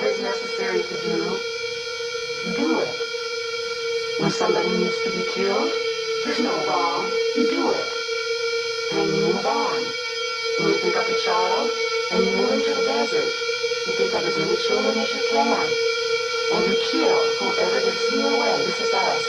whatever's necessary to do, you do it. When somebody needs to be killed, there's no wrong. You do it. And you move on. And you pick up a child, and you move into the desert. You pick up as many children as you can. And you kill whoever gets in your way. This is us.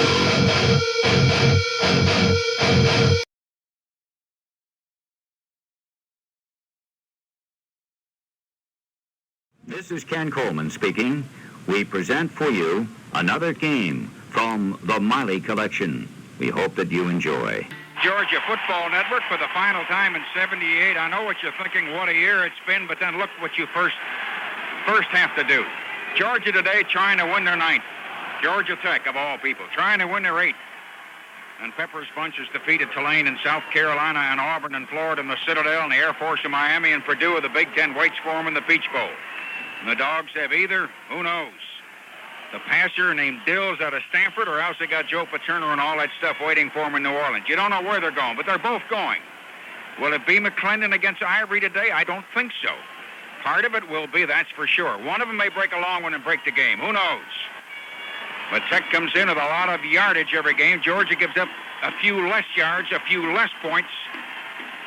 This is Ken Coleman speaking. We present for you another game from the Miley Collection. We hope that you enjoy. Georgia Football Network for the final time in 78. I know what you're thinking, what a year it's been, but then look what you first have to do. Georgia today trying to win their 9th. Georgia Tech, of all people, trying to win their 8th. And Pepper's bunch has defeated Tulane in South Carolina and Auburn and Florida and the Citadel and the Air Force in Miami and Purdue of the Big Ten waits for them in the Peach Bowl. And the Dogs have either, who knows, the passer named Dills out of Stanford, or else they got Joe Paterno and all that stuff waiting for them in New Orleans. You don't know where they're going, but they're both going. Will it be McClendon against Ivory today? I don't think so. Part of it will be, that's for sure. One of them may break a long one and break the game. Who knows? But Tech comes in with a lot of yardage every game. Georgia gives up a few less yards, a few less points.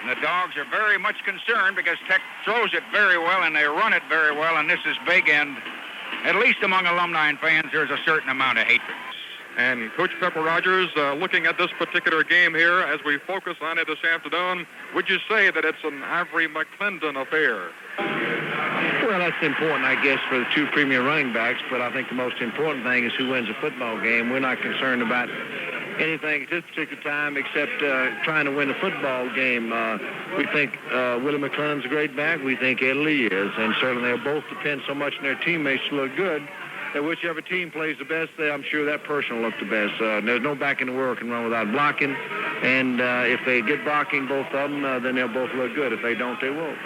And the Dogs are very much concerned because Tech throws it very well and they run it very well, and this is big, and at least among alumni and fans, there's a certain amount of hatred. And Coach Pepper Rogers, looking at this particular game here, as we focus on it this afternoon, would you say that it's an Ivory McClendon affair? Well, that's important, I guess, for the two premier running backs, but I think the most important thing is who wins a football game. We're not concerned about anything at this particular time except trying to win a football game. We think Willie McClendon's a great back. We think Ed Lee is, and certainly they'll both depend so much on their teammates to look good that whichever team plays the best, I'm sure that person will look the best. There's no back in the world can run without blocking, and if they get blocking, both of them, then they'll both look good. If they don't, they won't.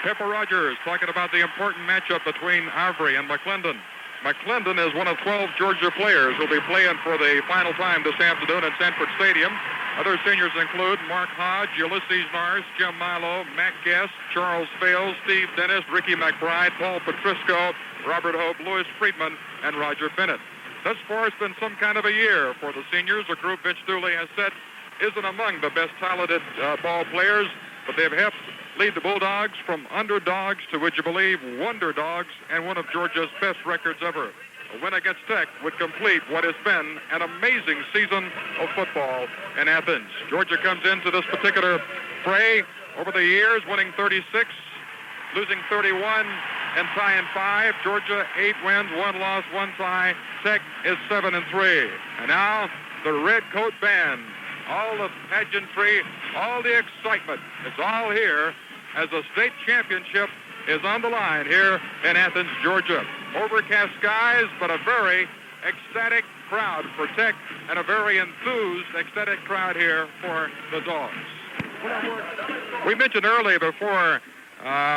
Pepper Rogers talking about the important matchup between Ivory and McClendon. McClendon is one of 12 Georgia players who will be playing for the final time this afternoon at Sanford Stadium. Other seniors include Mark Hodge, Ulysses Nars, Jim Milo, Matt Guest, Charles Fales, Steve Dennis, Ricky McBride, Paul Petrisco, Robert Hope, Louis Friedman, and Roger Bennett. Thus far, it's been some kind of a year for the seniors, a group Vince Dooley has said isn't among the best talented ball players, but they've helped lead the Bulldogs from underdogs to, would you believe, wonder dogs, and one of Georgia's best records ever. A win against Tech would complete what has been an amazing season of football in Athens. Georgia comes into this particular fray over the years, winning 36, losing 31, and tying 5. Georgia 8 wins, 1 loss, 1 tie. Tech is 7-3. And now the red coat band, all the pageantry, all the excitement, it's all here as the state championship is on the line here in Athens, Georgia. Overcast skies, but a very ecstatic crowd for Tech and a very enthused, ecstatic crowd here for the Dogs. We mentioned earlier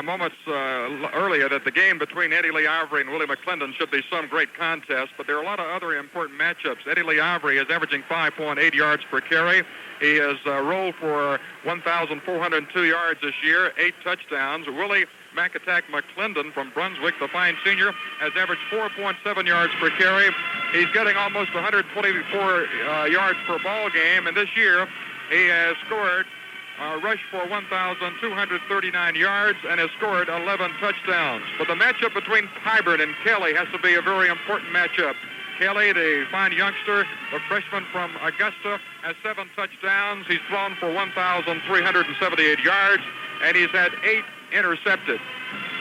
moments earlier that the game between Eddie Lee Ivory and Willie McClendon should be some great contest, but there are a lot of other important matchups. Eddie Lee Ivory is averaging 5.8 yards per carry. He has rolled for 1,402 yards this year, 8 touchdowns. Willie McAttack McClendon from Brunswick, the fine senior, has averaged 4.7 yards per carry. He's getting almost 124 yards per ball game, and this year he has scored rushed for 1,239 yards and has scored 11 touchdowns. But the matchup between Pyburn and Kelly has to be a very important matchup. Kelly, the fine youngster, the freshman from Augusta, has 7 touchdowns. He's thrown for 1,378 yards, and he's had 8 intercepted.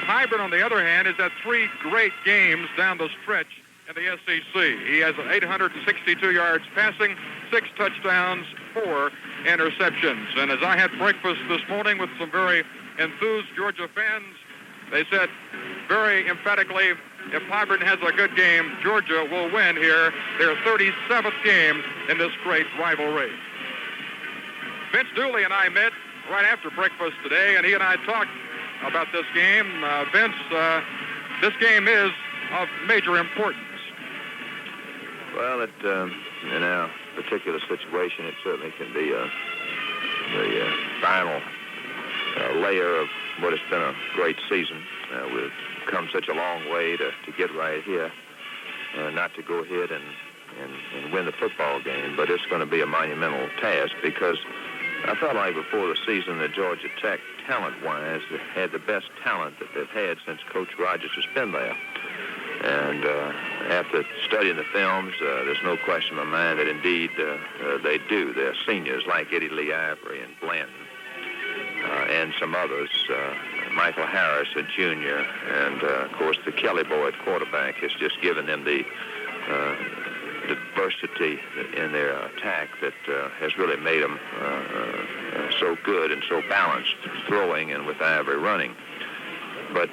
Pyburn, on the other hand, has had 3 great games down the stretch in the SEC. He has 862 yards passing, 6 touchdowns, 4 interceptions. And as I had breakfast this morning with some very enthused Georgia fans, they said very emphatically, if Pyburn has a good game, Georgia will win here their 37th game in this great rivalry. Vince Dooley and I met right after breakfast today, and he and I talked about this game. Vince, this game is of major importance. Well, in our particular situation, it certainly can be the final layer of what has been a great season with come such a long way to get right here, not to go ahead and win the football game, but it's going to be a monumental task because I felt like before the season that Georgia Tech, talent-wise, had the best talent that they've had since Coach Rogers has been there. And after studying the films, there's no question in my mind that indeed they do. They're seniors like Eddie Lee Ivory and Blanton and some others, Michael Harris, a junior, and of course the Kelly boy at quarterback has just given them the diversity in their attack that has really made them so good and so balanced, throwing and with Ivory running. But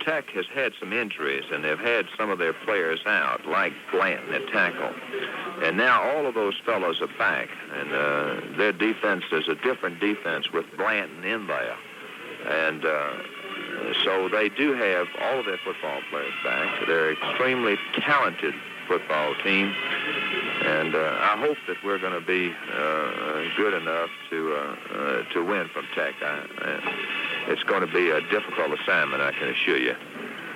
Tech has had some injuries, and they've had some of their players out, like Blanton at tackle. And now all of those fellows are back, and their defense is a different defense with Blanton in there. And so they do have all of their football players back. They're an extremely talented football team, and I hope that we're going to be good enough to win from Tech. It's going to be a difficult assignment, I can assure you.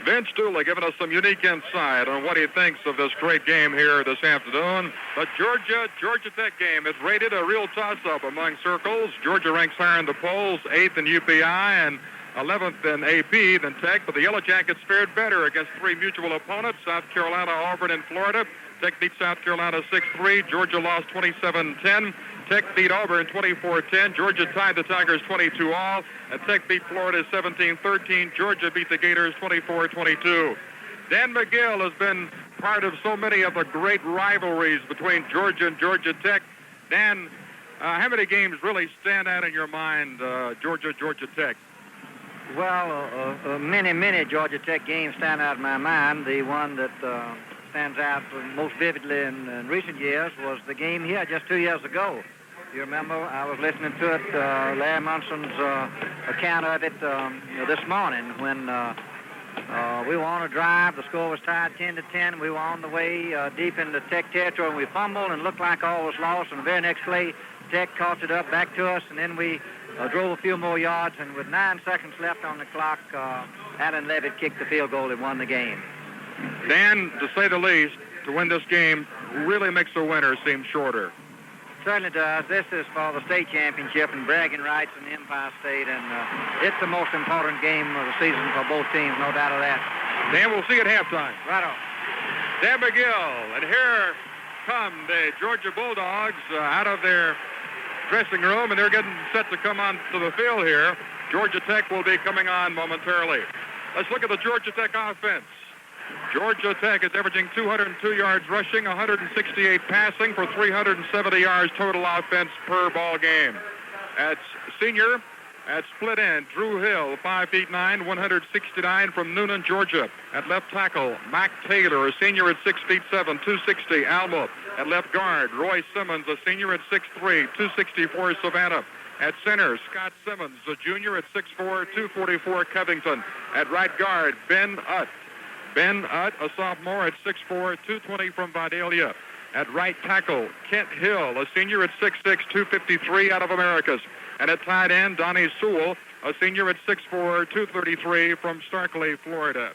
Vince Dooley giving us some unique insight on what he thinks of this great game here this afternoon. The Georgia Tech game is rated a real toss-up among circles. Georgia ranks higher in the polls, 8th in UPI and 11th in AP than Tech, but the Yellow Jackets fared better against three mutual opponents, South Carolina, Auburn, and Florida. Tech beat South Carolina 6-3. Georgia lost 27-10. Tech beat Auburn 24-10. Georgia tied the Tigers 22-all. And Tech beat Florida 17-13. Georgia beat the Gators 24-22. Dan McGill has been part of so many of the great rivalries between Georgia and Georgia Tech. Dan, how many games really stand out in your mind, Georgia Tech? Well, many Georgia Tech games stand out in my mind. The one that stands out most vividly in recent years was the game here just 2 years ago. You remember, I was listening to it, Larry Munson's account of it this morning when we were on a drive. The score was tied 10-10. We were on the way deep into Tech territory, and we fumbled and looked like all was lost. And the very next play, Tech caught it up back to us, and then we drove a few more yards, and with 9 seconds left on the clock, Alan Levitt kicked the field goal and won the game. Dan, to say the least, to win this game really makes the winner seem shorter. Certainly does. This is for the state championship and bragging rights in the Empire State, and it's the most important game of the season for both teams, no doubt of that. Dan, we'll see you at halftime. Right on. Dan McGill, and here come the Georgia Bulldogs out of their dressing room, and they're getting set to come on to the field here. Georgia Tech will be coming on momentarily. Let's look at the Georgia Tech offense. Georgia Tech is averaging 202 yards rushing, 168 passing for 370 yards total offense per ball game. At senior, at split end, Drew Hill, 5'9", 169 from Noonan, Georgia. At left tackle, Mac Taylor, a senior at 6'7", 260, Alma. At left guard, Roy Simmons, a senior at 6'3", 264, Savannah. At center, Scott Simmons, a junior at 6'4", 244, Covington. At right guard, Ben Utt. Ben Utt, a sophomore at 6'4", 220 from Vidalia. At right tackle, Kent Hill, a senior at 6'6", 253 out of Americus. And at tight end, Donnie Sewell, a senior at 6'4", 233 from Starkley, Florida.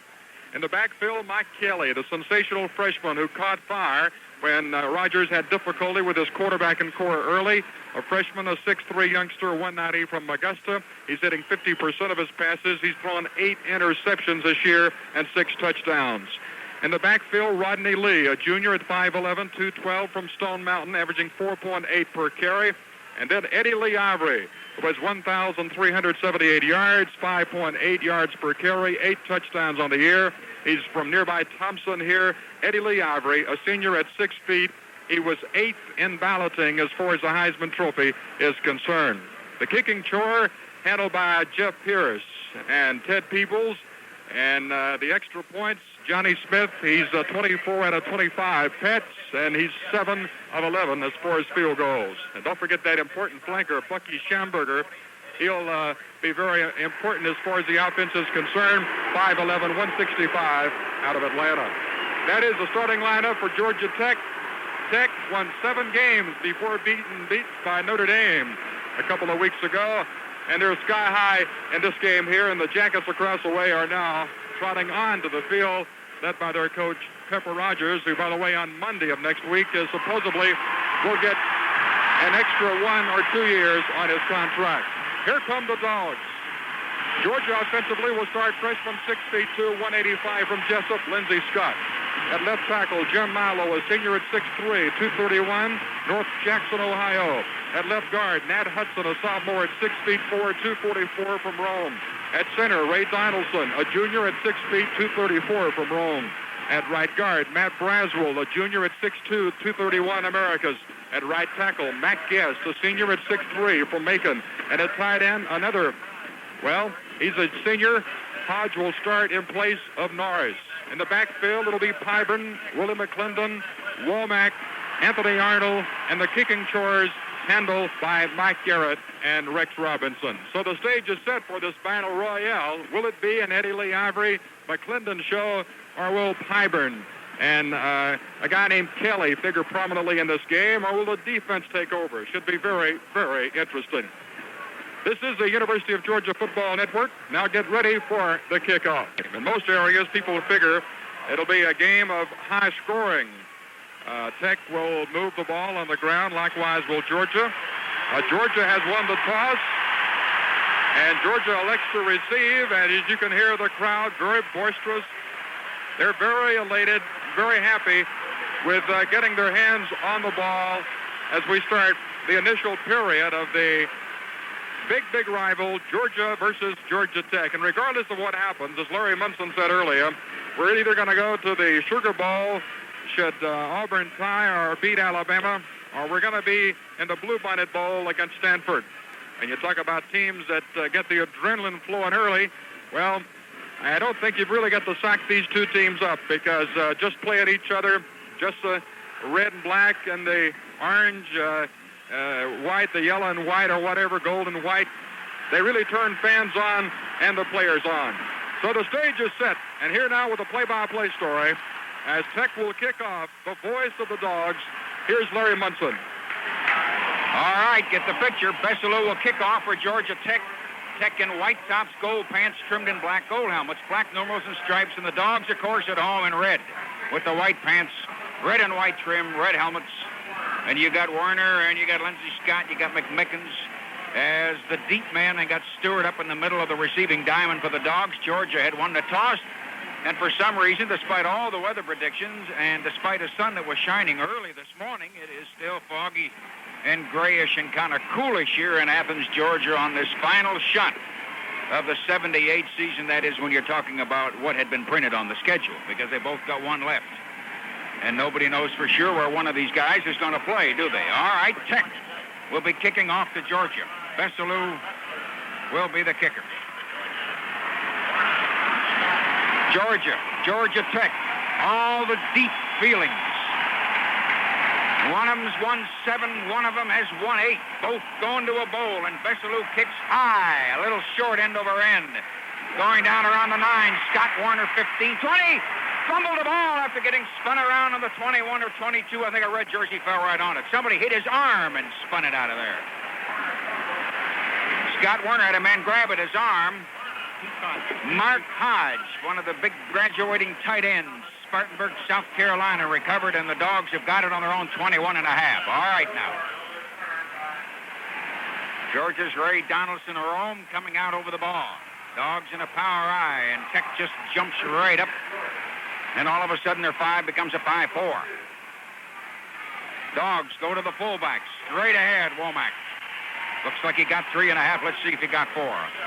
In the backfield, Mike Kelly, the sensational freshman who caught fire when Rogers had difficulty with his quarterback and core early. A freshman, a 6'3 youngster, 190 from Augusta. He's hitting 50% of his passes. He's thrown 8 interceptions this year and 6 touchdowns. In the backfield, Rodney Lee, a junior at 5'11", 212 from Stone Mountain, averaging 4.8 per carry. And then Eddie Lee Ivory, who has 1,378 yards, 5.8 yards per carry, 8 touchdowns on the year. He's from nearby Thompson here. Eddie Lee Ivory, a senior at 6 feet. He was 8th in balloting as far as the Heisman Trophy is concerned. The kicking chore handled by Jeff Pierce and Ted Peebles. And the extra points, Johnny Smith, he's 24 out of 25 pets, and he's 7 of 11 as far as field goals. And don't forget that important flanker, Bucky Schamberger. He'll be very important as far as the offense is concerned. 5'11", 165 out of Atlanta. That is the starting lineup for Georgia Tech. Tech won 7 games before beat by Notre Dame a couple of weeks ago. And they're sky high in this game here, and the Jackets across the way are now trotting onto the field, led by their coach, Pepper Rogers, who, by the way, on Monday of next week is supposedly will get an extra 1 or 2 years on his contract. Here come the Dogs. Georgia offensively will start fresh from 6 feet 2, 185 from Jessup, Lindsey Scott. At left tackle, Jim Mallow, a senior at 6'3", 231, North Jackson, Ohio. At left guard, Nat Hudson, a sophomore at 6 feet 4, 244 from Rome. At center, Ray Donaldson, a junior at 6 feet 234 from Rome. At right guard, Matt Braswell, a junior at 6'2", 231 Americas. At right tackle, Matt Guest, a senior at 6'3 from Macon. And at tight end, he's a senior. Hodge will start in place of Norris. In the backfield, it'll be Pyburn, Willie McClendon, Womack, Anthony Arnold, and the kicking chores handled by Mike Garrett and Rex Robinson. So the stage is set for this battle royale. Will it be an Eddie Lee Ivory McClendon show, or will Pyburn and a guy named Kelly figure prominently in this game, or will the defense take over? Should be very, very interesting. This is the University of Georgia Football Network. Now get ready for the kickoff. In most areas, people figure it'll be a game of high scoring. Tech will move the ball on the ground. Likewise will Georgia. Georgia has won the toss. And Georgia elects to receive. And as you can hear the crowd, very boisterous. They're very elated, very happy with getting their hands on the ball as we start the initial period of the big rival, Georgia versus Georgia Tech. And regardless of what happens, as Larry Munson said earlier, we're either going to go to the Sugar Bowl should Auburn tie or beat Alabama, or we're going to be in the Bluebonnet Bowl against Stanford. And you talk about teams that get the adrenaline flowing early. Well, I don't think you've really got to sack these two teams up, because just playing each other, just the red and black and the orange, white, the yellow and white, or whatever, gold and white, they really turn fans on and the players on. So the stage is set, and here now with a play-by-play story, as Tech will kick off, the voice of the Dogs, here's Larry Munson. All right, get the picture. Bessalou will kick off for Georgia Tech. Tech in white tops, gold pants, trimmed in black gold helmets, black numerals and stripes, and the Dogs, of course, at home in red, with the white pants, red and white trim, red helmets. And you got Warner, and you got Lindsey Scott, you got McMickens as the deep man, and got Stewart up in the middle of the receiving diamond for the Dogs. Georgia had won the toss, and for some reason, despite all the weather predictions, and despite a sun that was shining early this morning, it is still foggy and grayish and kind of coolish here in Athens, Georgia, on this final shot of the 78 season. That is when you're talking about what had been printed on the schedule, because they both got one left. And nobody knows for sure where one of these guys is going to play, do they? All right, Tech will be kicking off to Georgia. Bessalou will be the kicker. Georgia Tech, all the deep feelings. One of them's won 7, one of them has won 8. Both going to a bowl, and Bessalou kicks high, a little short end over end. Going down around the 9, Scott Warner 15, 20. Fumbled the ball after getting spun around on the 21 or 22. I think a red jersey fell right on it. Somebody hit his arm and spun it out of there. Scott Warner had a man grab at his arm. Mark Hodge, one of the big graduating tight ends, Spartanburg, South Carolina, recovered, and the Dogs have got it on their own 21 and a half. All right now. Georgia's Ray Donaldson of Rome coming out over the ball. Dogs in a power eye, and Tech just jumps right up. And all of a sudden, their 5 becomes a 5-4. Dogs go to the fullback. Straight ahead, Womack. Looks like he got 3.5. Let's see if he got 4.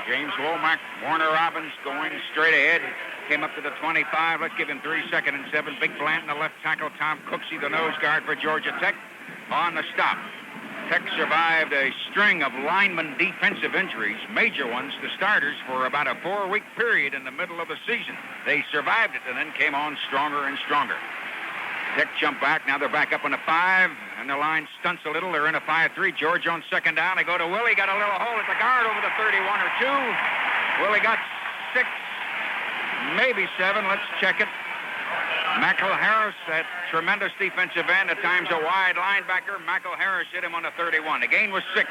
James Womack, Warner Robbins going straight ahead. Came up to the 25. Let's give him 3 2nd and 7. Big Blanton, the left tackle. Tom Cooksey, the nose guard for Georgia Tech, on the stop. Tech survived a string of lineman defensive injuries, major ones to starters, for about a 4-week period in the middle of the season. They survived it and then came on stronger and stronger. Tech jumped back. Now they're back up on a 5, and the line stunts a little. They're in a 5-3. Georgia on 2nd down. They go to Willie. Got a little hole at the guard over the 31 or 2. Willie got 6, maybe 7. Let's check it. Michael Harris, that tremendous defensive end, at times a wide linebacker. Michael Harris hit him on the 31. The gain was 6.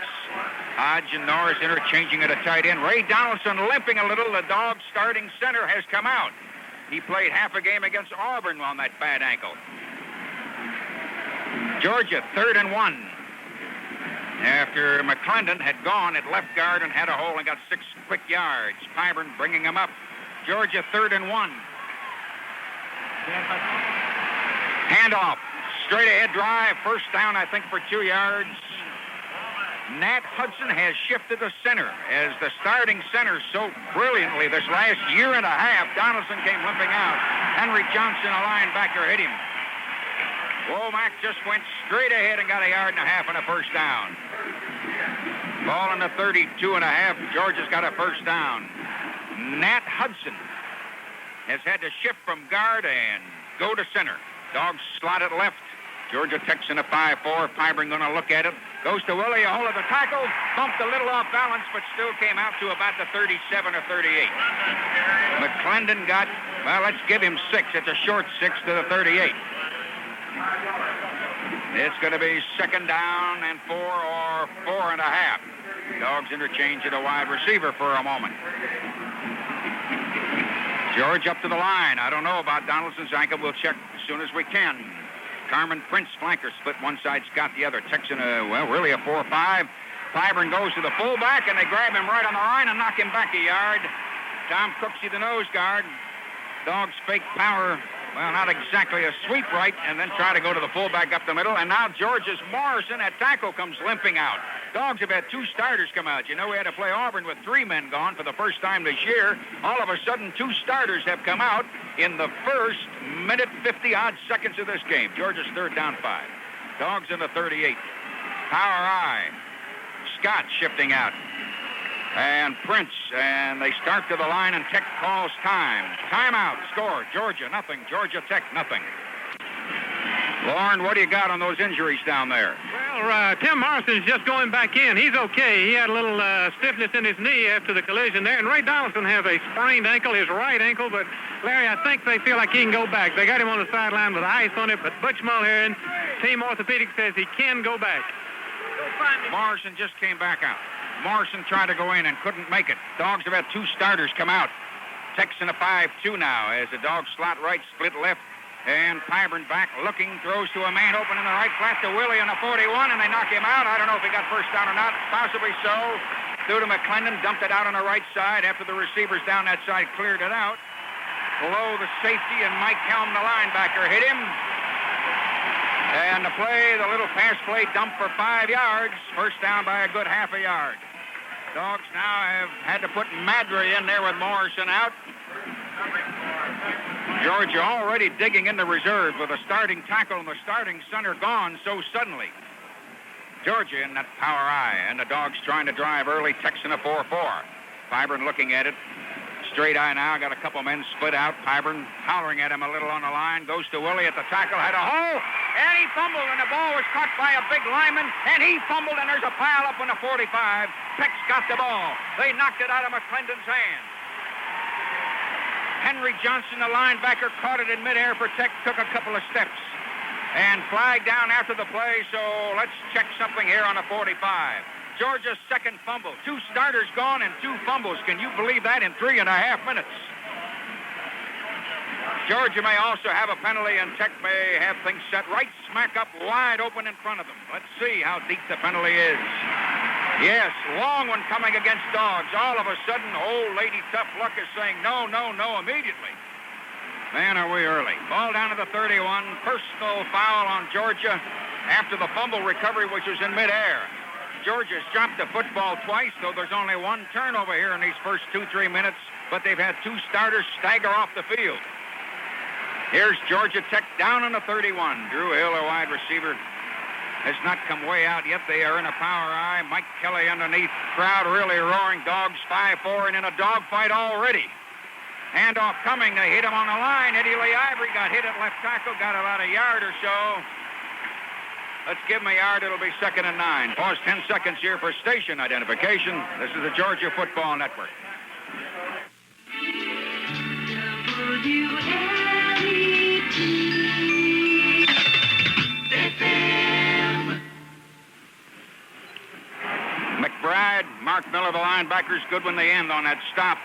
Hodge and Norris interchanging at a tight end. Ray Donaldson limping a little. The Dogs starting center has come out. He played half a game against Auburn on that bad ankle. Georgia, 3rd and 1. After McClendon had gone at left guard and had a hole and got 6 quick yards. Pyburn bringing him up. Georgia, 3rd and 1. Handoff. Straight ahead drive. First down, I think, for 2 yards. Nat Hudson has shifted to center as the starting center so brilliantly this last year and a half. Donaldson came limping out. Henry Johnson, a linebacker, hit him. Womack just went straight ahead and got 1.5 yards and a first down. Ball in the 32.5. Georgia's got a first down. Nat Hudson has had to shift from guard and go to center. Dogs slot it left. Georgia Tech's in a 5-4. Pyburn going to look at it. Goes to Willie, a hold of the tackle. Bumped a little off balance, but still came out to about the 37 or 38. McClendon got, well, let's give him 6. It's a short 6 to the 38. It's going to be 2nd down and 4 or 4.5. Dogs interchange at a wide receiver for a moment. George up to the line. I don't know about Donaldson's ankle. We'll check as soon as we can. Carmen Prince, flanker, split one side, Scott the other. Texan, really a 4-5. Pyburn goes to the fullback, and they grab him right on the line and knock him back 1 yard. Tom Cooksey, the nose guard. Dogs fake power. Well, not exactly a sweep right, and then try to go to the fullback up the middle. And now Georgia's Morrison at tackle comes limping out. Dogs have had 2 starters come out. You know, we had to play Auburn with 3 men gone for the first time this year. All of a sudden, 2 starters have come out in the first minute, 50-odd seconds of this game. Georgia's 3rd down 5. Dogs in the 38. Power eye. Scott shifting out. And Prince, and they start to the line, and Tech calls time. Timeout, score, Georgia, nothing. Georgia Tech, nothing. Lauren, what do you got on those injuries down there? Well, Tim Morrison's just going back in. He's okay. He had a little stiffness in his knee after the collision there, and Ray Donaldson has a sprained ankle, his right ankle, but, Larry, I think they feel like he can go back. They got him on the sideline with ice on it, but Butch Mulheron, Team Orthopedic, says he can go back. Morrison just came back out. Morrison tried to go in and couldn't make it. Dogs have had 2 starters come out. Tech's in a 5-2 now as the Dogs slot right, split left, and Pyburn back looking, throws to a man open in the right flat to Willie on a 41, and they knock him out. I don't know if he got first down or not. Possibly so. Threw to McClendon, dumped it out on the right side after the receivers down that side cleared it out. Below the safety, and Mike Helm, the linebacker, hit him. And the play, the little pass play dump for 5 yards. First down by a good half a yard. Dogs now have had to put Madry in there with Morrison out. Georgia already digging in the reserve with a starting tackle and the starting center gone so suddenly. Georgia in that power eye, and the Dogs trying to drive early. Texan a 4-4. Pyburn looking at it. Straight eye now, got a couple men split out. Pyburn hollering at him a little on the line. Goes to Willie at the tackle, had a hole, and he fumbled, and the ball was caught by a big lineman, and he fumbled, and there's a pile up on the 45. Peck's got the ball. They knocked it out of McClendon's hand. Henry Johnson, the linebacker, caught it in midair for Tech, took a couple of steps, and flagged down after the play, so let's check something here on the 45. Georgia's 2nd fumble. 2 starters gone and 2 fumbles. Can you believe that in 3.5 minutes? Georgia may also have a penalty, and Tech may have things set right smack up wide open in front of them. Let's see how deep the penalty is. Yes, long one coming against Dogs. All of a sudden, old lady Tough Luck is saying no, no, no immediately. Man, are we early. Ball down to the 31. Personal foul on Georgia after the fumble recovery, which was in midair. Georgia's dropped the football twice, though there's only 1 turnover here in these first 2-3 minutes, but they've had 2 starters stagger off the field. Here's Georgia Tech down on the 31. Drew Hill, a wide receiver, has not come way out yet. They are in a power eye. Mike Kelly underneath. Crowd really roaring. Dogs 5-4 and in a dogfight already. Handoff coming. They hit him on the line. Eddie Lee Ivory got hit at left tackle, got about a yard or so. Let's give him a yard. It'll be 2nd and 9. Pause 10 seconds here for station identification. This is the Georgia Football Network. McBride, Mark Miller, the linebackers, good when they end on that stop.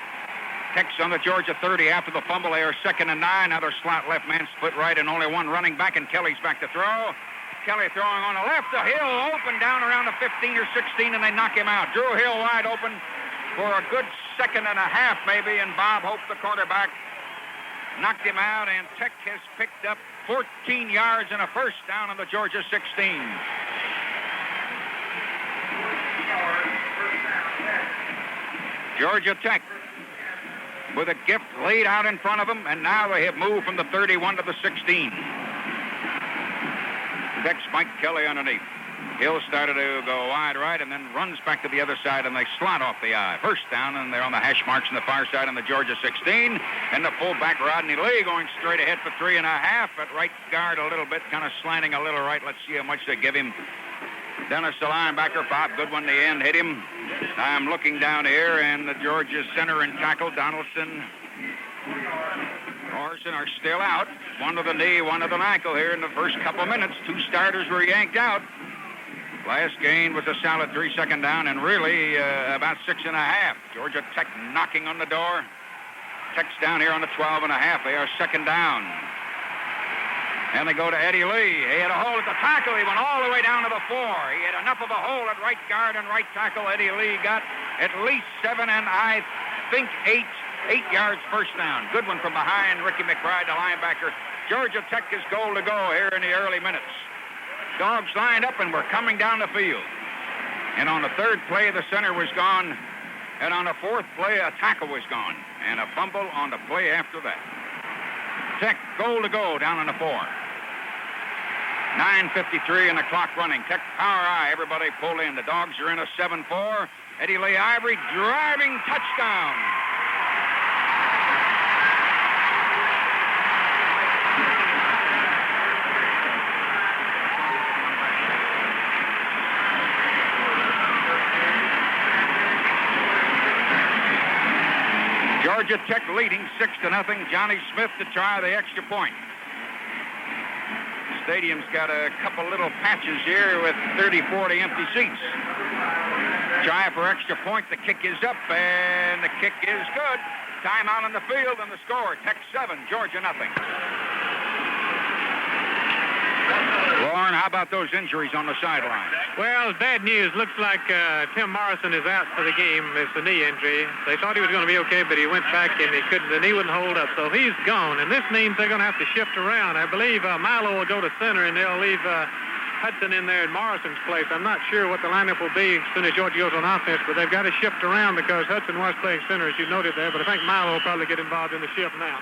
Tech's on the Georgia 30 after the fumble. They are 2nd and 9. Another slot left man split right and only one running back, and Kelly's back to throw. Kelly throwing on the left. The Hill open down around the 15 or 16, and they knock him out. Drew Hill wide open for a good 2nd and a half maybe, and Bob Hope, the quarterback, knocked him out, and Tech has picked up 14 yards and a first down on the Georgia 16. Georgia Tech with a gift laid out in front of them, and now they have moved from the 31 to the 16. Tech's Mike Kelly underneath. Hill started to go wide right and then runs back to the other side, and they slot off the eye. First down, and they're on the hash marks on the far side on the Georgia 16. And the fullback, Rodney Lee, going straight ahead for 3.5 at right guard a little bit, kind of slanting a little right. Let's see how much they give him. Dennis, the linebacker, Bob Goodwin, the end, hit him. I'm looking down here, and the Georgia center and tackle, Donaldson, Morrison are still out. One to the knee, one to the ankle here in the first couple of minutes. 2 starters were yanked out. Last gain was a solid 3 second down, and really about 6.5. Georgia Tech knocking on the door. Tech's down here on the 12.5. They are 2nd down. And they go to Eddie Lee. He had a hole at the tackle. He went all the way down to the 4. He had enough of a hole at right guard and right tackle. Eddie Lee got at least 7 and I think 8 yards first down. Good one from behind. Ricky McBride, the linebacker. Georgia Tech is goal to go here in the early minutes. Dogs lined up and were coming down the field. And on the 3rd play, the center was gone. And on the 4th play, a tackle was gone. And a fumble on the play after that. Tech goal to go down on the 4. 9:53 and the clock running. Tech power eye. Everybody pull in. The Dogs are in a 7-4. Eddie Lee Ivory driving touchdown. Georgia Tech leading 6-0. Johnny Smith to try the extra point. The stadium's got a couple little patches here with 30, 40 empty seats. Try for extra point. The kick is up, and the kick is good. Timeout on the field, and the score, Tech 7, Georgia nothing. Lauren, how about those injuries on the sideline? Well, bad news. Looks like Tim Morrison is out for the game. It's a knee injury. They thought he was going to be okay, but he went back and the knee wouldn't hold up. So he's gone, and this means they're going to have to shift around. I believe Milo will go to center, and they'll leave Hudson in there in Morrison's place. I'm not sure what the lineup will be as soon as Georgia goes on offense, but they've got to shift around because Hudson was playing center, as you noted there. But I think Milo will probably get involved in the shift now.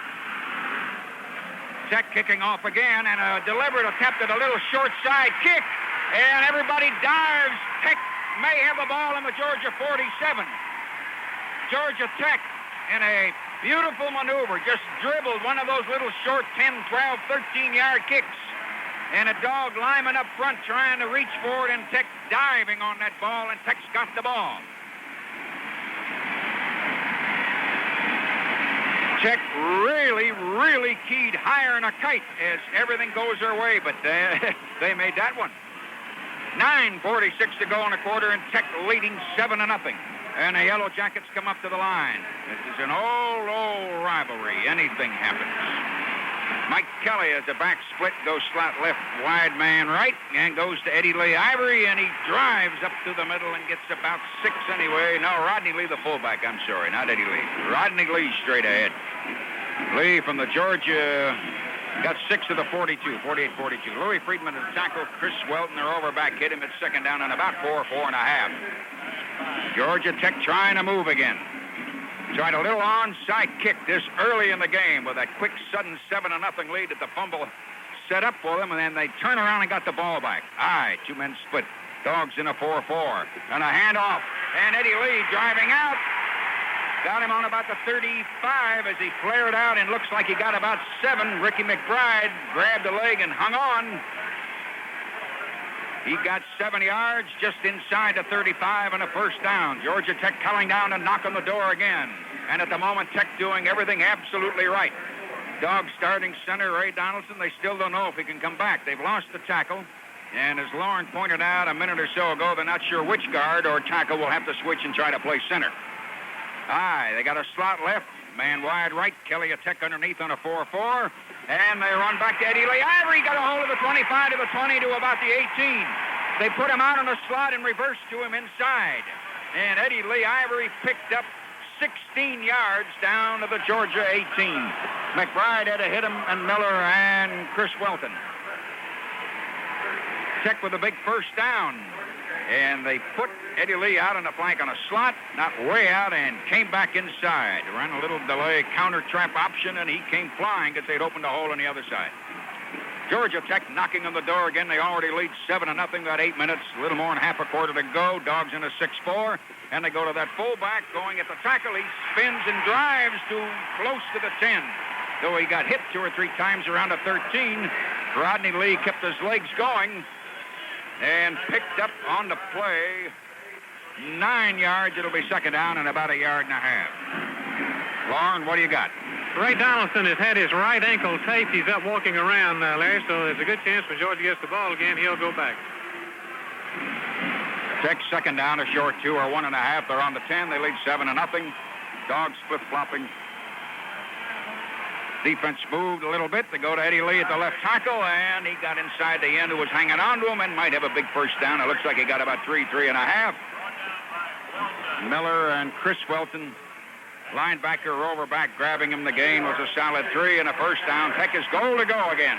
Tech kicking off again, and a deliberate attempt at a little short side kick, and everybody dives. Tech may have the ball in the Georgia 47. Georgia Tech, in a beautiful maneuver, just dribbled one of those little short 10, 12, 13-yard kicks, and a dog lineman up front trying to reach for it, and Tech diving on that ball, and Tech's got the ball. Tech really keyed higher than a kite as everything goes their way, but they made that one. 9:46 to go in the quarter, and Tech leading 7-0. And the Yellow Jackets come up to the line. This is an old rivalry. Anything happens. Mike Kelly has a back split, goes slot left, wide man right, and goes to Eddie Lee Ivory, and he drives up to the middle and gets about 6 anyway. No, Rodney Lee, the fullback. I'm sorry, not Eddie Lee. Rodney Lee straight ahead. Lee from the Georgia got 6 of the 42, 48-42. Louis Friedman to tackle. Chris Welton, their overback, hit him at 2nd down on about 4.5. Georgia Tech trying to move again. Tried a little onside kick this early in the game with that quick, sudden 7-0 lead that the fumble set up for them, and then they turn around and got the ball back. Aye, 2 men split. Dogs in a 4-4. And a handoff. And Eddie Lee driving out. Got him on about the 35 as he flared out, and looks like he got about 7. Ricky McBride grabbed the leg and hung on. He got 7 yards just inside the 35 and a first down. Georgia Tech coming down and knock on the door again. And at the moment, Tech doing everything absolutely right. Dogs starting center, Ray Donaldson. They still don't know if he can come back. They've lost the tackle. And as Lauren pointed out a minute or so ago, they're not sure which guard or tackle will have to switch and try to play center. Aye, they got a slot left. Man wide right. Kelly a Tech underneath on a 4-4. And they run back to Eddie Lee. Ivory got a hold of the 25 to the 20 to about the 18. They put him out on the slot and reversed to him inside. And Eddie Lee Ivory picked up 16 yards down to the Georgia 18. McBride had to hit him, and Miller and Chris Welton. Tech with a big first down. And they put Eddie Lee out on the flank on a slot, not way out, and came back inside. Ran a little delay counter trap option, and he came flying because they'd opened a hole on the other side. Georgia Tech knocking on the door again. They already lead 7-0, about 8 minutes, a little more than half a quarter to go. Dogs in a 6-4, and they go to that fullback going at the tackle. He spins and drives to close to the 10. Though he got hit 2 or 3 times around the 13, Rodney Lee kept his legs going and picked up on the play 9 yards. It'll be second down and about 1.5 yards. Lauren, what do you got? Ray Donaldson has had his right ankle taped. He's up walking around, Larry, so there's a good chance when Georgia gets the ball again, he'll go back. Tech second down, a short 2 or 1.5. They're on the 10. They lead 7-0. Dogs flip-flopping. Defense moved a little bit. They go to Eddie Lee at the left tackle, and he got inside the end who was hanging on to him and might have a big first down. It looks like he got about 3.5. Miller and Chris Welton, linebacker, overback, grabbing him. The gain was a solid 3 and a first down. Tech is goal to go again.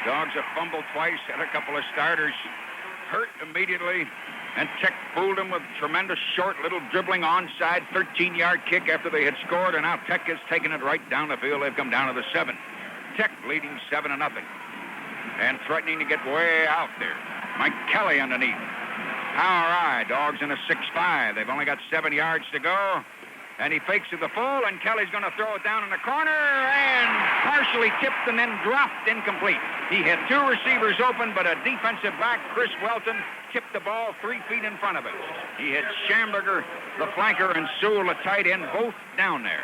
Dogs have fumbled twice, had a couple of starters hurt immediately, and Tech fooled him with tremendous short little dribbling onside 13-yard kick after they had scored, and now Tech has taken it right down the field. They've come down to the 7. Tech leading 7-0 and threatening to get way out there. Mike Kelly underneath. Power eye. Dogs in a 6-5. They've only got 7 yards to go. And he fakes to the full, and Kelly's going to throw it down in the corner, and partially tipped and then dropped incomplete. He had 2 receivers open, but a defensive back, Chris Welton, tipped the ball 3 feet in front of him. He had Schamberger, the flanker, and Sewell, the tight end, both down there.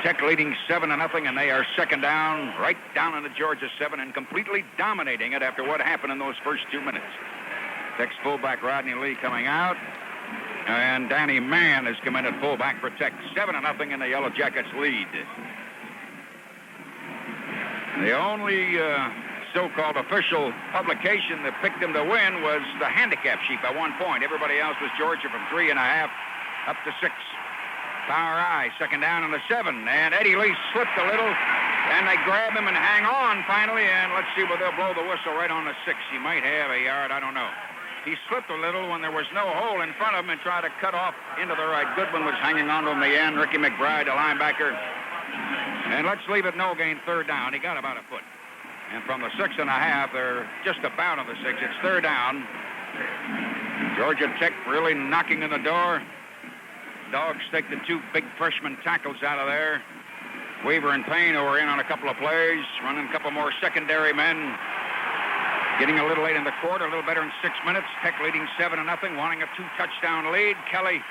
Tech leading 7-0, and they are second down, right down in the Georgia 7, and completely dominating it after what happened in those first 2 minutes. Tech's fullback Rodney Lee coming out. And Danny Mann has come in at fullback for Tech. 7-0, and the Yellow Jackets lead. The only so-called official publication that picked them to win was the handicap sheet by 1 point. Everybody else was Georgia from 3.5 up to 6. Power eye, second down and a 7. And Eddie Lee slipped a little, and they grab him and hang on finally. And let's see where they'll blow the whistle right on the 6. He might have a yard, I don't know. He slipped a little when there was no hole in front of him and tried to cut off into the right. Goodwin was hanging on to him, the end. Ricky McBride, the linebacker. And let's leave it no gain, third down. He got about a foot. And from the 6.5, they're just about on the 6. It's third down. Georgia Tech really knocking on the door. Dogs take the 2 big freshman tackles out of there. Weaver and Payne, who were in on a couple of plays, running a couple more secondary men. Getting a little late in the quarter, a little better in 6 minutes. Tech leading 7-0, wanting a 2-touchdown lead. Kelly,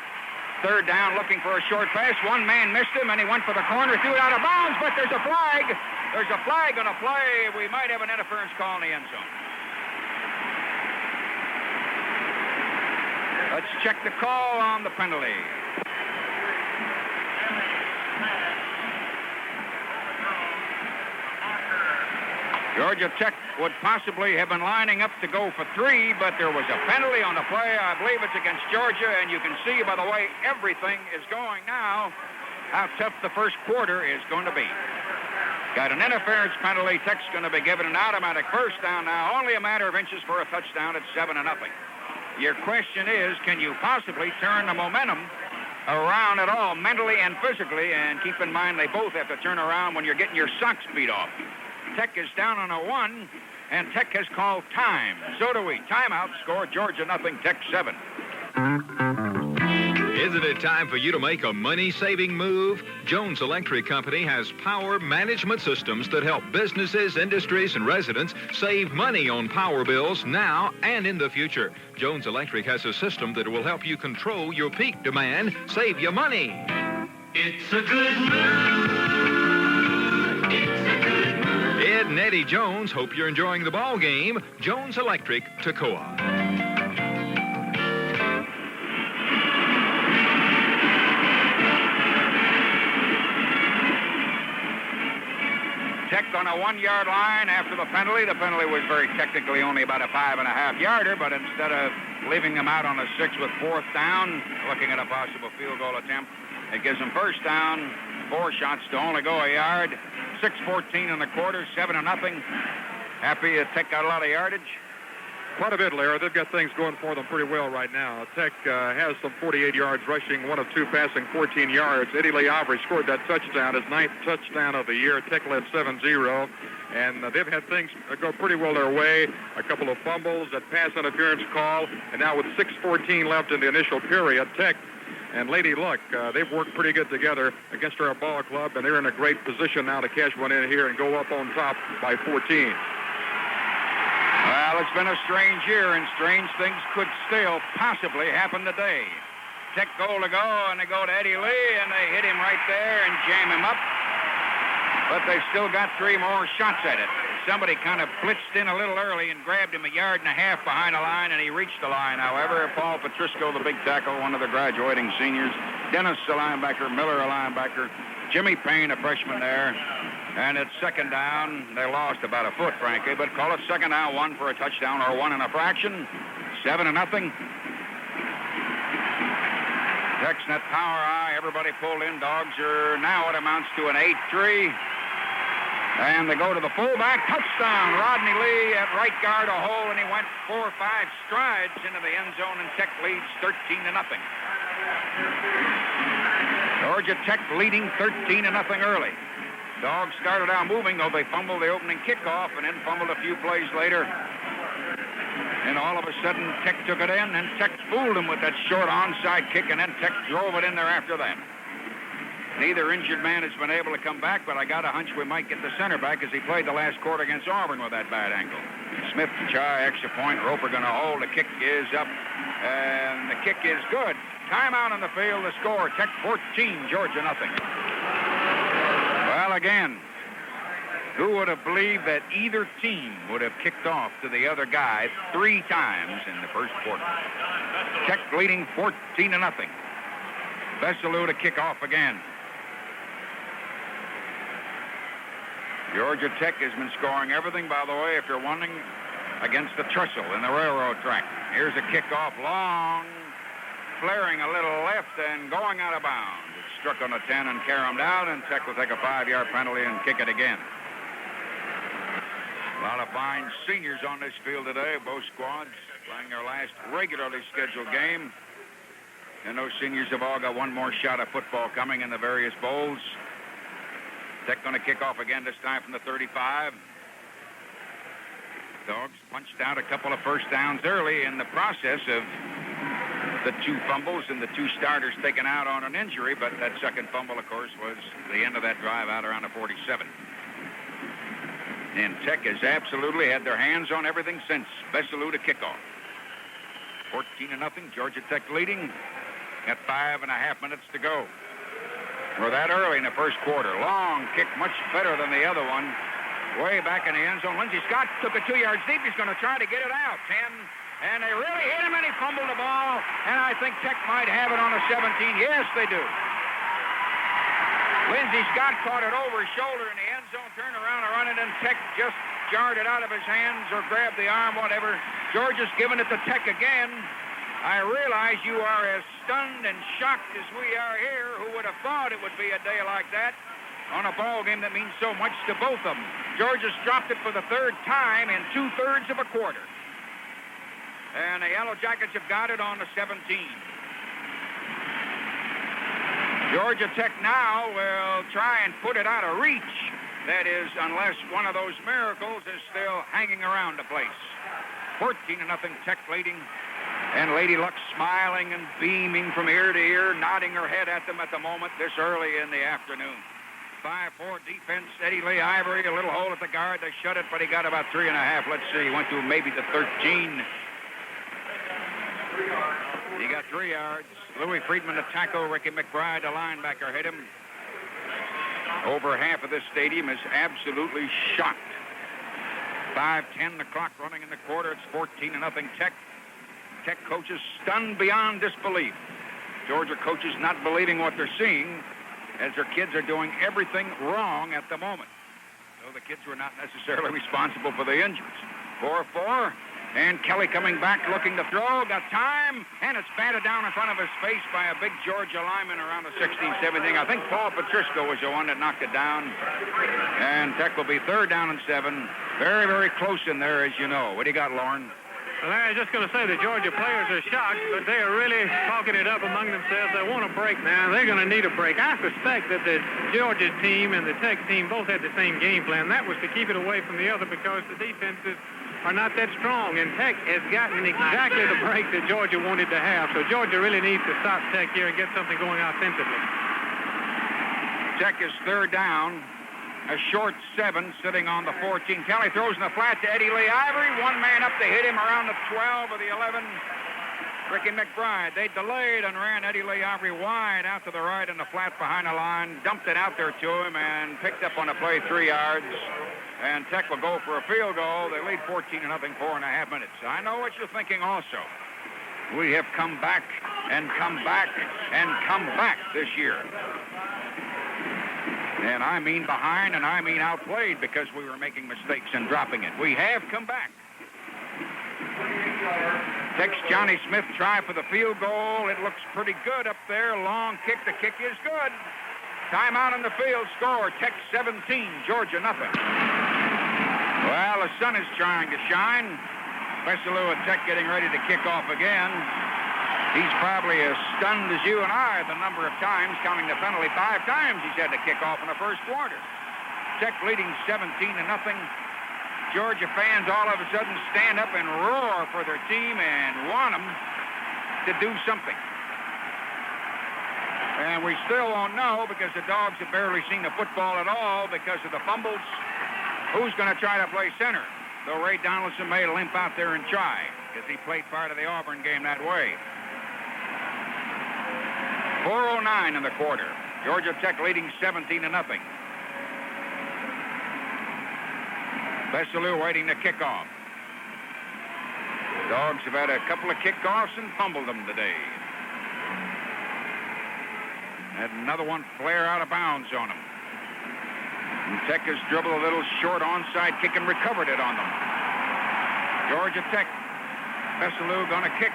third down, looking for a short pass. One man missed him, and he went for the corner, threw it out of bounds, but there's a flag. There's a flag on a play. We might have an interference call in the end zone. Let's check the call on the penalty. Georgia Tech would possibly have been lining up to go for 3, but there was a penalty on the play. I believe it's against Georgia, and you can see by the way everything is going now how tough the first quarter is going to be. Got an interference penalty. Tech's going to be given an automatic first down now. Only a matter of inches for a touchdown at 7-0. Your question is, can you possibly turn the momentum around at all, mentally and physically? And keep in mind, they both have to turn around when you're getting your socks beat off. Tech is down on a 1, and Tech has called time. So do we. Timeout. Score Georgia 0, Tech 7. Isn't it time for you to make a money-saving move? Jones Electric Company has power management systems that help businesses, industries, and residents save money on power bills now and in the future. Jones Electric has a system that will help you control your peak demand, save you money. It's a good move. It's a good move. Ed and Eddie Jones hope you're enjoying the ball game. Jones Electric, Toccoa. on a 1-yard line after the penalty. The penalty was very technically only about a 5.5-yarder, but instead of leaving them out on a 6 with 4th down, looking at a possible field goal attempt, it gives them first down, 4 shots to only go a yard. 6:14 in the quarter, 7-0. Happy Tech got a lot of yardage. Quite a bit, Larry. They've got things going for them pretty well right now. Tech has some 48 yards rushing, 1 of 2 passing, 14 yards. Eddie Lee Avery scored that touchdown, his 9th touchdown of the year. Tech led 7-0, and they've had things go pretty well their way. A couple of fumbles, a pass interference call, and now with 6:14 left in the initial period, Tech and Lady Luck, they've worked pretty good together against our ball club, and they're in a great position now to cash one in here and go up on top by 14. Well, it's been a strange year, and strange things could still possibly happen today. Tech goal to go, and they go to Eddie Lee, and they hit him right there and jam him up. But they've still got 3 more shots at it. Somebody kind of blitzed in a little early and grabbed him 1.5 yards behind the line, and he reached the line. However, Paul Petrisco, the big tackle, one of the graduating seniors, Dennis, the linebacker, Miller, a linebacker, Jimmy Payne, a freshman there. And it's 2nd down. They lost about a foot, frankly, but call it 2nd down, 1 for a touchdown or 1 and a fraction. 7-0. Tech's net power high. Everybody pulled in. Dogs are now what amounts to an 8-3. And they go to the fullback. Touchdown. Rodney Lee at right guard, a hole, and he went 4 or 5 strides into the end zone, and Tech leads 13-0. Georgia Tech leading 13-0 early. Dogs started out moving, though they fumbled the opening kickoff and then fumbled a few plays later. And all of a sudden, Tech took it in, and Tech fooled them with that short onside kick, and then Tech drove it in there after that. Neither injured man has been able to come back, but I got a hunch we might get the center back as he played the last quarter against Auburn with that bad ankle. Smith to try, extra point. Roper going to hold. The kick is up, and the kick is good. Timeout on the field. The score, Tech 14, Georgia nothing. Well, again, who would have believed that either team would have kicked off to the other guy 3 times in the first quarter? Tech leading 14-0. Veselu to kick off again. Georgia Tech has been scoring everything, by the way, if you're wondering, against the trestle in the railroad track. Here's a kickoff, long, flaring a little left and going out of bounds. It struck on a 10 and caromed out, and Tech will take a 5-yard penalty and kick it again. A lot of fine seniors on this field today, both squads playing their last regularly scheduled game. And those seniors have all got one more shot of football coming in the various bowls. Tech going to kick off again, this time from the 35. Dogs punched out a couple of first downs early in the process of the 2 fumbles and the 2 starters taken out on an injury, but that second fumble, of course, was the end of that drive out around the 47. And Tech has absolutely had their hands on everything since. Veselu to kick off. 14-0, Georgia Tech leading. Got 5.5 minutes to go. We're that early in the first quarter. Long kick, much better than the other one. Way back in the end zone. Lindsey Scott took it 2 yards deep. He's going to try to get it out. 10. And they really hit him, and he fumbled the ball. And I think Tech might have it on a 17. Yes, they do. Lindsey Scott caught it over his shoulder in the end zone, turned around and run it, and Tech just jarred it out of his hands or grabbed the arm, whatever. Georgia's giving it to Tech again. I realize you are as stunned and shocked as we are here. Who would have thought it would be a day like that on a ball game that means so much to both of them? Georgia's dropped it for the 3rd time in 2/3 of a quarter. And the Yellow Jackets have got it on the 17. Georgia Tech now will try and put it out of reach. That is, unless one of those miracles is still hanging around the place. 14-0, Tech leading. And Lady Luck smiling and beaming from ear to ear, nodding her head at them at the moment this early in the afternoon. 5-4 defense. Eddie Lee Ivory, a little hole at the guard. They shut it, but he got about 3.5. Let's see. He went to maybe the 13. He got 3 yards. Louis Friedman to tackle. Ricky McBride, the linebacker, hit him. Over half of this stadium is absolutely shocked. 5:10, the clock running in the quarter. It's 14-0 Tech. Tech coaches stunned beyond disbelief. Georgia coaches not believing what they're seeing as their kids are doing everything wrong at the moment. So the kids were not necessarily responsible for the injuries. 4-4. And Kelly coming back looking to throw. Got time. And it's batted down in front of his face by a big Georgia lineman around the 16th, 17th. I think Paul Patrisco was the one that knocked it down. And Tech will be 3rd down and 7. Very, very close in there, as you know. What do you got, Lauren? Well, I was just going to say the Georgia players are shocked, but they are really talking it up among themselves. They want a break now. They're going to need a break. I suspect that the Georgia team and the Tech team both had the same game plan. That was to keep it away from the other because the defenses are not that strong, and Tech has gotten exactly the break that Georgia wanted to have. So Georgia really needs to stop Tech here and get something going offensively. Tech is 3rd down. A short 7 sitting on the 14. Kelly throws in the flat to Eddie Lee Ivory. One man up to hit him around the 12 of the 11. Ricky McBride. They delayed and ran Eddie Lee Ivory wide out to the right in the flat behind the line. Dumped it out there to him and picked up on the play 3 yards. And Tech will go for a field goal. They lead 14-0, 4.5 minutes. I know what you're thinking also. We have come back and come back and come back this year. And I mean behind, and I mean outplayed because we were making mistakes and dropping it. We have come back. Tech's Johnny Smith try for the field goal. It looks pretty good up there. Long kick. The kick is good. Timeout on the field. Score, Tech 17, Georgia nothing. Well, the sun is trying to shine. Vesalou at Tech getting ready to kick off again. He's probably as stunned as you and I at the number of times, counting the penalty 5 times he's had to kick off in the first quarter. Tech leading 17-0. Georgia fans all of a sudden stand up and roar for their team and want them to do something. And we still won't know because the Dogs have barely seen the football at all because of the fumbles. Who's going to try to play center? Though Ray Donaldson may limp out there and try because he played part of the Auburn game that way. 4:09 in the quarter. Georgia Tech leading 17-0. Vesalou waiting to kick off. Dogs have had a couple of kickoffs and fumbled them today. Had another one flare out of bounds on them. And Tech has dribbled a little short onside kick and recovered it on them. Georgia Tech. Vesalou going to kick.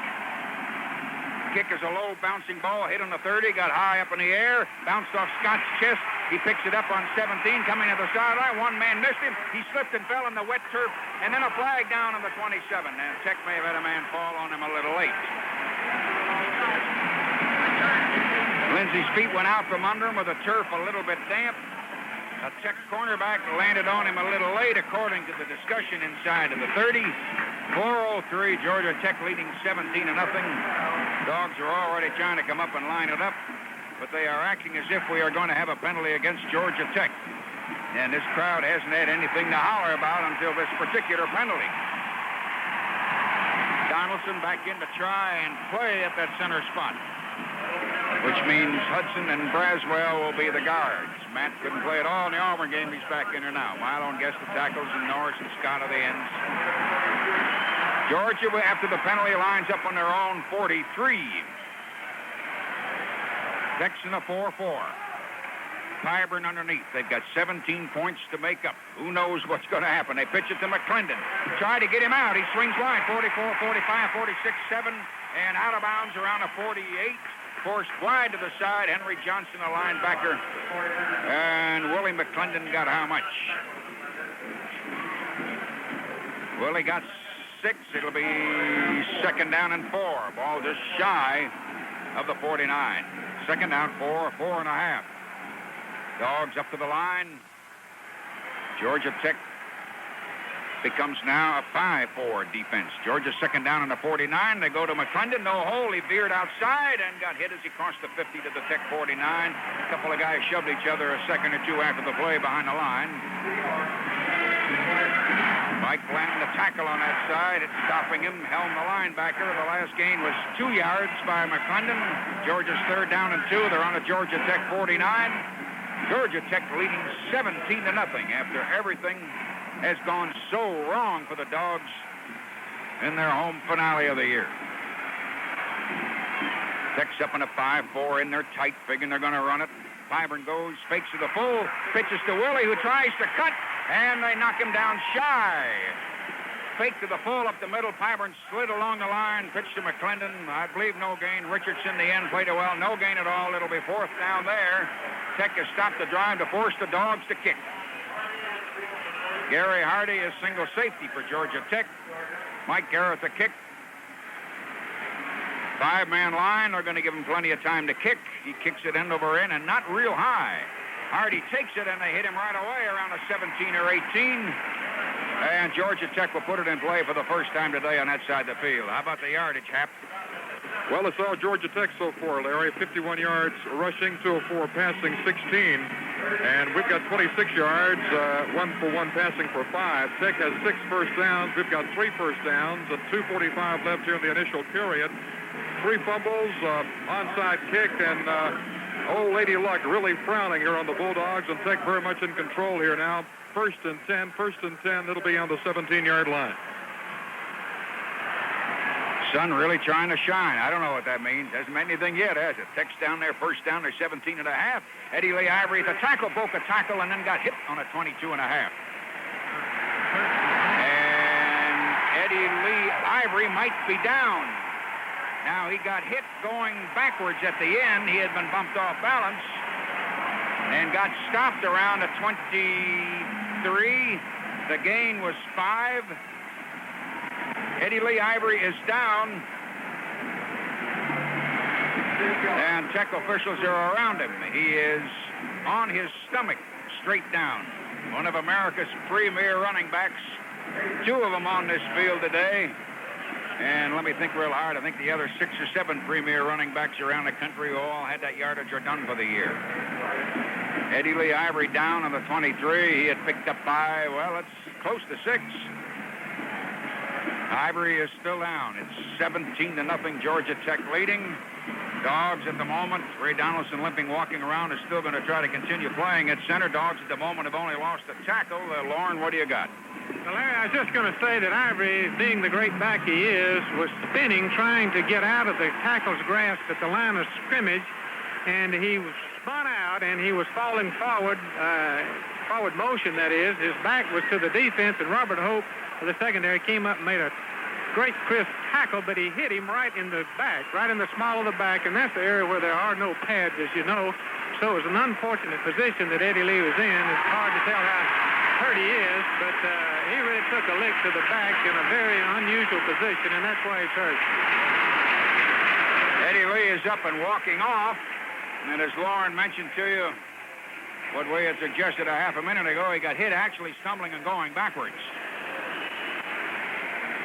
Kick is a low bouncing ball, hit on the 30, got high up in the air, bounced off Scott's chest. He picks it up on 17, coming to the sideline. One man missed him. He slipped and fell in the wet turf, and then a flag down on the 27. And Tech may have had a man fall on him a little late. Lindsey's feet went out from under him with the turf a little bit damp. A Tech cornerback landed on him a little late, according to the discussion inside of the 30. 4:03, Georgia Tech leading 17-0. Dogs are already trying to come up and line it up, but they are acting as if we are going to have a penalty against Georgia Tech. And this crowd hasn't had anything to holler about until this particular penalty. Donaldson back in to try and play at that center spot, which means Hudson and Braswell will be the guards. Matt couldn't play at all in the Auburn game. He's back in there now. Milo and Guest the tackles, and Norris and Scott are the ends. Georgia, after the penalty, lines up on their own 43. Tech's in a 4-4. Tyburn underneath. They've got 17 points to make up. Who knows what's going to happen? They pitch it to McClendon. Try to get him out. He swings wide. 44, 45, 46, 7, and out of bounds around a 48. Forced wide to the side. Henry Johnson, a linebacker. And Willie McClendon got how much? Willie got 6. It'll be 2nd down and 4. Ball just shy of the 49. 2nd down, 4.5. Dogs up to the line. Georgia Tech becomes now a 5-4 defense. Georgia 2nd down on the 49. They go to McClendon. No hole. He veered outside and got hit as he crossed the 50 to the Tech 49. A couple of guys shoved each other a second or two after the play behind the line. Mike landing the tackle on that side. It's stopping him. Helm, the linebacker. The last gain was 2 yards by McClendon. Georgia's 3rd down and 2. They're on the Georgia Tech 49. Georgia Tech leading 17-0 after everything has gone so wrong for the Dogs in their home finale of the year. Tech's up in a 5-4 in there tight, figuring they're going to run it. Tyburn goes, fakes to the full, pitches to Willie, who tries to cut, And they knock him down shy. Fake to the full up the middle. Pyburn slid along the line, pitched to McClendon. I believe no gain. Richardson, the end, played it well. No gain at all. It'll be fourth down there. Tech has stopped the drive to force the Dogs to kick. Gary Hardy is single safety for Georgia Tech. Mike Garrett the kick. 5-man line. They're going to give him plenty of time to kick. He kicks it end over end and not real high. Hardy takes it, and they hit him right away around a 17 or 18. And Georgia Tech will put it in play for the first time today on that side of the field. How about the yardage, Hap? Well, it's all Georgia Tech so far, Larry. 51 yards rushing, 204 passing, 16. And we've got 26 yards, 1 for 1 passing for 5. Tech has 6 first downs. We've got 3 first downs and 2:45 left here in the initial period. 3 fumbles, onside kick, and old Lady Luck really frowning here on the Bulldogs, and Tech very much in control here now. First and 10. It'll be on the 17-yard line. Sun really trying to shine. I don't know what that means. Hasn't meant anything yet, has it? Tech's down there, first down, they're 17 and a half. Eddie Lee Ivory at the tackle, broke a tackle, and then got hit on a 22 and a half. And Eddie Lee Ivory might be down. Now, he got hit going backwards at the end. He had been bumped off balance and got stopped around a 23. The gain was 5. Eddie Lee Ivory is down. And Tech officials are around him. He is on his stomach, straight down. One of America's premier running backs. 2 of them on this field today. And let me think real hard. I think the other 6 or 7 premier running backs around the country who all had that yardage are done for the year. Eddie Lee Ivory down on the 23. He had picked up 5. Well, it's close to 6. Ivory is still down. It's 17-0, Georgia Tech leading. Dogs at the moment, Ray Donaldson limping, walking around, is still going to try to continue playing at center. Dogs at the moment have only lost a tackle. Lauren, what do you got? Well, Larry, I was just going to say that Ivory, being the great back he is, was spinning, trying to get out of the tackle's grasp at the line of scrimmage, and he was spun out, and he was falling forward, forward motion, that is. His back was to the defense, and Robert Hope, the secondary, came up and made a great crisp tackle, but he hit him right in the back, right in the small of the back, and that's the area where there are no pads, as you know. So it was an unfortunate position that Eddie Lee was in. It's hard to tell how hurt he is, but he really took a lick to the back in a very unusual position, and that's why he's hurt. Eddie Lee is up and walking off, and as Lauren mentioned to you, what we had suggested a half a minute ago, he got hit actually stumbling and going backwards.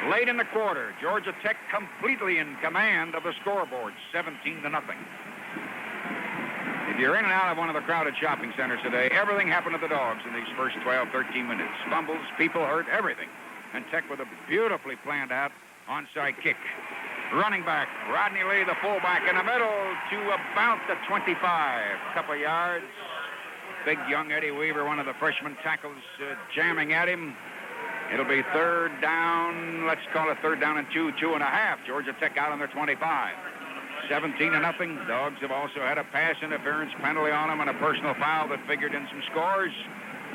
Late in the quarter, Georgia Tech completely in command of the scoreboard, 17-0. If you're in and out of one of the crowded shopping centers today, everything happened to the Dogs in these first 12, 13 minutes. Fumbles, people hurt, everything. And Tech with a beautifully planned out onside kick. Running back, Rodney Lee, the fullback, in the middle to about the 25. Couple yards. Big young Eddie Weaver, one of the freshman tackles, jamming at him. It'll be third down. Let's call it third down and 2.5. Georgia Tech out on their 25. 17-0. Dogs have also had a pass interference penalty on them and a personal foul that figured in some scores.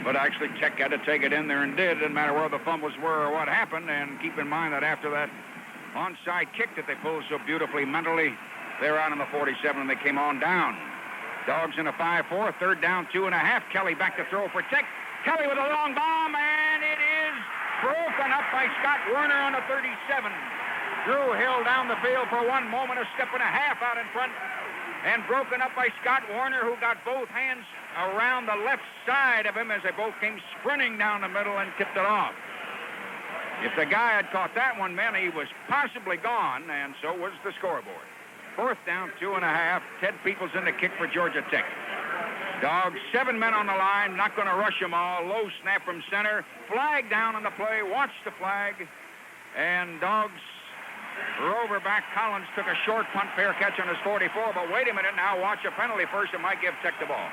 But actually, Tech had to take it in there and did. Didn't matter where the fumbles were or what happened. And keep in mind that after that onside kick that they pulled so beautifully mentally, they're out on the 47 and they came on down. Dogs in a 5-4. Third down, 2.5. Kelly back to throw for Tech. Kelly with a long bomb, and it is broken up by Scott Werner on the 37. Drew Hill down the field for one moment, a step and a half out in front, and broken up by Scott Werner, who got both hands around the left side of him as they both came sprinting down the middle and tipped it off. If the guy had caught that one, man, he was possibly gone, and so was the scoreboard. Fourth down, 2.5. Ted Peoples in the kick for Georgia Tech. Dogs, 7 men on the line, not going to rush them all. Low snap from center. Flag down on the play. Watch the flag. And Dogs, Rover back. Collins took a short punt, fair catch on his 44. But wait a minute now. Watch a penalty first. It might give Tech the ball.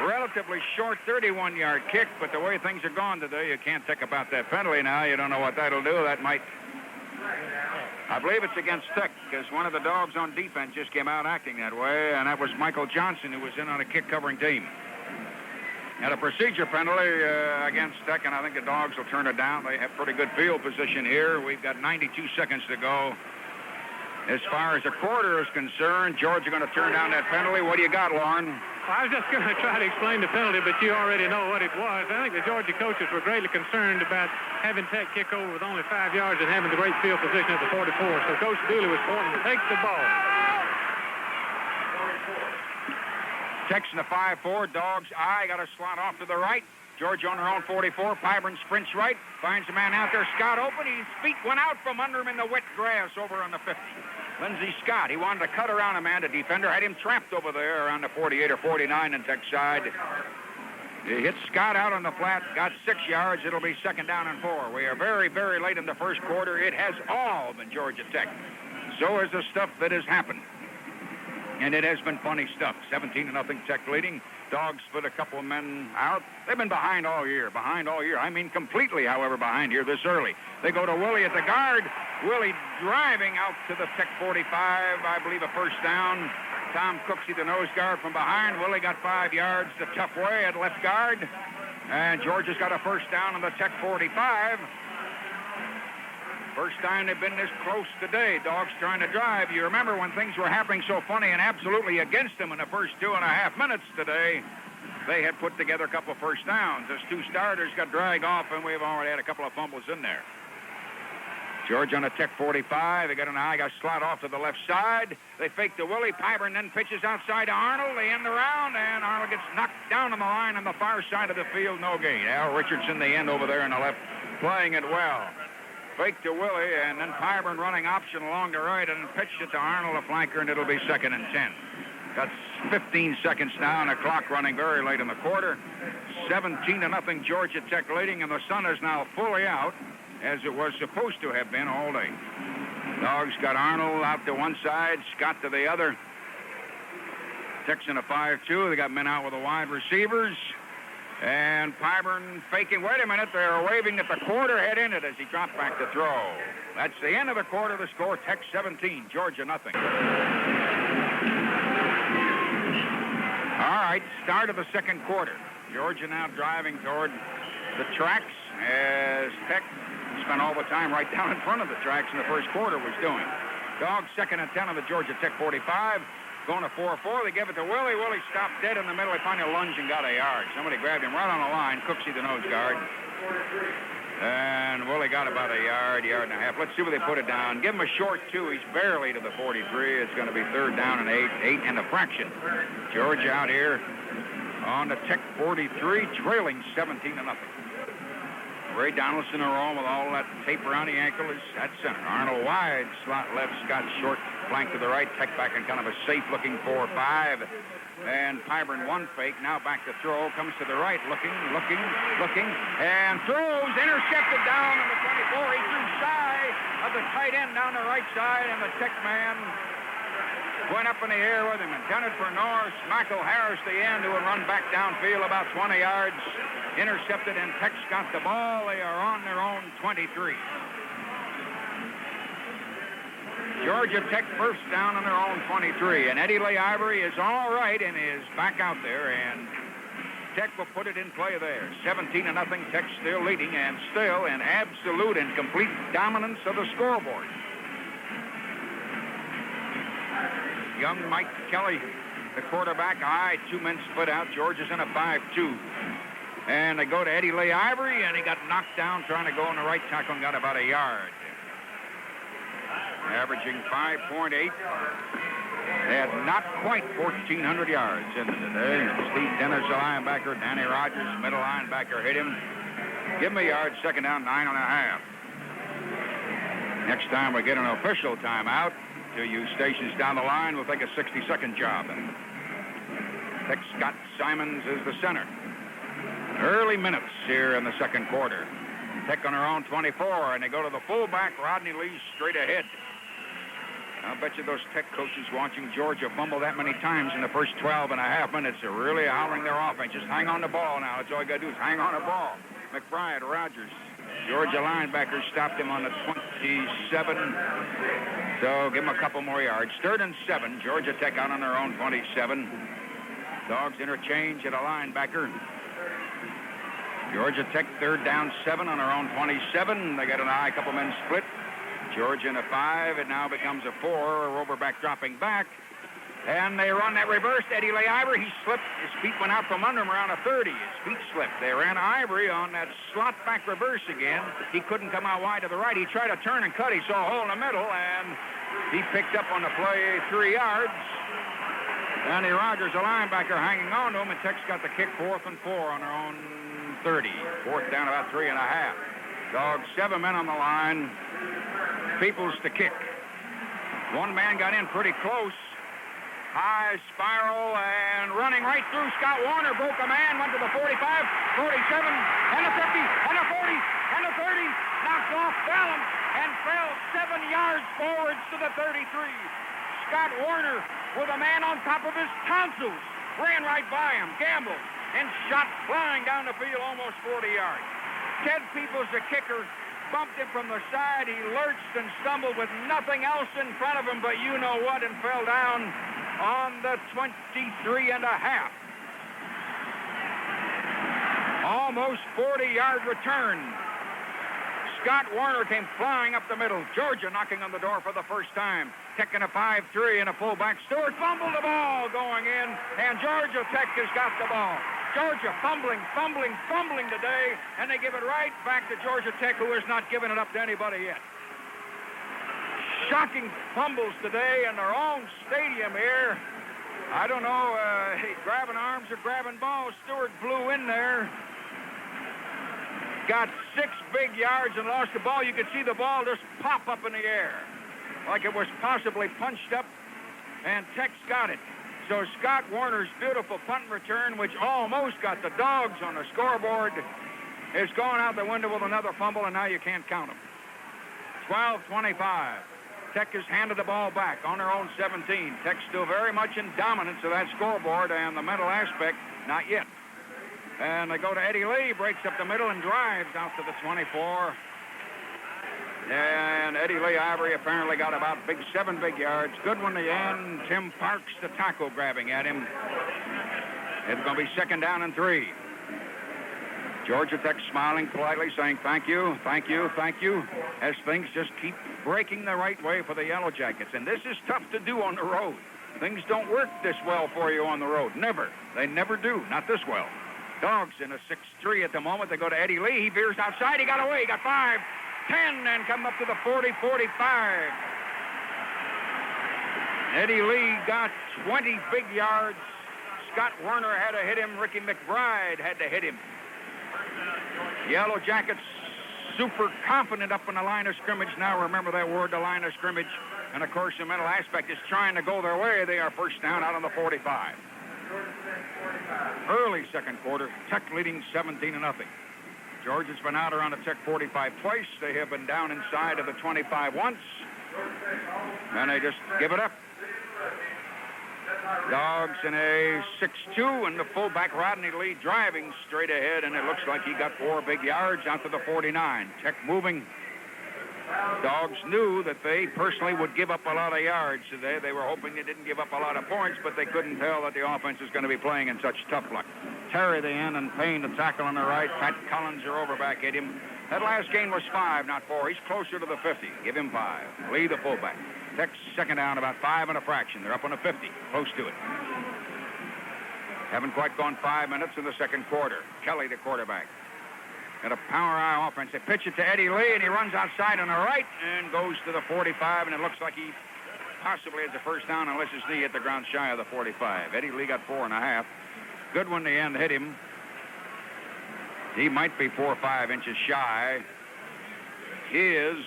Relatively short 31-yard kick, but the way things are gone today, you can't think about that penalty now. You don't know what that'll do. That might... I believe it's against Tech, because one of the Dogs on defense just came out acting that way, and that was Michael Johnson, who was in on a kick-covering team. Had a procedure penalty against Tech, and I think the Dogs will turn it down. They have pretty good field position here. We've got 92 seconds to go. As far as the quarter is concerned, Georgia going to turn down that penalty. What do you got, Lauren? Well, I was just going to try to explain the penalty, but you already know what it was. I think the Georgia coaches were greatly concerned about having Tech kick over with only 5 yards and having the great field position at the 44. So Coach Dooley was wanting to take the ball. Tech's in the 5-4. Dogs I got a slot off to the right. Georgia on their own 44. Pyburn sprints right. Finds a man out there. Scott open. His feet went out from under him in the wet grass over on the 50. Lindsey Scott, he wanted to cut around a man. The defender had him trapped over there around the 48 or 49 in Tech side. He hit Scott out on the flat, got 6 yards. It'll be 2nd down and 4. We are very, very late in the first quarter. It has all been Georgia Tech. So is the stuff that has happened. And it has been funny stuff. 17-0 Tech leading. Dogs put a couple of men out. They've been behind all year. I mean completely, however, behind here this early. They go to Willie at the guard. Willie driving out to the Tech 45. I believe a first down. Tom Cooksey, the nose guard from behind. Willie got 5 yards the tough way at left guard. And Georgia's got a first down on the Tech 45. First time they've been this close today. Dogs trying to drive. You remember when things were happening so funny and absolutely against them in the first 2.5 minutes today, they had put together a couple of first downs. Those 2 starters got dragged off, and we've already had a couple of fumbles in there. Georgia on a Tech 45. They got an eye, got slot off to the left side. They fake to Willie. Pyburn then pitches outside to Arnold. They end the round, and Arnold gets knocked down on the line on the far side of the field. No gain. Al Richardson, the end over there on the left, playing it well. Fake to Willie, and then Pyburn running option along the right, and pitched it to Arnold, a flanker, and it'll be 2nd and 10. Got 15 seconds now, and the clock running very late in the quarter. 17-0 Georgia Tech leading, and the sun is now fully out, as it was supposed to have been all day. Dogs got Arnold out to one side, Scott to the other. Tech's in a 5-2. They got men out with the wide receivers. And Pyburn faking. Wait a minute. They're waving that the quarter had ended as he dropped back to throw. That's the end of the quarter. The score, Tech 17, Georgia nothing. All right, start of the second quarter. Georgia now driving toward the tracks as Tech spent all the time right down in front of the tracks in the first quarter was doing. Dogs 2nd and 10 on the Georgia Tech 45. Going to 4-4. They give it to Willie. Willie stopped dead in the middle. He finally lunged and got a yard. Somebody grabbed him right on the line. Cooksey, the nose guard. And Willie got about a yard, yard and a half. Let's see where they put it down. Give him a short 2. He's barely to the 43. It's going to be 3rd down and 8 and a fraction. Georgia out here on the Tech 43, trailing 17-0. Ray Donaldson are on with all that tape around the ankle is at center. Arnold wide, slot left, Scott short, flank to the right. Tech back in kind of a safe-looking 4-5. And Pyburn one fake, now back to throw, comes to the right, looking, and throws, intercepted down on the 24. He threw shy of the tight end down the right side, and the Tech man went up in the air with him. Intended for Norris. Michael Harris, the end, who would run back downfield about 20 yards. Intercepted, and Tech's got the ball. They are on their own 23. Georgia Tech first down on their own 23. And Eddie Lee Ivory is all right and is back out there, and Tech will put it in play there. 17-0. Tech still leading and still in absolute and complete dominance of the scoreboard. Young Mike Kelly, the quarterback, high, 2 men split out. Georgia's in a 5-2. And they go to Eddie Lee Ivory, and he got knocked down trying to go on the right tackle and got about a yard. Averaging 5.8. They had not quite 1,400 yards in today. Steve Dennis, the linebacker. Danny Rogers, middle linebacker, hit him. Give him a yard, 2nd down, 9.5. Next time we get an official timeout, to you stations down the line, we'll take a 60-second job. And Tech Scott Simons is the center. Early minutes here in the second quarter. Tech on their own 24, and they go to the fullback. Rodney Lee straight ahead. I'll bet you those Tech coaches watching Georgia fumble that many times in the first 12.5 minutes are really hollering their offense. Just hang on the ball now. That's all you got to do is hang on the ball. McBride, Rogers. Georgia linebacker stopped him on the 27. So give him a couple more yards. 3rd and 7. Georgia Tech out on their own 27. Dogs interchange at a linebacker. Georgia Tech 3rd down 7 on their own 27. They got an eye, couple men split. Georgia in a 5. It now becomes a 4. Roverback dropping back. And they run that reverse. Eddie Lee Ivory, he slipped. His feet went out from under him around a 30. His feet slipped. They ran Ivory on that slot back reverse again. He couldn't come out wide to the right. He tried to turn and cut. He saw a hole in the middle, and he picked up on the play 3 yards. Danny Rogers, a linebacker, hanging on to him, and Tech's got the kick 4th and 4 on their own 30. 4th down about 3.5. Dogs, 7 men on the line. Peoples to kick. One man got in pretty close. High spiral and running right through. Scott Warner broke a man, went to the 45, 47, and the 50, and the 40, and the 30. Knocked off balance and fell 7 yards forwards to the 33. Scott Warner, with a man on top of his tonsils, ran right by him, gambled, and shot flying down the field almost 40 yards. Ted Peoples, the kicker, bumped him from the side. He lurched and stumbled with nothing else in front of him but you know what, and fell down on the 23.5. Almost 40-yard return. Scott Warner came flying up the middle. Georgia knocking on the door for the first time. Tech in a 5-3 and a fullback. Stewart fumbled the ball going in, and Georgia Tech has got the ball. Georgia fumbling today, and they give it right back to Georgia Tech, who has not given it up to anybody yet. Shocking fumbles today in their own stadium here. I don't know, grabbing arms or grabbing balls. Stewart flew in there. Got 6 big yards and lost the ball. You could see the ball just pop up in the air like it was possibly punched up, and Tech's got it. So Scott Warner's beautiful punt return, which almost got the Dogs on the scoreboard, is going out the window with another fumble, and now you can't count them. 12-25. Tech has handed the ball back on their own 17. Tech's still very much in dominance of that scoreboard, and the mental aspect, not yet. And they go to Eddie Lee, breaks up the middle and drives out to the 24. And Eddie Lee Ivory apparently got about 7 big yards. Good one to the end. Tim Parks, the tackle, grabbing at him. It's going to be 2nd down and 3. Georgia Tech smiling politely, saying thank you, thank you, thank you, as things just keep breaking the right way for the Yellow Jackets. And this is tough to do on the road. Things don't work this well for you on the road. Never. They never do. Not this well. Dogs in a 6-3 at the moment. They go to Eddie Lee. He veers outside. He got away. He got 5, 10, and come up to the 40, 45. Eddie Lee got 20 big yards. Scott Warner had to hit him. Ricky McBride had to hit him. Yellow Jackets super confident up in the line of scrimmage now. Remember that word, the line of scrimmage. And, of course, the mental aspect is trying to go their way. They are first down out on the 45. Early second quarter, Tech leading 17-0. Georgia's been out around the Tech 45 twice. They have been down inside of the 25 once. And they just give it up. Dogs in a 6-2, and the fullback Rodney Lee driving straight ahead, and it looks like he got 4 big yards out to the 49. Tech moving. Dogs knew that they personally would give up a lot of yards today. They were hoping they didn't give up a lot of points, but they couldn't tell that the offense is going to be playing in such tough luck. Terry the end and Payne the tackle on the right. Pat Collins, your overback, hit him. That last gain was 5, not 4. He's closer to the 50. Give him 5. Lee the fullback. Tech's second down, about 5 and a fraction. They're up on the 50, close to it. Haven't quite gone 5 minutes in the second quarter. Kelly, the quarterback. Got a power-eye offense. They pitch it to Eddie Lee, and he runs outside on the right and goes to the 45, and it looks like he possibly has a first down unless his knee hit the ground shy of the 45. Eddie Lee got 4.5. Good one, the end hit him. He might be 4 or 5 inches shy. He is,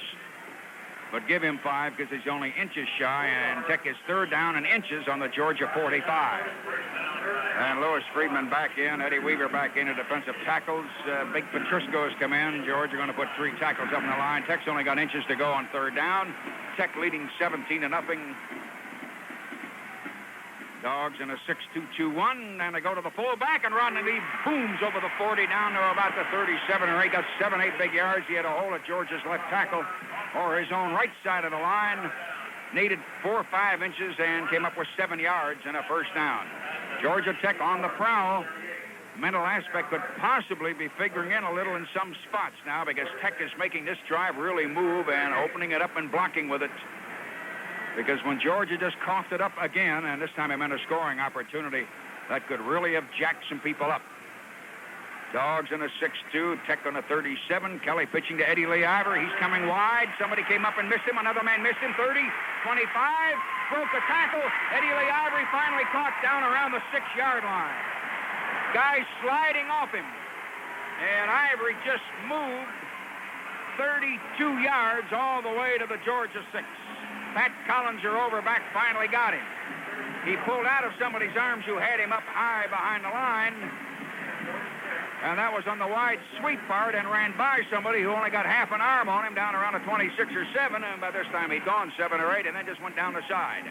but give him 5 because he's only inches shy, and Tech is third down and inches on the Georgia 45. And Lewis Friedman back in, Eddie Weaver back in at defensive tackles. Big Petrisco has come in. Georgia going to put 3 tackles up in the line. Tech's only got inches to go on third down. Tech leading 17-0. Dogs in a 6-2-2-1, and they go to the fullback, and Rodney Lee booms over the 40 down to about the 37 or 8. Got 7, 8 big yards. He had a hole at Georgia's left tackle or his own right side of the line. Needed 4 or 5 inches and came up with 7 yards and a first down. Georgia Tech on the prowl. mental aspect could possibly be figuring in a little in some spots now, because Tech is making this drive really move and opening it up and blocking with it. Because when Georgia just coughed it up again, and this time it meant a scoring opportunity, that could really have jacked some people up. Dogs in a 6-2, Tech on a 37. Kelly pitching to Eddie Lee Ivor. He's coming wide. Somebody came up and missed him. Another man missed him. 30, 25, broke a tackle. Eddie Lee Ivor finally caught down around the 6-yard line. Guy sliding off him. And Ivory just moved 32 yards all the way to the Georgia 6. Pat Collinger over back finally got him. He pulled out of somebody's arms who had him up high behind the line. And that was on the wide sweep part, and ran by somebody who only got half an arm on him down around a 26 or 7. And by this time he'd gone 7 or 8 and then just went down the side.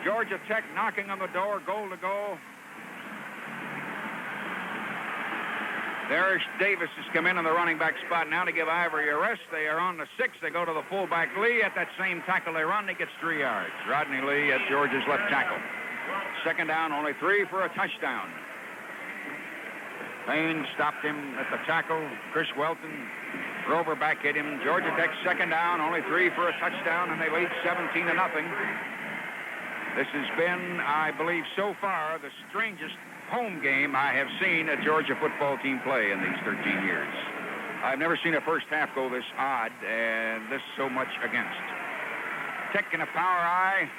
Georgia Tech knocking on the door, goal to go. Darius Davis has come in on the running back spot now to give Ivory a rest. They are on the 6. They go to the fullback Lee. At that same tackle they run, he gets 3 yards. Rodney Lee at Georgia's left tackle. Second down, only 3 for a touchdown. Payne stopped him at the tackle. Chris Welton, Grover back hit him. Georgia Tech second down, only 3 for a touchdown, and they lead 17-0. This has been, I believe, so far the strangest home game I have seen a Georgia football team play in these 13 years. I've never seen a first half go this odd and this so much against. Tech in a power eye.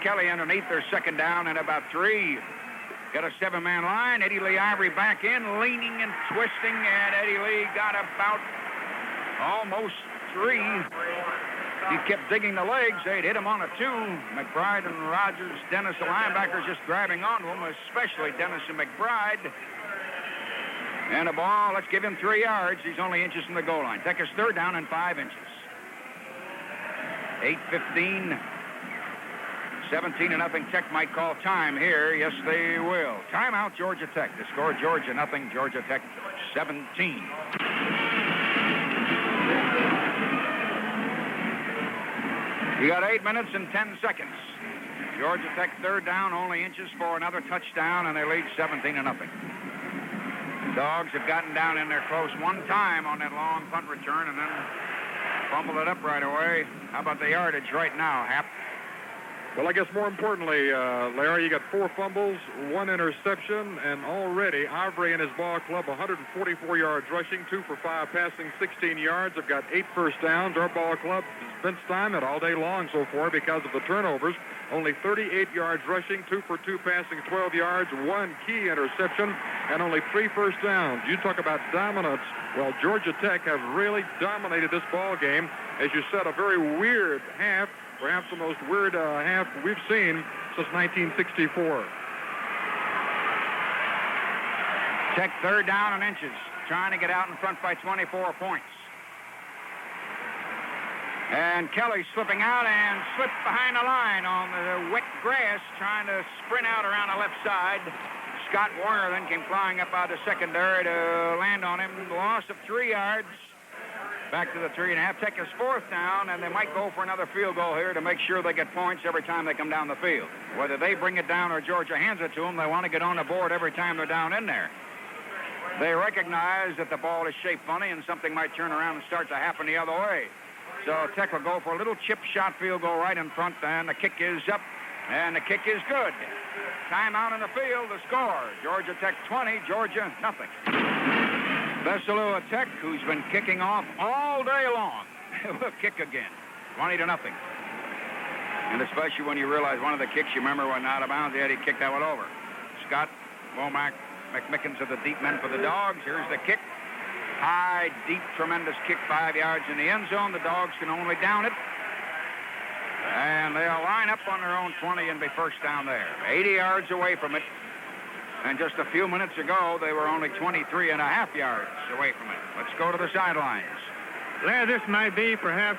Kelly underneath their second down and about 3. Got a 7-man line. Eddie Lee Ivory back in, leaning and twisting, and Eddie Lee got about almost 3. He kept digging the legs. They'd hit him on a 2. McBride and Rogers, Dennis, the linebackers, just grabbing onto him, especially Dennis and McBride. And a ball, let's give him 3 yards. He's only inches from the goal line. Tech is third down and 5 inches. 8:15. 17-0. Tech might call time here. Yes, they will. Timeout, Georgia Tech. The score, Georgia 0, Georgia Tech 17. You got 8 minutes and 10 seconds. Georgia Tech third down, only inches for another touchdown, and they lead 17-0. Dogs have gotten down in there close one time on that long punt return and then fumbled it up right away. How about the yardage right now, Hap? Well, I guess more importantly, Larry, you got 4 fumbles, 1 interception, and already Ivory and his ball club 144 yards rushing, 2 for 5 passing, 16 yards. They've got 8 first downs. Our ball club has been stymied all day long so far because of the turnovers. Only 38 yards rushing, 2 for 2 passing, 12 yards, 1 key interception, and only 3 first downs. You talk about dominance. Well, Georgia Tech have really dominated this ball game. As you said, a very weird half. Perhaps the most weird half we've seen since 1964. Tech third down and inches, trying to get out in front by 24 points. And Kelly slipping out and slipped behind the line on the wet grass, trying to sprint out around the left side. Scott Warner then came flying up out of secondary to land on him. Loss of 3 yards. Back to the 3.5. Tech is fourth down, and they might go for another field goal here to make sure they get points every time they come down the field. Whether they bring it down or Georgia hands it to them, they want to get on the board every time they're down in there. They recognize that the ball is shaped funny and something might turn around and start to happen the other way. So Tech will go for a little chip shot field goal right in front, and the kick is up, and the kick is good. Timeout in the field, the score. Georgia Tech 20, Georgia nothing. Vesalua Tech, who's been kicking off all day long, will kick again. 20-0. And especially when you realize one of the kicks, you remember when out of bounds, he kicked that one over. Scott, Womack, McMickens are the deep men for the Dogs. Here's the kick. High, deep, tremendous kick, 5 yards in the end zone. The Dogs can only down it. And they'll line up on their own 20 and be first down there. 80 yards away from it. And just a few minutes ago, they were only 23.5 yards away from it. Let's go to the sidelines. Larry, this might be perhaps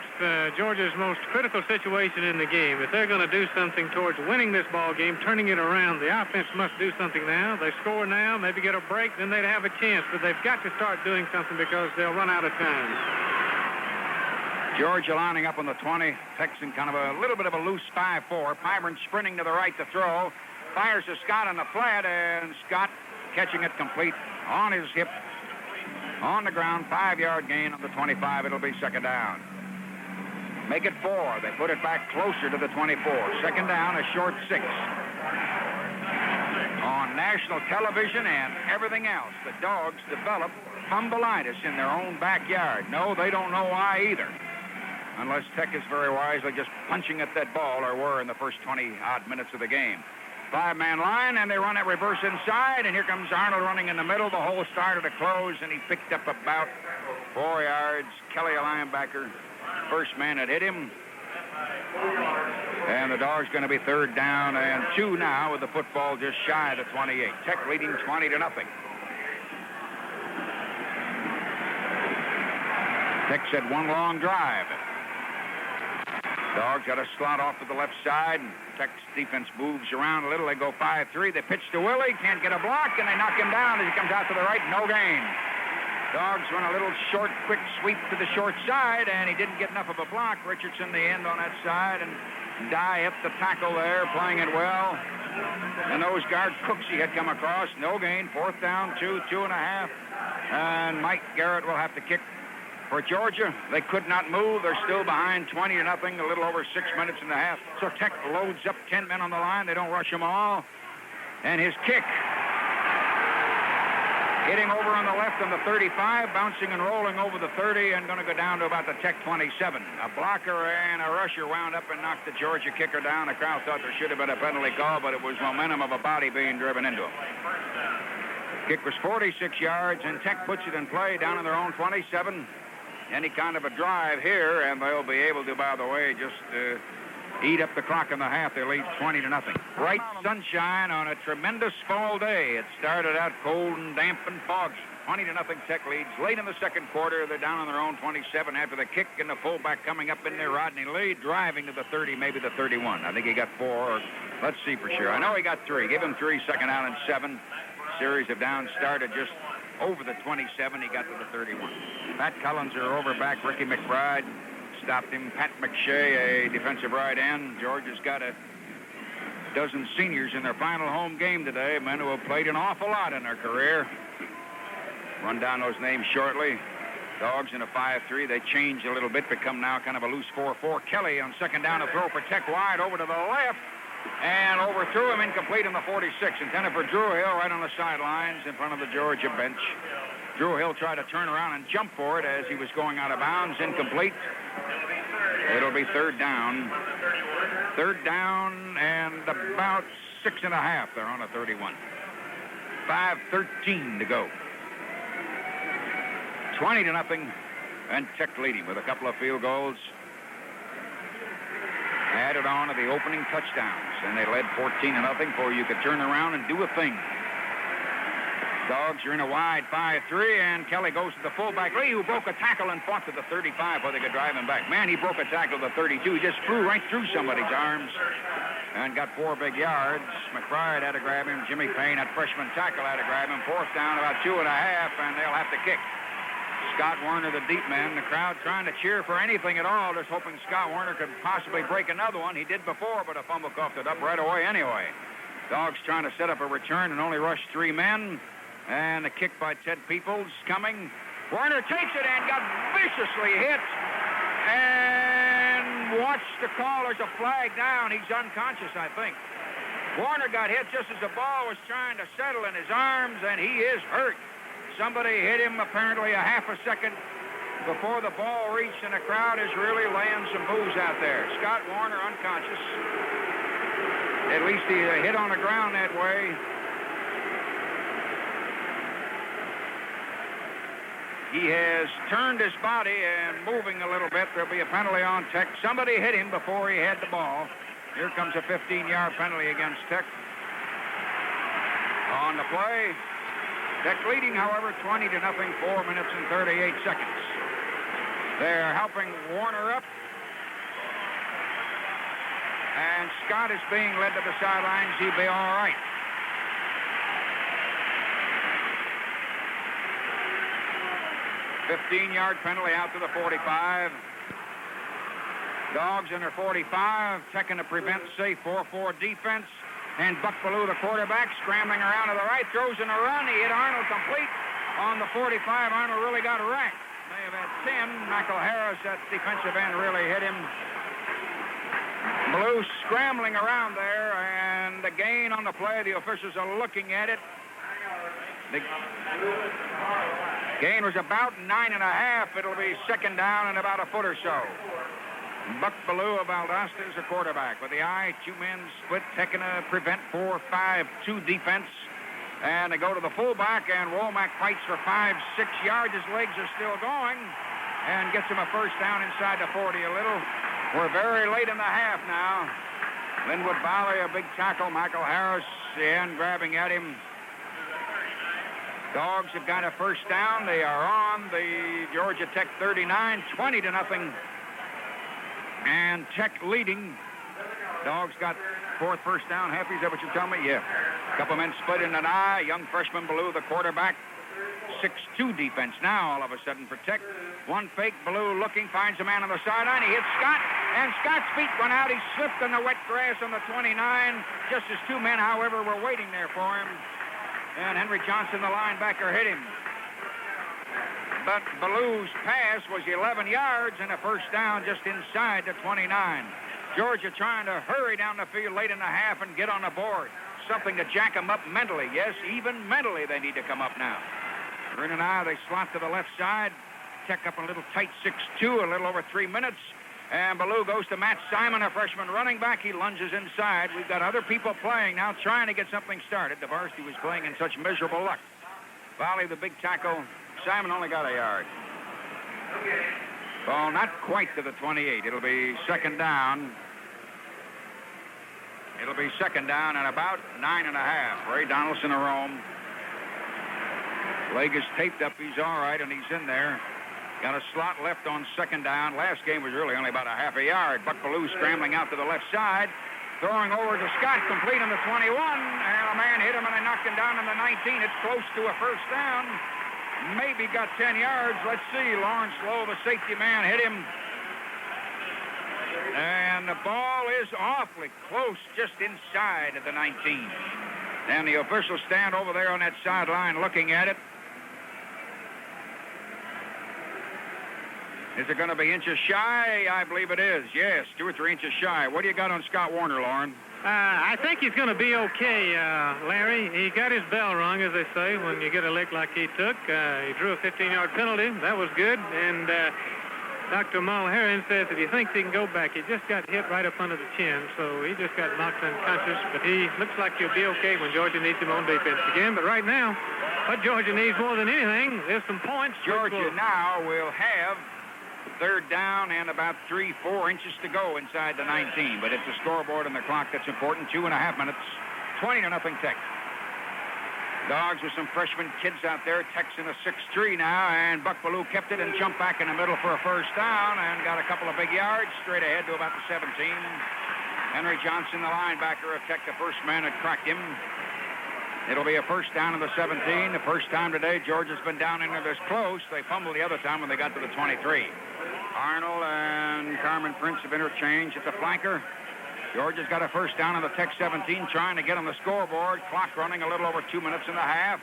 Georgia's most critical situation in the game. If they're going to do something towards winning this ball game, turning it around, the offense must do something now. They score now, maybe get a break, then they'd have a chance. But they've got to start doing something because they'll run out of time. Georgia lining up on the 20. Texan kind of a little bit of a loose 5-4. Pyburn sprinting to the right to throw. Fires to Scott on the flat, and Scott catching it complete on his hip, on the ground, 5-yard gain on the 25. It'll be second down. Make it 4. They put it back closer to the 24. Second down, a short 6. On national television and everything else, the Dogs develop fumbleitis in their own backyard. No, they don't know why either. Unless Tech is very wisely just punching at that ball, or were in the first 20-odd minutes of the game. 5-man line, and they run it reverse inside, and here comes Arnold running in the middle. The hole started to close, and he picked up about 4 yards. Kelly, a linebacker, first man that hit him. And the Dogs going to be third down and 2 now with the football just shy of the 28. Tech leading 20-0. Tech's had one long drive. Dogs got a slot off to the left side. Tech's defense moves around a little. They go 5-3. They pitch to Willie. Can't get a block, and they knock him down as he comes out to the right. No gain. Dogs run a little short, quick sweep to the short side, and he didn't get enough of a block. Richardson, the end on that side, and Dye hit the tackle there, playing it well. The nose guard, Cooksey, had come across. No gain. Fourth down, 2.5. And Mike Garrett will have to kick for Georgia. They could not move. They're still behind 20-0, a little over 6 minutes and a half. So Tech loads up 10 men on the line. They don't rush them all. And his kick, hitting over on the left on the 35, bouncing and rolling over the 30, and going to go down to about the Tech 27. A blocker and a rusher wound up and knocked the Georgia kicker down. The crowd thought there should have been a penalty call, but it was momentum of a body being driven into him. Kick was 46 yards, and Tech puts it in play down in their own 27. Any kind of a drive here, and they'll be able to, by the way, just eat up the clock in the half. They lead 20-0. Bright sunshine on a tremendous fall day. It started out cold and damp and foggy. 20-0 Tech leads. Late in the second quarter, they're down on their own 27 after the kick, and the fullback coming up in there, Rodney Lee, driving to the 30, maybe the 31. I think he got 4. Let's see for sure. I know he got 3. Give him 3, second down and 7. Series of downs started just over the 27. He got to the 31. Pat Collins, their overback. Ricky McBride stopped him. Pat McShay, a defensive right end. Georgia's got a dozen seniors in their final home game today, men who have played an awful lot in their career. Run down those names shortly. Dogs in a 5-3. They changed a little bit, become now kind of a loose 4-4. Kelly on second down to throw for Tech wide over to the left, and overthrew him, incomplete on the 46. Intended for Drew Hill right on the sidelines in front of the Georgia bench. Drew Hill tried to turn around and jump for it as he was going out of bounds. Incomplete. It'll be third down. Third down and about 6.5. They're on a 31. 5:13 to go. 20-0, and Tech leading with a couple of field goals added on to the opening touchdowns, and they led 14-0 before you could turn around and do a thing. Dogs are in a wide 5-3, and Kelly goes to the fullback, Lee, who broke a tackle and fought to the 35 where they could drive him back. Man, he broke a tackle to the 32. He just flew right through somebody's arms and got 4 big yards. McBride had to grab him. Jimmy Payne, that freshman tackle, had to grab him. Fourth down, about 2.5, and they'll have to kick. Scott Warner, the deep man, the crowd trying to cheer for anything at all, just hoping Scott Warner could possibly break another one. He did before, but a fumble coughed it up right away anyway. Dogs trying to set up a return and only rush 3 men. And a kick by Ted Peoples coming. Warner takes it and got viciously hit. And watch the call. There's a flag down. He's unconscious, I think. Warner got hit just as the ball was trying to settle in his arms, and he is hurt. Somebody hit him apparently a half a second before the ball reached, and the crowd is really laying some booze out there. Scott Warner unconscious. At least he hit on the ground that way. He has turned his body and moving a little bit. There'll be a penalty on Tech. Somebody hit him before he had the ball. Here comes a 15-yard penalty against Tech. On the play. Tech leading, however, 20-0, 4 minutes and 38 seconds. They're helping Warner up. And Scott is being led to the sidelines. He'll be all right. $15-yard penalty out to the 45. Dogs in their 45, checking to prevent safe 4-4 defense. And Buck Ballou, the quarterback, scrambling around to the right, throws in a run. He hit Arnold complete on the 45. Arnold really got racked. May have had 10. Michael Harris, that defensive end, really hit him. Ballou scrambling around there, and the gain on the play. The officials are looking at it. The gain was about 9.5. It'll be second down and about a foot or so. Buck Ballou of Valdosta is a quarterback. With the eye, two men split, taking a prevent 4-5-2 defense. And they go to the fullback, and Womack fights for 5-6 yards. His legs are still going, and gets him a first down inside the 40 a little. We're very late in the half now. Linwood Valley, a big tackle. Michael Harris, the end, grabbing at him. Dogs have got a first down. They are on the Georgia Tech 39, 20-0. And Tech leading. Dogs got fourth first down. Happy, is that what you're telling me? Yeah. A couple men split in an eye. Young freshman Ballou, the quarterback. 6-2 defense now all of a sudden for Tech. One fake, Ballou looking, finds a man on the sideline. He hits Scott, and Scott's feet went out. He slipped in the wet grass on the 29, just as two men, however, were waiting there for him. And Henry Johnson, the linebacker, hit him. But Ballou's pass was 11 yards and a first down just inside the 29. Georgia trying to hurry down the field late in the half and get on the board. Something to jack them up mentally. Yes, even mentally they need to come up now. Green and I, they slot to the left side. Tech up a little tight 6-2, a little over 3 minutes. And Ballou goes to Matt Simon, a freshman running back. He lunges inside. We've got other people playing now, trying to get something started. The varsity was playing in such miserable luck. Volley, the big tackle. Simon only got a yard. Well, not quite to the 28. It'll be second down. It'll be second down and about 9.5. Ray Donaldson of Rome. Leg is taped up. He's all right, and he's in there. Got a slot left on second down. Last game was really only about a half a yard. Buck Ballou scrambling out to the left side. Throwing over to Scott, complete on the 21. And a man hit him, and they knocked him down on the 19. It's close to a first down. Maybe got 10 yards. Let's see. Lawrence Lowe, the safety man, hit him. And the ball is awfully close, just inside of the 19. And the officials stand over there on that sideline looking at it. Is it going to be inches shy? I believe it is. Yes, 2 or 3 inches shy. What do you got on Scott Warner, Lauren? I think he's going to be okay, Larry. He got his bell rung, as they say, when you get a lick like he took. He drew a 15-yard penalty. That was good. And Dr. Mulherrin says that he thinks he can go back. He just got hit right up under the chin, so he just got knocked unconscious. But he looks like he'll be okay when Georgia needs him on defense again. But right now, what Georgia needs more than anything is some points. Georgia now will have third down and about 3-4 inches to go inside the 19. But it's the scoreboard and the clock that's important. 2.5 minutes. 20-0 Tech. Dogs with some freshman kids out there. Tech's in a 6-3 now, and Buck Ballou kept it and jumped back in the middle for a first down and got a couple of big yards straight ahead to about the 17. Henry Johnson, the linebacker of Tech, the first man that cracked him. It'll be a first down in the 17. The first time today, Georgia's been down into this close. They fumbled the other time when they got to the 23. Arnold and Carmen Prince have interchanged at the flanker. Georgia's got a first down on the Tech 17, trying to get on the scoreboard. Clock running a little over 2 minutes and a half.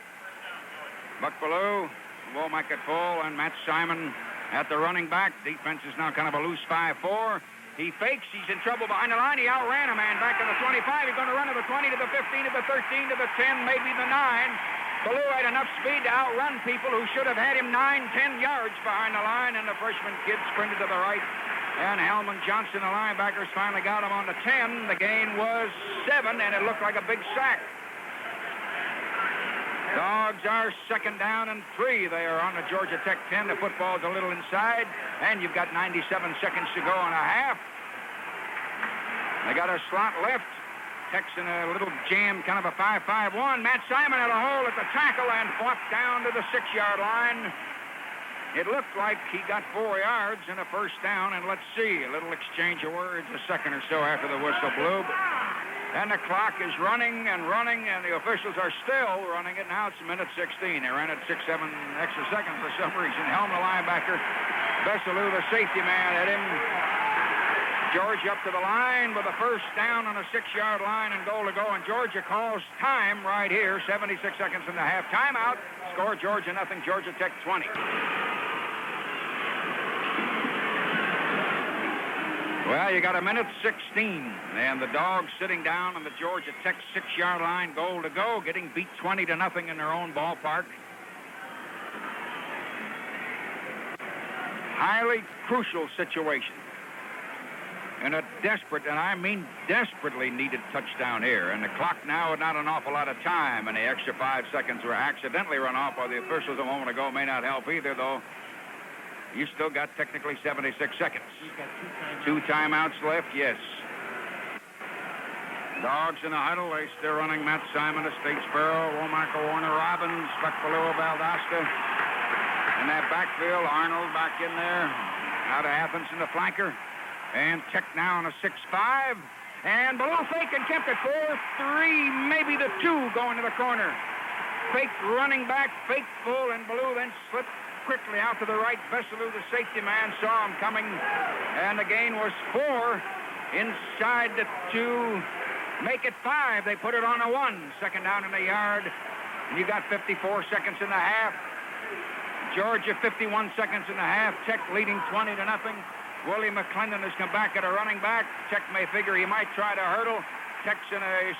Buck Ballou, Womack at full, and Matt Simon at the running back. Defense is now kind of a loose 5-4. He fakes. He's in trouble behind the line. He outran a man back to the 25. He's going to run to the 20, to the 15, to the 13, to the 10, maybe the 9. Ballou had enough speed to outrun people who should have had him 9-10 yards behind the line, and the freshman kid sprinted to the right. And Hellman Johnson, the linebackers, finally got him on the 10. The gain was 7, and it looked like a big sack. Dogs are second down and 3. They are on the Georgia Tech 10. The football's a little inside, and you've got 97 seconds to go and a half. They got a slot left. Tech's in a little jam, kind of a 5-5-1. Matt Simon had a hole at the tackle and fought down to the 6-yard line. It looked like he got 4 yards and a first down, and let's see, a little exchange of words a second or so after the whistle blew. And the clock is running and running, and the officials are still running it. Now it's minute 16. They ran it 6-7 extra seconds for some reason. Helm, the linebacker. Bessalou, the safety man, at him. Georgia up to the line with a first down on a 6-yard line and goal to go. And Georgia calls time right here. 76 seconds in the half. Timeout. Score Georgia nothing. Georgia Tech 20. Well, you got a minute 16, and the Dogs sitting down on the Georgia Tech 6-yard line, goal to go, getting beat 20-0 in their own ballpark. Highly crucial situation. And a desperate, and I mean desperately needed touchdown here. And the clock now, not an awful lot of time, and the extra 5 seconds were accidentally run off by the officials a moment ago. May not help either, though. You still got technically 76 seconds. Two timeouts left, yes. Dogs in the huddle. They still running Matt Simon, a Statesboro, Womack, Warner, Robbins, Buckbaloo, Valdosta. In that backfield, Arnold back in there. Out of Athens in the flanker. And Tech now on a 6-5. And below fake and kept it 4-3, maybe the 2 going to the corner. Fake running back, fake full, and Ballou then slipped quickly out to the right. Vesselou, the safety man, saw him coming, and the gain was 4 inside the 2. Make it 5. They put it on a 1. Second down in the yard. And you got 54 seconds in the half. Georgia 51 seconds in the half. Tech leading 20-0. Willie McClendon has come back at a running back. Tech may figure he might try to hurdle. Tech's in a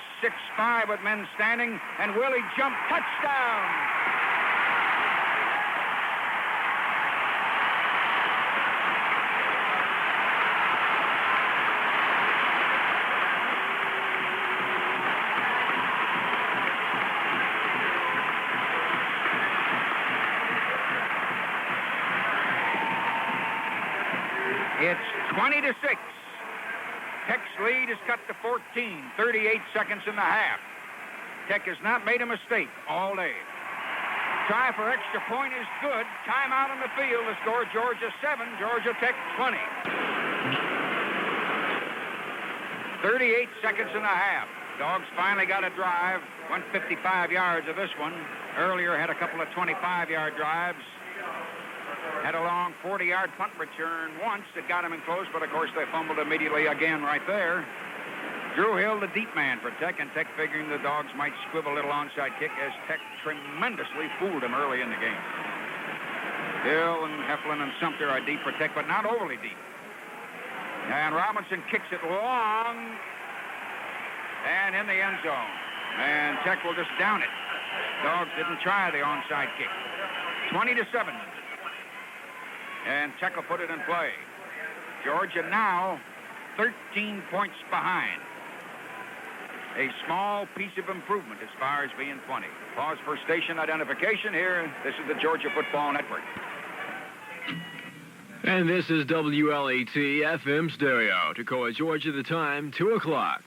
6-5 with men standing, and Willie jumped. Touchdown! It's 20-6. Tech's lead is cut to 14, 38 seconds in the half. Tech has not made a mistake all day. Try for extra point is good. Timeout on the field. The score, Georgia 7, Georgia Tech 20. 38 seconds in the half. Dogs finally got a drive. Went 55 yards of this one. Earlier had a couple of 25-yard drives. Had a long 40-yard punt return once that got him in close, but of course they fumbled immediately again right there. Drew Hill, the deep man for Tech, and Tech figuring the Dogs might squib a little onside kick as Tech tremendously fooled him early in the game. Hill and Heflin and Sumter are deep for Tech, but not overly deep. And Robinson kicks it long and in the end zone. And Tech will just down it. Dogs didn't try the onside kick. 20-7. And Tech will put it in play. Georgia now 13 points behind. A small piece of improvement as far as being 20. Pause for station identification here. This is the Georgia Football Network. And this is WLAT FM Stereo. Toccoa, Georgia, the time, 2 o'clock.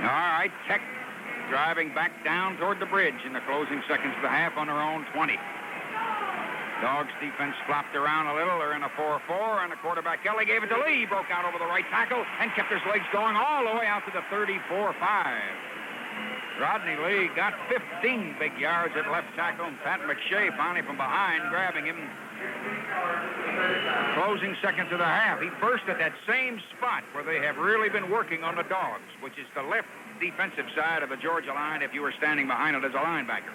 All right, Tech driving back down toward the bridge in the closing seconds of the half on their own 20. Dogs defense flopped around a little. They're in a 4-4, and the quarterback, Kelly, gave it to Lee. Broke out over the right tackle and kept his legs going all the way out to the 34-5. Rodney Lee got 15 big yards at left tackle, and Pat McShay finally from behind grabbing him. Closing seconds of the half. He burst at that same spot where they have really been working on the Dogs, which is the left defensive side of the Georgia line if you were standing behind it as a linebacker.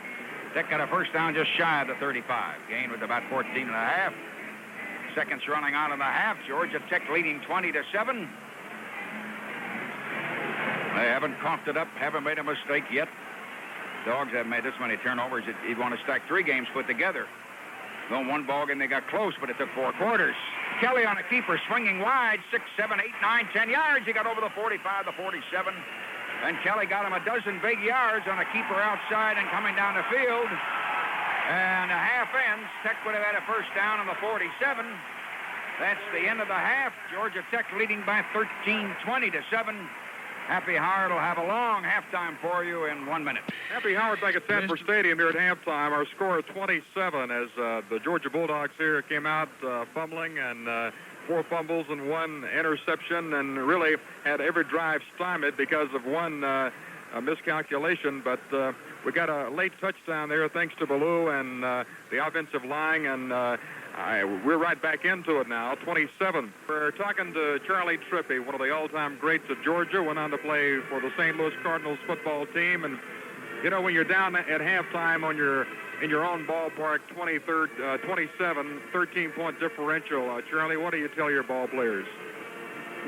Tech got a first down just shy of the 35. Gain was about 14.5. Seconds running out in the half. Georgia Tech leading 20-7. They haven't coughed it up, haven't made a mistake yet. Dogs haven't made this many turnovers. You'd want to stack 3 games put together. No one ball game, they got close, but it took 4 quarters. Kelly on a keeper, swinging wide, 6, 7, 8, 9, 10 yards. He got over the 45, the 47. And Kelly got him a dozen big yards on a keeper outside and coming down the field. And the half ends. Tech would have had a first down on the 47. That's the end of the half. Georgia Tech leading by 13, 20-7. Happy Howard will have a long halftime for you in 1 minute. Happy Howard back at Sanford Stadium here at halftime. Our score is 27 as the Georgia Bulldogs here came out fumbling and 4 fumbles and 1 interception, and really had every drive stymied because of one miscalculation. But We got a late touchdown there thanks to Ballou and the offensive line, and we're right back into it now, 27. We're talking to Charlie Trippi, one of the all-time greats of Georgia, went on to play for the St. Louis Cardinals football team. And, you know, when you're down at halftime in your own ballpark, 27, 13-point differential, Charlie, what do you tell your ball players?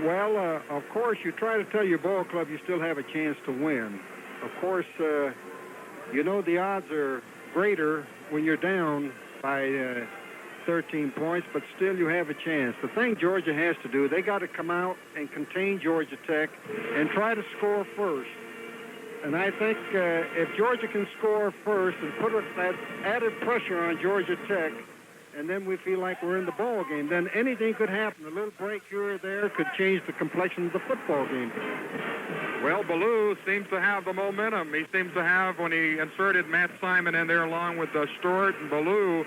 Well, of course, you try to tell your ball club you still have a chance to win. Of course, you know the odds are greater when you're down by 13 points, but still you have a chance. The thing Georgia has to do, they got to come out and contain Georgia Tech and try to score first. And I think if Georgia can score first and put that added pressure on Georgia Tech, and then we feel like we're in the ball game, then anything could happen. A little break here or there could change the complexion of the football game. Well, Ballou seems to have the momentum. He seems to have, when he inserted Matt Simon in there along with Stewart and Ballou,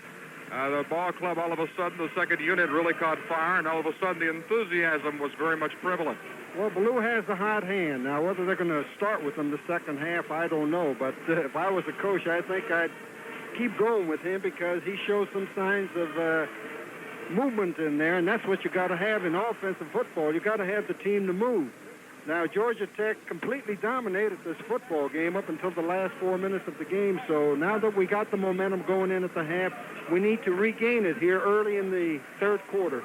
the ball club, all of a sudden, the second unit really caught fire, and all of a sudden the enthusiasm was very much prevalent. Well, Ballou has the hot hand. Now, whether they're going to start with him the second half, I don't know. But if I was a coach, I think I'd keep going with him because he shows some signs of movement in there, and that's what you got to have in offensive football. You got to have the team to move. Now, Georgia Tech completely dominated this football game up until the last 4 minutes of the game. So now that we got the momentum going in at the half, we need to regain it here early in the third quarter.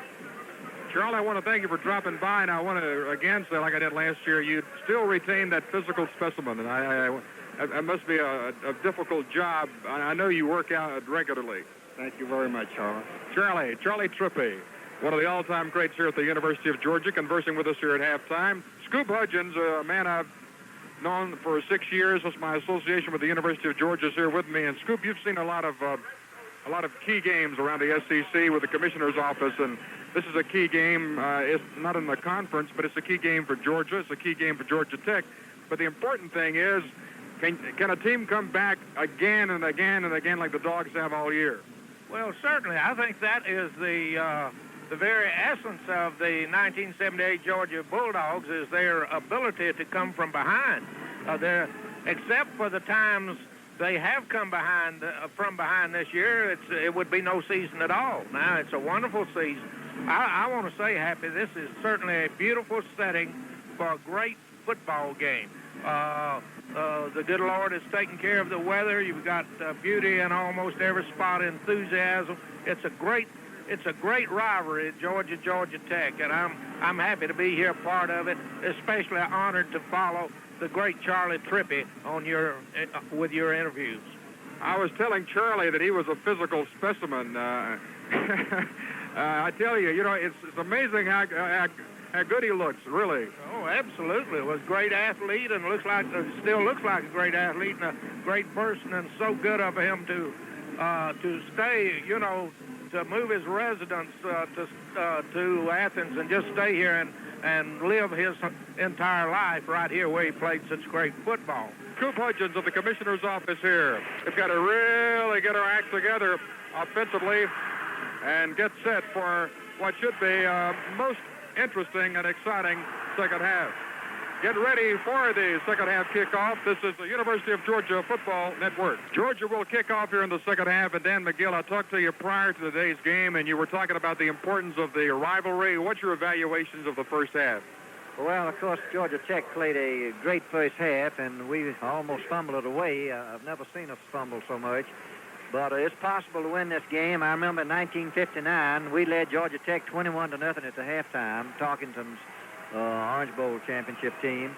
Charlie, I want to thank you for dropping by, and I want to again say, like I did last year, you still retain that physical specimen, and it must be a difficult job. I know you work out regularly. Thank you very much, Charlie. Charlie Trippi, one of the all-time greats here at the University of Georgia, conversing with us here at halftime. Scoop Hudgens, a man I've known for 6 years. That's my association with the University of Georgia, is here with me. And Scoop, you've seen a lot of key games around the SEC with the commissioner's office, and this is a key game. It's not in the conference, but it's a key game for Georgia. It's a key game for Georgia Tech. But the important thing is, can a team come back again and again and again like the Dogs have all year? Well, certainly. I think that is the very essence of the 1978 Georgia Bulldogs is their ability to come from behind. Except for the times they have come from behind this year, it would be no season at all. Now, it's a wonderful season. I want to say, Happy, this is certainly a beautiful setting for a great football game. The good Lord has taken care of the weather. You've got beauty in almost every spot, enthusiasm. It's a great rivalry at Georgia Tech, and I'm happy to be here, part of it. Especially honored to follow the great Charlie Trippi with your interviews. I was telling Charlie that he was a physical specimen. I tell you, it's amazing how good he looks, really. Oh, absolutely. Was a great athlete and still looks like a great athlete and a great person, and so good of him to stay, to move his residence to Athens and just stay here and live his entire life right here where he played such great football. Scoop Hudgens of the commissioner's office here. They've got to really get our act together offensively and get set for what should be most interesting and exciting second half. Get ready for the second half kickoff. This is the University of Georgia Football Network. Georgia will kick off here in the second half, and Dan McGill, I talked to you prior to today's game, and you were talking about the importance of the rivalry. What's your evaluations of the first half? Well, of course, Georgia Tech played a great first half, and we almost fumbled it away. I've never seen us fumble so much. But it's possible to win this game. I remember in 1959, we led Georgia Tech 21-0 at the halftime, Tarkenton's Orange Bowl championship team.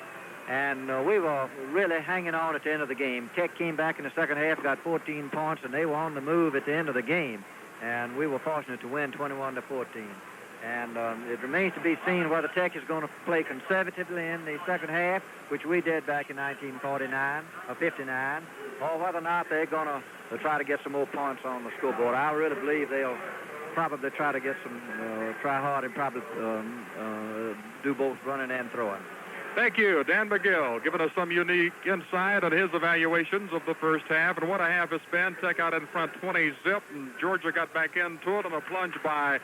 And we were really hanging on at the end of the game. Tech came back in the second half, got 14 points, and they were on the move at the end of the game. And we were fortunate to win 21-14. And it remains to be seen whether Tech is going to play conservatively in the second half, which we did back in 1949 or 59, or whether or not they're going to try to get some more points on the scoreboard. I really believe they'll probably try to get some, try hard and probably do both running and throwing. Thank you, Dan McGill, giving us some unique insight on his evaluations of the first half. And what a half it's been. Tech out in front 20-zip, and Georgia got back into it on a plunge by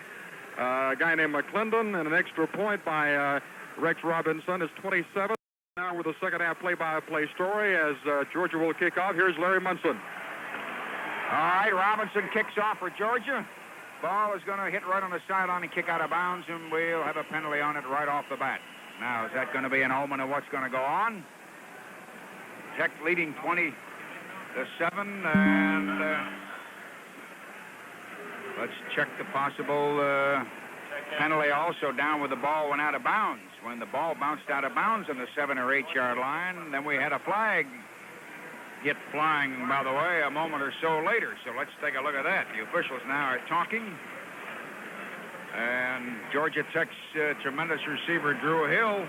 a guy named McClendon, and an extra point by Rex Robinson is 27. Now with the second half play-by-play story as Georgia will kick off. Here's Larry Munson. All right, Robinson kicks off for Georgia. Ball is going to hit right on the sideline and kick out of bounds, and we'll have a penalty on it right off the bat. Now, is that going to be an omen of what's going to go on? Tech leading 20-7, and let's check the possible penalty also down where the ball went out of bounds. When the ball bounced out of bounds on the 7 or 8 yard line, then we had a flag hit flying, by the way, a moment or so later. So let's take a look at that. The officials now are talking. And Georgia Tech's tremendous receiver, Drew Hill,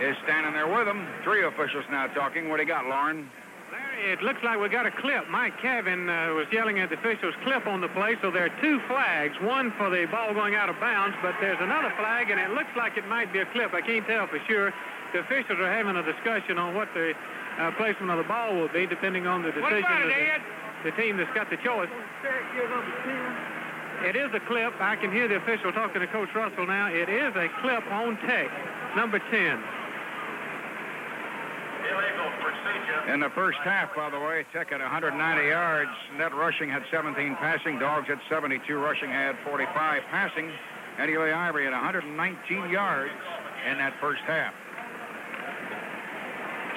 is standing there with them. 3 officials now talking. What do you got, Lauren? Larry, it looks like we got a clip. Mike Kevin was yelling at the officials, clip on the play. So there are 2 flags, one for the ball going out of bounds, but there's another flag, and it looks like it might be a clip. I can't tell for sure. The officials are having a discussion on what the placement of the ball will be, depending on the decision of the team that's got the choice. It is a clip. I can hear the official talking to Coach Russell now. It is a clip on Tech, number 10. In the first half, by the way, Tech had 190 yards. Net rushing had 17 passing. Dogs had 72 rushing, had 45 passing. Eddie Lee Ivory had 119 yards in that first half.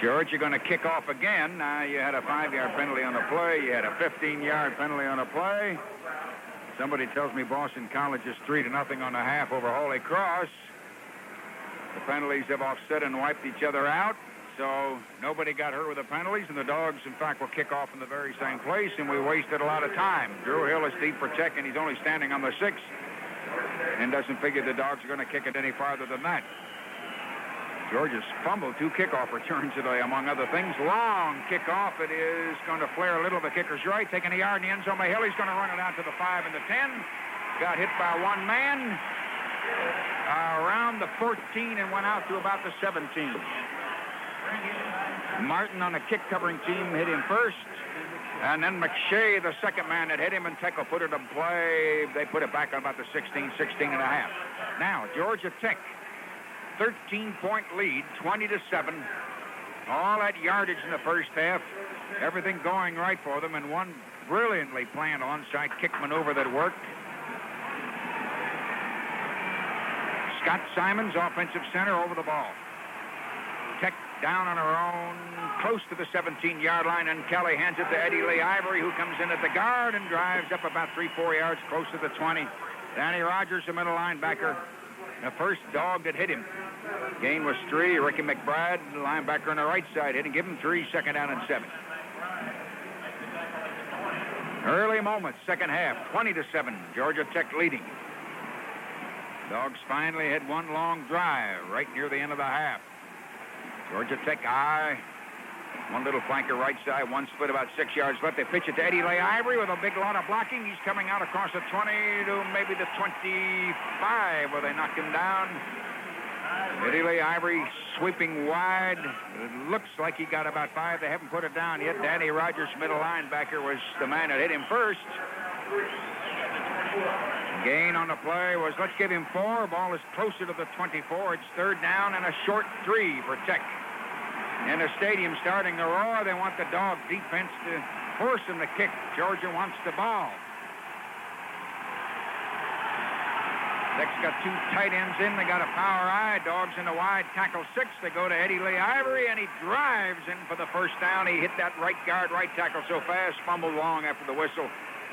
George, you're going to kick off again. Now, you had a 5-yard penalty on the play. You had a 15-yard penalty on the play. Somebody tells me Boston College is 3-0 on the half over Holy Cross. The penalties have offset and wiped each other out. So nobody got hurt with the penalties, and the Dogs, in fact, will kick off in the very same place, and we wasted a lot of time. Drew Hill is deep for Tech, and he's only standing on the 6, and doesn't figure the Dogs are going to kick it any farther than that. Georgia's fumbled 2 kickoff returns today, among other things. Long kickoff. It is going to flare a little. The kicker's right, taking a yard in the end zone by Hill. He's going to run it out to the 5 and the 10. Got hit by one man around the 14 and went out to about the 17. Martin on the kick covering team hit him first. And then McShay, the second man that hit him, and Tech will put it in play. They put it back on about the 16 and a half. Now, Georgia Tech, 13-point lead, 20-7. All that yardage in the first half. Everything going right for them, and one brilliantly planned onside kick maneuver that worked. Scott Simons, offensive center, over the ball. Tech down on her own, close to the 17-yard line, and Kelly hands it to Eddie Lee Ivory, who comes in at the guard and drives up about 3-4 yards close to the 20. Danny Rogers, the middle linebacker, the first dog that hit him. Gain was 3. Ricky McBride, the linebacker on the right side, hit him, give him 3, second down and 7. Early moments, second half, 20-7, Georgia Tech leading. Dogs finally had one long drive right near the end of the half. Georgia Tech one little flanker right side, one split, about 6 yards left. They pitch it to Eddie Lee Ivory with a big lot of blocking. He's coming out across the 20 to maybe the 25 where they knocked him down. Eddie Lee Ivory sweeping wide. It looks like he got about 5. They haven't put it down yet. Danny Rogers, middle linebacker, was the man that hit him first. Gain on the play was, let's give him 4. Ball is closer to the 24. It's third down and a short 3 for Tech. In the stadium starting to roar. They want the dog defense to force him to kick. Georgia wants the ball. Tech's got 2 tight ends in. They got a power eye. Dogs in the wide tackle 6. They go to Eddie Lee Ivory, and he drives in for the first down. He hit that right guard, right tackle so fast, fumbled long after the whistle,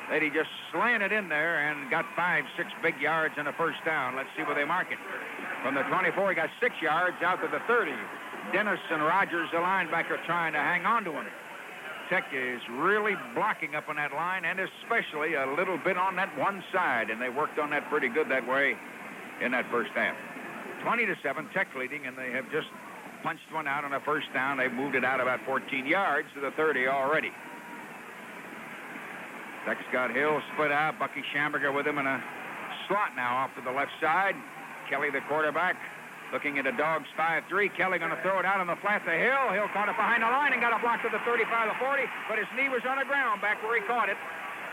that he just slanted in there and got 5, 6 big yards and a first down. Let's see where they mark it. From the 24, he got 6 yards out to the 30. Dennis and Rogers, the linebacker, trying to hang on to him. Tech is really blocking up on that line, and especially a little bit on that one side, and they worked on that pretty good that way in that first half. 20-7, Tech leading, and they have just punched one out on a first down. They've moved it out about 14 yards to the 30 already. Tech's got Hill split out. Bucky Schamberger with him in a slot now off to the left side. Kelly, the quarterback, looking at the Dogs 5-3. Kelly going to throw it out on the flat to Hill. Hill caught it behind the line and got a block to the 35, the 40, but his knee was on the ground back where he caught it.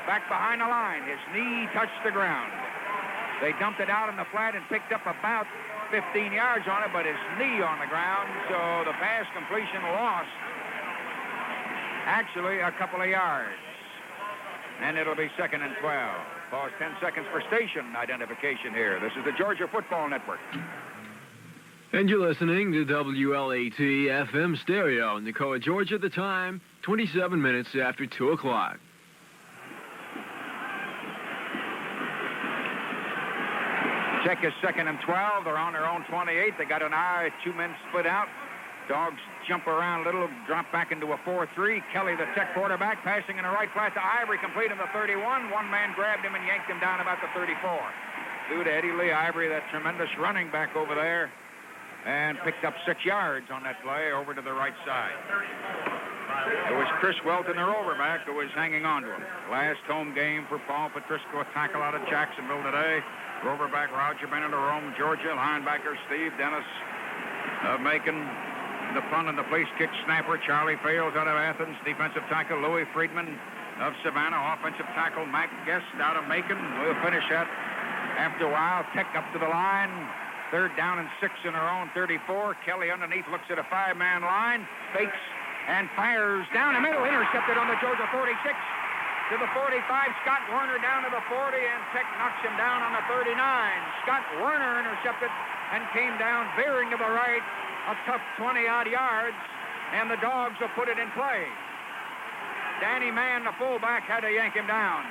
Back behind the line. His knee touched the ground. They dumped it out on the flat and picked up about 15 yards on it, but his knee on the ground, so the pass completion lost actually a couple of yards. And it'll be 2nd and 12. Pause 10 seconds for station identification here. This is the Georgia Football Network. And you're listening to WLAT FM Stereo in Nicoa, Georgia. The time, 27 minutes after 2 o'clock. Tech is 2nd and 12. They're on their own 28. They got an eye. 2 men split out. Dogs jump around a little, drop back into a 4-3. Kelly, the Tech quarterback, passing in the right flat to Ivory, complete in the 31. One man grabbed him and yanked him down about the 34. Due to Eddie Lee Ivory, that tremendous running back over there, and picked up 6 yards on that play over to the right side. It was Chris Welton, their overback, who was hanging on to him. Last home game for Paul Patrisco, a tackle out of Jacksonville today. Overback Roger Bennett of Rome, Georgia. Linebacker Steve Dennis of Macon. The punt and the place kick snapper Charlie Fales out of Athens. Defensive tackle Louis Friedman of Savannah. Offensive tackle Mac Guest out of Macon. We'll finish that after a while. Tech up to the line. 3rd down and 6 in their own 34. Kelly underneath looks at a 5-man line. Fakes and fires down the middle. Intercepted on the Georgia 46. To the 45. Scott Werner down to the 40. And Tech knocks him down on the 39. Scott Werner intercepted and came down veering to the right. A tough 20-odd yards, and the Dogs will put it in play. Danny Mann, the fullback, had to yank him down.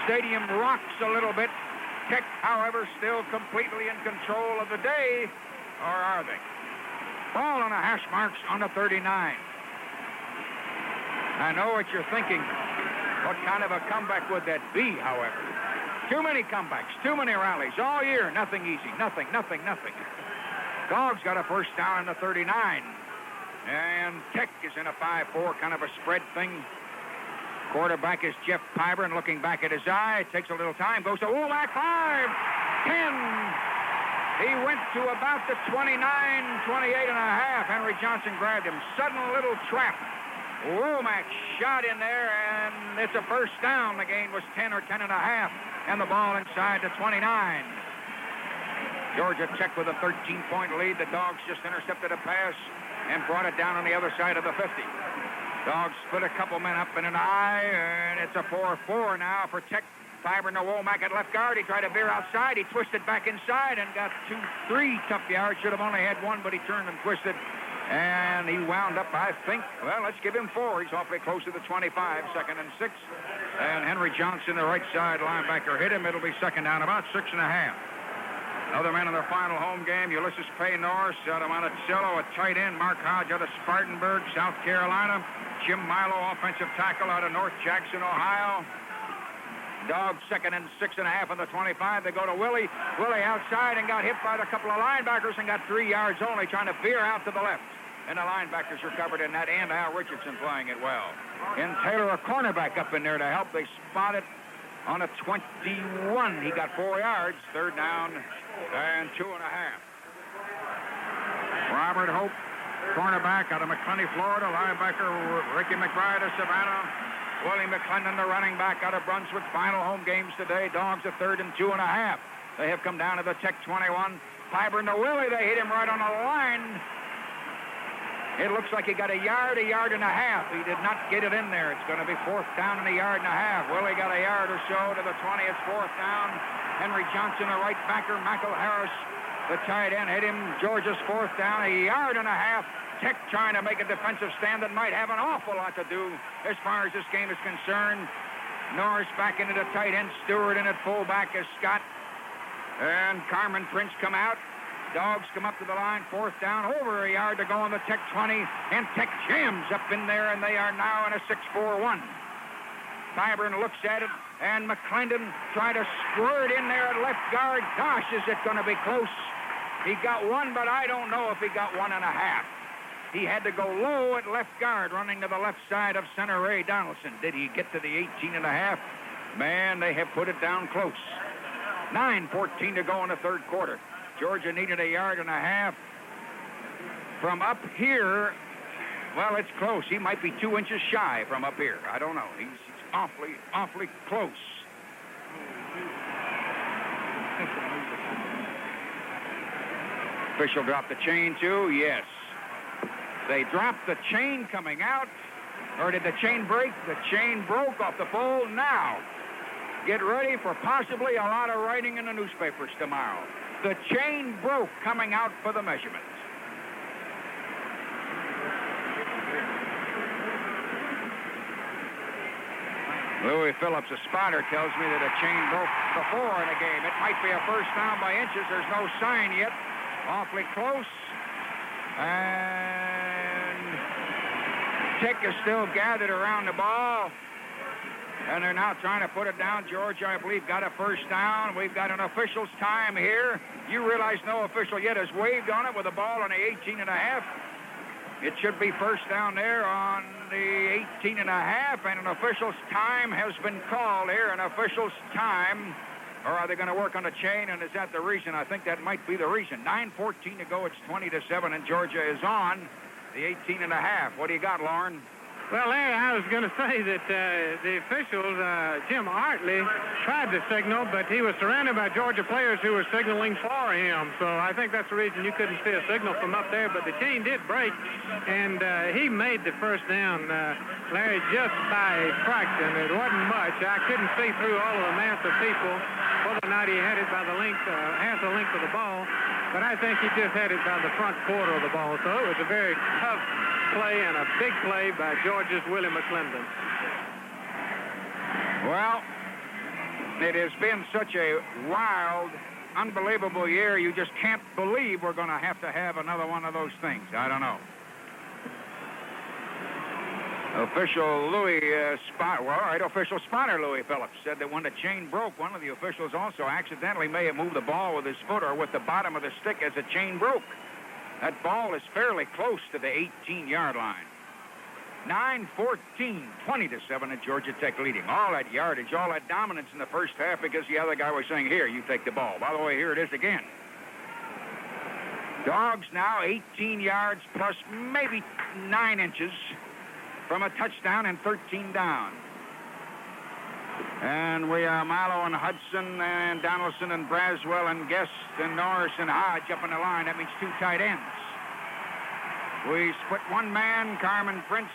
Stadium rocks a little bit. Tech, however, still completely in control of the day, or are they? Ball on the hash marks on the 39. I know what you're thinking. What kind of a comeback would that be, however? Too many comebacks, too many rallies all year. Nothing easy, nothing. Dogs got a first down in the 39. And Tech is in a 5-4, kind of a spread thing. Quarterback is Jeff Pyburn, looking back at his eye. It takes a little time. Goes to Womack, 5, 10. He went to about the 29, 28 and a half. Henry Johnson grabbed him. Sudden little trap. Womack shot in there, and it's a first down. The gain was 10 or 10 and a half. And the ball inside the 29. Georgia Tech with a 13-point lead. The Dogs just intercepted a pass and brought it down on the other side of the 50. Dogs split a couple men up in an eye, and it's a 4-4 now for Tech. Pyburn to Womack at left guard. He tried to veer outside. He twisted back inside and got 2-3 tough yards. Should have only had 1, but he turned and twisted. And he wound up, I think, well, let's give him 4. He's awfully close to the 25, 2nd and 6. And Henry Johnson, the right side linebacker, hit him. It'll be 2nd down, about 6.5. Other men in their final home game, Ulysses Pay Norris out of Monticello, a tight end, Mark Hodge out of Spartanburg, South Carolina, Jim Milo, offensive tackle out of North Jackson, Ohio. Dogs 2nd and 6.5 on the 25. They go to Willie. Willie outside and got hit by a couple of linebackers and got 3 yards only, trying to veer out to the left. And the linebackers recovered in that, and Al Richardson playing it well. And Taylor, a cornerback, up in there to help. They spot it on a 21. He got 4 yards. 3rd down and 2.5. Robert Hope, cornerback out of McClenny, Florida. Linebacker Ricky McBride of Savannah. Willie McClendon, the running back out of Brunswick. Final home games today. Dogs a 3rd and 2.5. They have come down to the Tech 21. Pyburn to Willie. They hit him right on the line. It looks like he got a yard and a half. He did not get it in there. It's going to be 4th down and a yard and a half. Willie got a yard or so to the 20. It's 4th down. Henry Johnson, the right backer. Michael Harris, the tight end, hit him. Georgia's 4th down, a yard and a half. Tech trying to make a defensive stand that might have an awful lot to do as far as this game is concerned. Norris back into the tight end. Stewart in at fullback as Scott and Carmen Prince come out. Dogs come up to the line, 4th down, over a yard to go on the Tech 20, and Tech jams up in there, and they are now in a 6-4-1. Pyburn looks at it, and McClendon tried to squirt in there at left guard. Gosh, is it going to be close? He got 1, but I don't know if he got 1.5. He had to go low at left guard, running to the left side of center Ray Donaldson. Did he get to the 18.5? Man, they have put it down close. 9:14 to go in the 3rd quarter. Georgia needed a yard and a half. From up here, well, it's close. He might be 2 inches shy from up here. I don't know. He's awfully close. Official dropped the chain, too? Yes. They dropped the chain coming out. Or did the chain break? The chain broke off the pole now. Get ready for possibly a lot of writing in the newspapers tomorrow. The chain broke coming out for the measurement. Louis Phillips, a spotter, tells me that a chain broke before in the game. It might be a first down by inches. There's no sign yet. Awfully close. And Tick is still gathered around the ball. And they're now trying to put it down. Georgia, I believe, got a first down. We've got an official's time here. You realize no official yet has waved on it with the ball on the 18 and a half. It should be first down there on the 18 and a half, and an official's time has been called here. An official's time. Or are they going to work on the chain, and is that the reason? I think that might be the reason. 9:14 to go. It's 20-7, and Georgia is on the 18 and a half. What do you got, Lauren? Well, Larry, I was going to say that the officials, Jim Hartley, tried to signal, but he was surrounded by Georgia players who were signaling for him. So I think that's the reason you couldn't see a signal from up there. But the chain did break, and he made the first down, Larry, just by a fraction. It wasn't much. I couldn't see through all of the mass of people whether or not he had it by the length, half the length of the ball. But I think he just had it by the front quarter of the ball. So it was a very tough play and a big play by Georgia's Willie McClendon. Well, it has been such a wild, unbelievable year. You just can't believe we're going to have another one of those things. I don't know. Official official spotter Louis Phillips said that when the chain broke, one of the officials also accidentally may have moved the ball with his foot or with the bottom of the stick as the chain broke. That ball is fairly close to the 18-yard line. 9:14, 20-7 at Georgia Tech leading. All that yardage, all that dominance in the first half because the other guy was saying, here, you take the ball. By the way, here it is again. Dogs now 18 yards plus maybe 9 inches from a touchdown and 13 down. And we are Milo and Hudson and Donaldson and Braswell and Guest and Norris and Hodge up on the line. That means 2 tight ends. We split one man, Carmen Prince,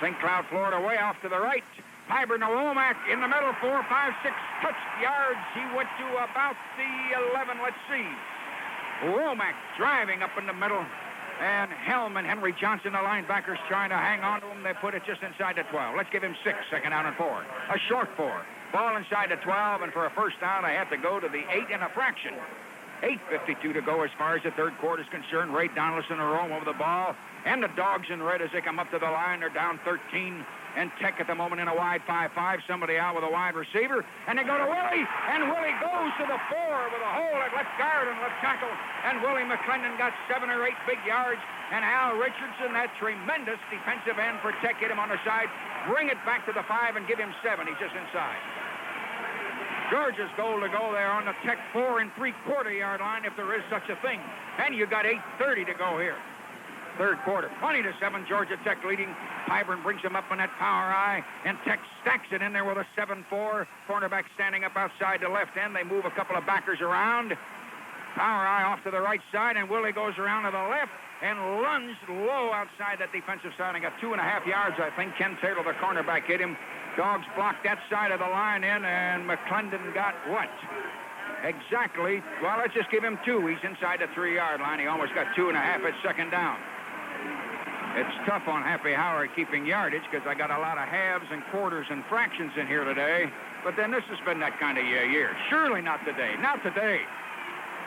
St. Cloud, Florida, way off to the right. Pyburn to Womack in the middle, 4, 5, 6 touch yards. He went to about the 11, let's see. Womack driving up in the middle. And Helm and Henry Johnson, the linebackers, trying to hang on to him. They put it just inside the 12. Let's give him 6, second down and 4. A short 4. Ball inside the 12, and for a first down, I have to go to the 8 and a fraction. 8:52 to go as far as the third quarter is concerned. Ray Donaldson will roam over the ball. And the Dogs in red as they come up to the line. They're down 13. And Tech at the moment in a wide 5-5. Somebody out with a wide receiver. And they go to Willie. And Willie goes to the 4 with a hole at left guard and left tackle. And Willie McClendon got 7 or 8 big yards. And Al Richardson, that tremendous defensive end for Tech, hit him on the side. Bring it back to the 5 and give him 7. He's just inside. Georgia's goal to go there on the Tech 4 3/4 yard line if there is such a thing. And you got 8:30 to go here. Third quarter, 20-7, Georgia Tech leading. Pyburn brings him up on that power eye, and Tech stacks it in there with a 7-4. Cornerback standing up outside the left end. They move a couple of backers around. Power eye off to the right side, and Willie goes around to the left and lunged low outside that defensive side and got 2.5 yards, I think. Ken Taylor, the cornerback, hit him. Dogs blocked that side of the line in, and McClendon got what? Exactly. Well, let's just give him 2. He's inside the 3-yard line. He almost got 2.5 at second down. It's tough on Happy Howard keeping yardage because I got a lot of halves and quarters and fractions in here today. But then this has been that kind of year. Surely not today. Not today.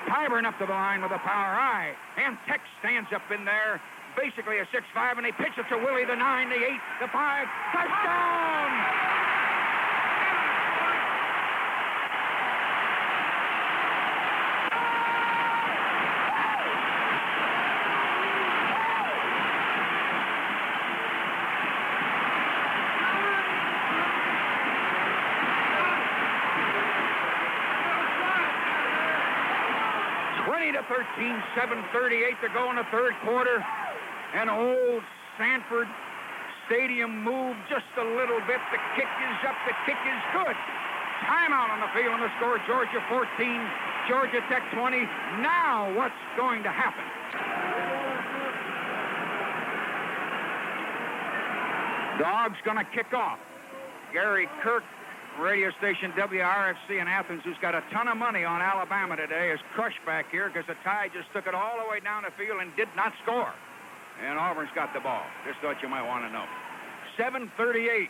Pyburn up to the line with a power eye. And Tech stands up in there. Basically a 6-5, and he pitches it to Willie, the 9, the 8, the 5. Touchdown! To 13, 7:38 to go in the third quarter. And old Sanford Stadium moved just a little bit. The kick is up. The kick is good. timeout on the field, and the score, Georgia 14, Georgia Tech 20. Now what's going to happen? Dogs going to kick off. Gary Kirk, radio station WRFC in Athens, who's got a ton of money on Alabama today, is crushed back here because the Tide just took it all the way down the field and did not score. And Auburn's got the ball. Just thought you might want to know. 7:38,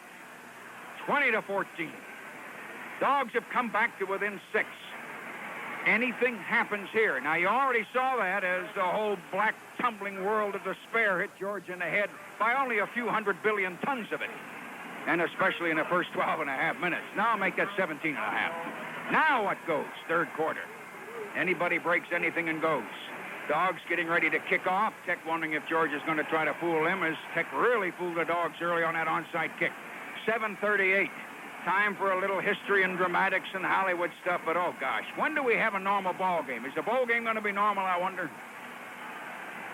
20-14. Dogs have come back to within 6. Anything happens here. Now, you already saw that as the whole black tumbling world of despair hit Georgia in the head by only a few 100 billion tons of it, and especially in the first 12 and a half minutes. Now make that 17 and a half. Now what goes? Third quarter. Anybody breaks anything and goes. Dogs getting ready to kick off. Tech wondering if Georgia's going to try to fool them, as Tech really fooled the Dogs early on that onside kick. 7:38. Time for a little history and dramatics and Hollywood stuff, but oh gosh, when do we have a normal ball game? Is the bowl game going to be normal, I wonder?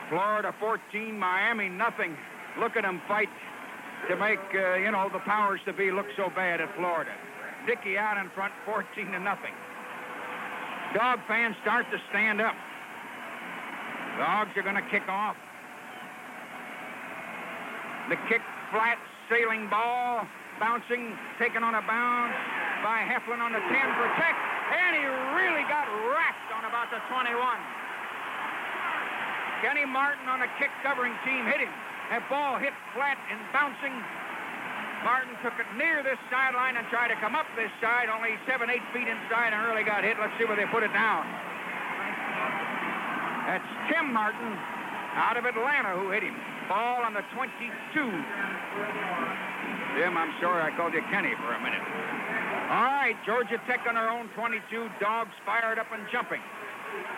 Florida 14, Miami nothing. Look at them fight to make, the powers to be look so bad at Florida. Dickey out in front, 14-0. Dog fans start to stand up. Dogs are going to kick off. The kick, flat, sailing ball, bouncing, taken on a bounce by Heflin on the 10 for Tech, and he really got wrapped on about the 21. Kenny Martin on a kick covering team hit him. That ball hit flat and bouncing. Martin took it near this sideline and tried to come up this side, only 7-8 feet inside, and really got hit. Let's see where they put it down. That's Tim Martin out of Atlanta who hit him. Ball on the 22. Tim, I'm sorry I called you Kenny for a minute. All right, Georgia Tech on their own 22. Dogs fired up and jumping.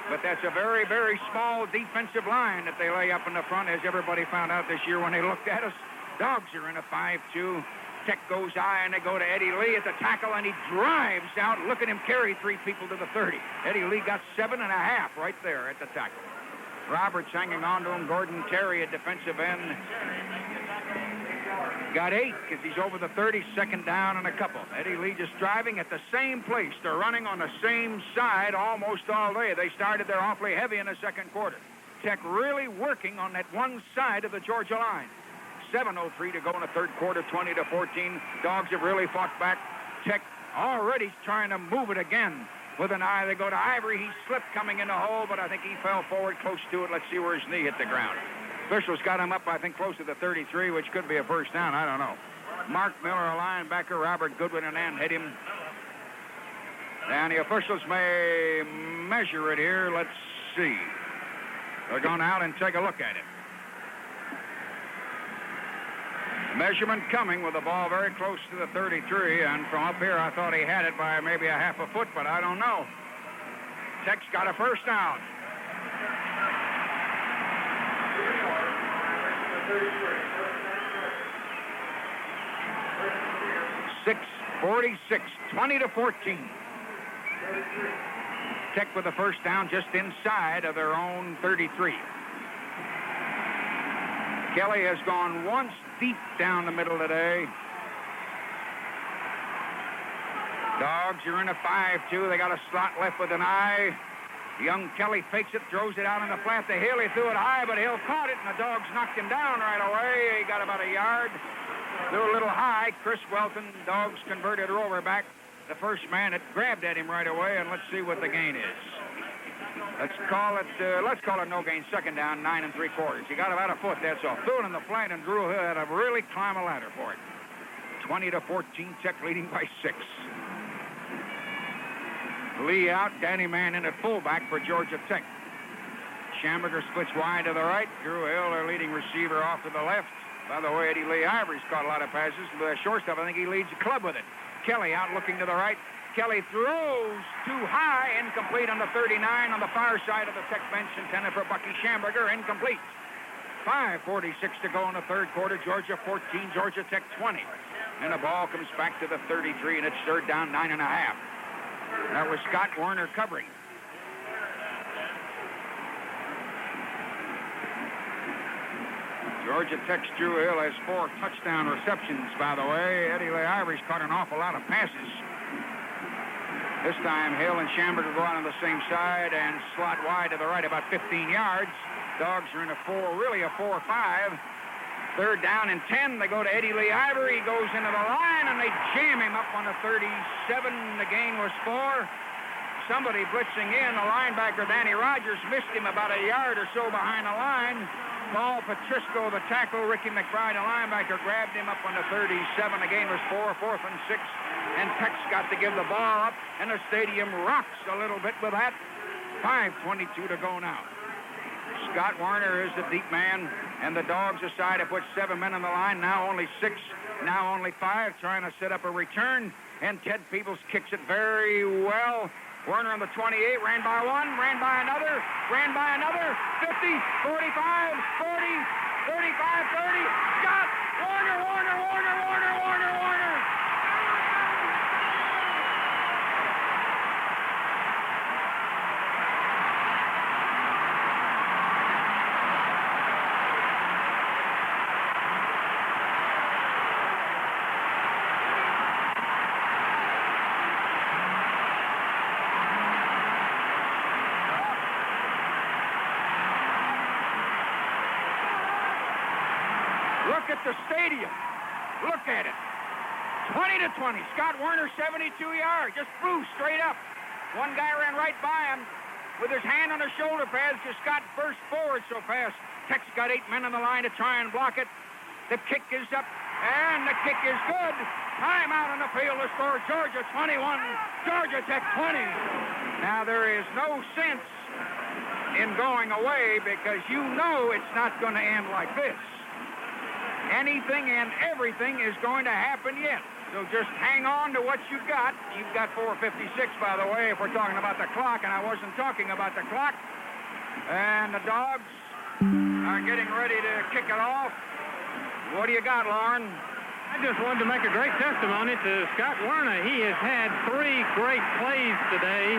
But that's a very, very small defensive line that they lay up in the front, as everybody found out this year when they looked at us. Dogs are in a 5-2. Tech goes high, and they go to Eddie Lee at the tackle, and he drives out. Look at him carry 3 people to the 30. Eddie Lee got 7.5 right there at the tackle. Roberts hanging on to him. Gordon Terry, a defensive end, got 8 because he's over the 30, second down and a couple. Eddie Lee just driving at the same place. They're running on the same side almost all day. They started there awfully heavy in the second quarter. Tech really working on that one side of the Georgia line. 7:03 to go in the third quarter, 20-14. Dogs have really fought back. Tech already trying to move it again. With an eye, they go to Ivory. He slipped coming in the hole, but I think he fell forward close to it. Let's see where his knee hit the ground. Officials got him up, I think, close to the 33, which could be a first down. I don't know. Mark Miller, a linebacker. Robert Goodwin, an end, hit him. And the officials may measure it here. Let's see. They're going out and take a look at it. Measurement coming with the ball very close to the 33, and from up here I thought he had it by maybe a half a foot, but I don't know. Tech's got a first down. 6:46, 20-14. Tech with the first down just inside of their own 33. Kelly has gone once deep down the middle today. Dogs are in a 5-2. They got a slot left with an eye. Young Kelly fakes it, throws it out on the flat to Hill. He threw it high, but Hill caught it, and the Dogs knocked him down right away. He got about a yard. Threw a little high. Chris Welton, Dogs converted Rover back. The first man that grabbed at him right away, and let's see what the gain is. Let's call it no gain. Second down, 9 3/4. He got about a foot, that's all. Threw it in the flat, and Drew Hill had to really climb a ladder for it. 20-14, Tech leading by 6. Lee out, Danny Mann in at fullback for Georgia Tech. Schamberger splits wide to the right. Drew Hill, their leading receiver, off to the left. By the way, Eddie Lee Ivory's caught a lot of passes. The shortstop, I think he leads the club with it. Kelly out looking to the right. Kelly throws too high, incomplete on the 39 on the far side of the Tech bench, intended for Bucky Schamberger, incomplete. 5:46 to go in the third quarter. Georgia 14, Georgia Tech 20. And the ball comes back to the 33, and it's third down, 9.5. That was Scott Warner covering. Georgia Tech's Drew Hill has 4 touchdown receptions, by the way. Eddie Lee Ivory's caught an awful lot of passes. This time, Hill and Schamberger go out on the same side and slot wide to the right about 15 yards. Dogs are in a 4-5. Third down and 10. They go to Eddie Lee Ivory. He goes into the line, and they jam him up on the 37. The gain was 4. Somebody blitzing in. The linebacker, Danny Rogers, missed him about a yard or so behind the line. Paul Patrisco, the tackle. Ricky McBride, the linebacker, grabbed him up on the 37. The gain was 4, 4th and 6. And Tech's got to give the ball up, and the stadium rocks a little bit with that. 5:22 to go now. Scott Warner is the deep man, and the Dogs decide to put 7 men on the line. Now only 6, now only 5, trying to set up a return. And Ted Peebles kicks it very well. Warner on the 28, ran by one, ran by another, 50, 45, 40, 35, 30. Scott Warner, Warner, Warner, Warner, Warner, Warner. Look at the stadium. Look at it. 20-20. Scott Warner, 72 yards. Just flew straight up. One guy ran right by him with his hand on the shoulder pads. Just Scott burst forward so fast. Tech's got 8 men on the line to try and block it. The kick is up, and the kick is good. Time out on the field to score. Georgia 21, Georgia Tech 20. Now, there is no sense in going away because you know it's not going to end like this. Anything and everything is going to happen yet. So just hang on to what you've got. You've got 4:56, by the way, if we're talking about the clock, and I wasn't talking about the clock. And the Dogs are getting ready to kick it off. What do you got, Lauren? I just wanted to make a great testimony to Scott Werner. He has had 3 great plays today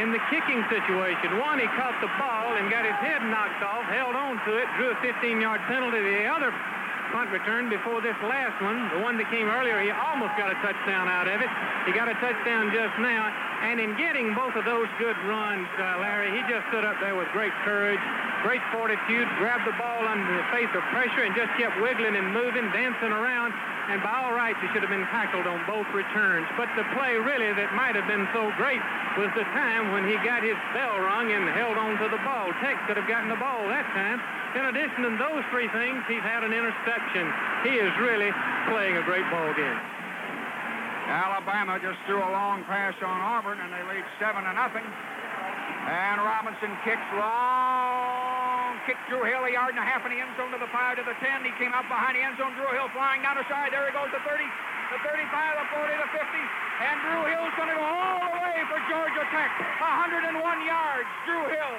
in the kicking situation. One, he caught the ball and got his head knocked off, held on to it, drew a 15-yard penalty. The other punt return before this last one, the one that came earlier, he almost got a touchdown out of it. He got a touchdown just now. And in getting both of those good runs, Larry, he just stood up there with great courage, great fortitude, grabbed the ball under the face of pressure and just kept wiggling and moving, dancing around. And by all rights, he should have been tackled on both returns. But the play really that might have been so great was the time when he got his bell rung and held on to the ball. Tech could have gotten the ball that time. In addition to those 3 things, he's had an interception. He is really playing a great ball game. Alabama just threw a long pass on Auburn, and they lead 7-0. And Robinson kicks long. Kick Drew Hill a yard and a half in the end zone to the 5 to the 10. He came out behind the end zone. Drew Hill flying down the side. There he goes, the 30, the 35, the 40, the 50. And Drew Hill's going to go all the way for Georgia Tech. 101 yards, Drew Hill.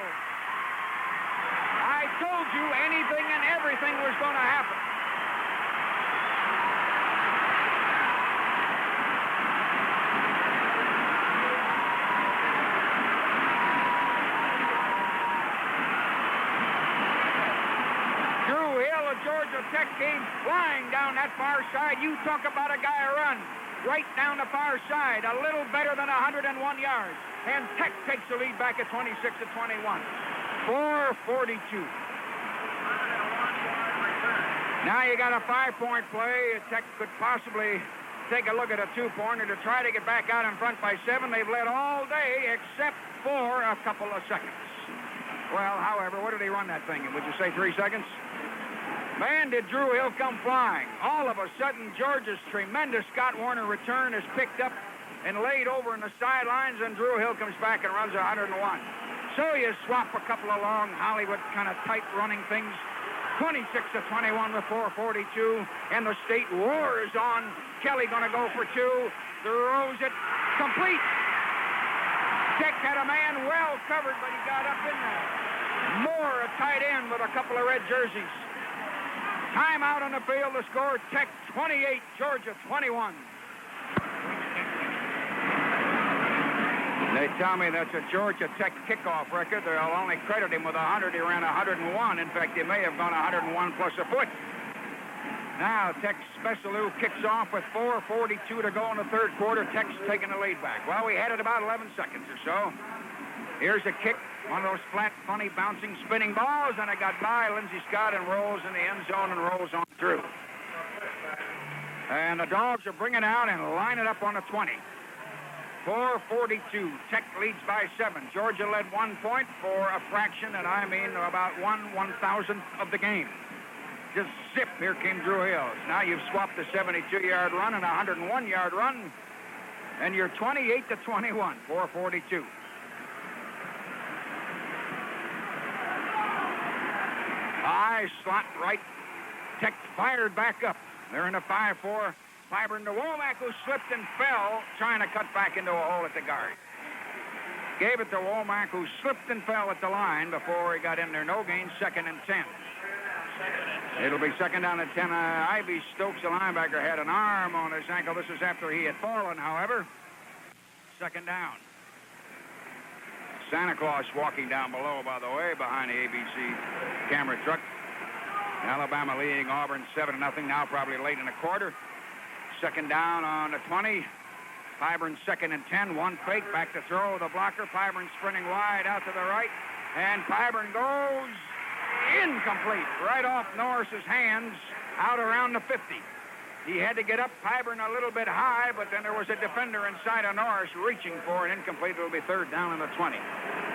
I told you anything and everything was going to happen. Drew Hill of Georgia Tech came flying down that far side. You talk about a guy run right down the far side, a little better than 101 yards. And Tech takes the lead back at 26-21. 4:42. Now you got a 5-point play. Tech could possibly take a look at a 2-pointer to try to get back out in front by 7. They've led all day except for a couple of seconds. Well, however, what did he run that thing in? Would you say 3 seconds? Man, did Drew Hill come flying. All of a sudden, Georgia's tremendous Scott Warner return is picked up and laid over in the sidelines, and Drew Hill comes back and runs 101. So you swap a couple of long Hollywood kind of tight running things. 26-21 with 4:42, and the state roars on. Kelly going to go for 2. Throws it complete. Tech had a man well covered, but he got up in there. Moore, a tight end with a couple of red jerseys. Timeout on the field to score. Tech 28, Georgia 21. They tell me that's a Georgia Tech kickoff record. They'll only credit him with 100. He ran 101. In fact, he may have gone 101 plus a foot. Now, Tech's Spesalou kicks off with 4:42 to go in the third quarter. Tech's taking the lead back. Well, we had it about 11 seconds or so. Here's a kick, one of those flat, funny, bouncing, spinning balls, and it got by Lindsey Scott and rolls in the end zone and rolls on through. And the Dogs are bringing out and line it up on the 20. 4:42. Tech leads by 7. Georgia led 1 point for a fraction, and I mean about 1/1000th of the game. Just zip, here came Drew Hills. Now you've swapped a 72-yard run and a 101-yard run, and you're 28-21, 4:42. High slot right. Tech fired back up. They're in a 5-4. Fiber into Womack, who slipped and fell, trying to cut back into a hole at the guard. Gave it to Womack, who slipped and fell at the line before he got in there. No gain, 2nd and 10. It'll be 2nd down and 10. Ivy Stokes, the linebacker, had an arm on his ankle. This is after he had fallen, however. 2nd down. Santa Claus walking down below, by the way, behind the ABC camera truck. Alabama leading Auburn 7-0, now probably late in the quarter. 2nd down on the 20. Pyburn 2nd and 10. One fake, back to throw. The blocker. Pyburn sprinting wide out to the right. And Pyburn goes incomplete. Right off Norris's hands, out around the 50. He had to get up Pyburn a little bit high, but then there was a defender inside of Norris reaching for an incomplete. It'll be 3rd down on the 20.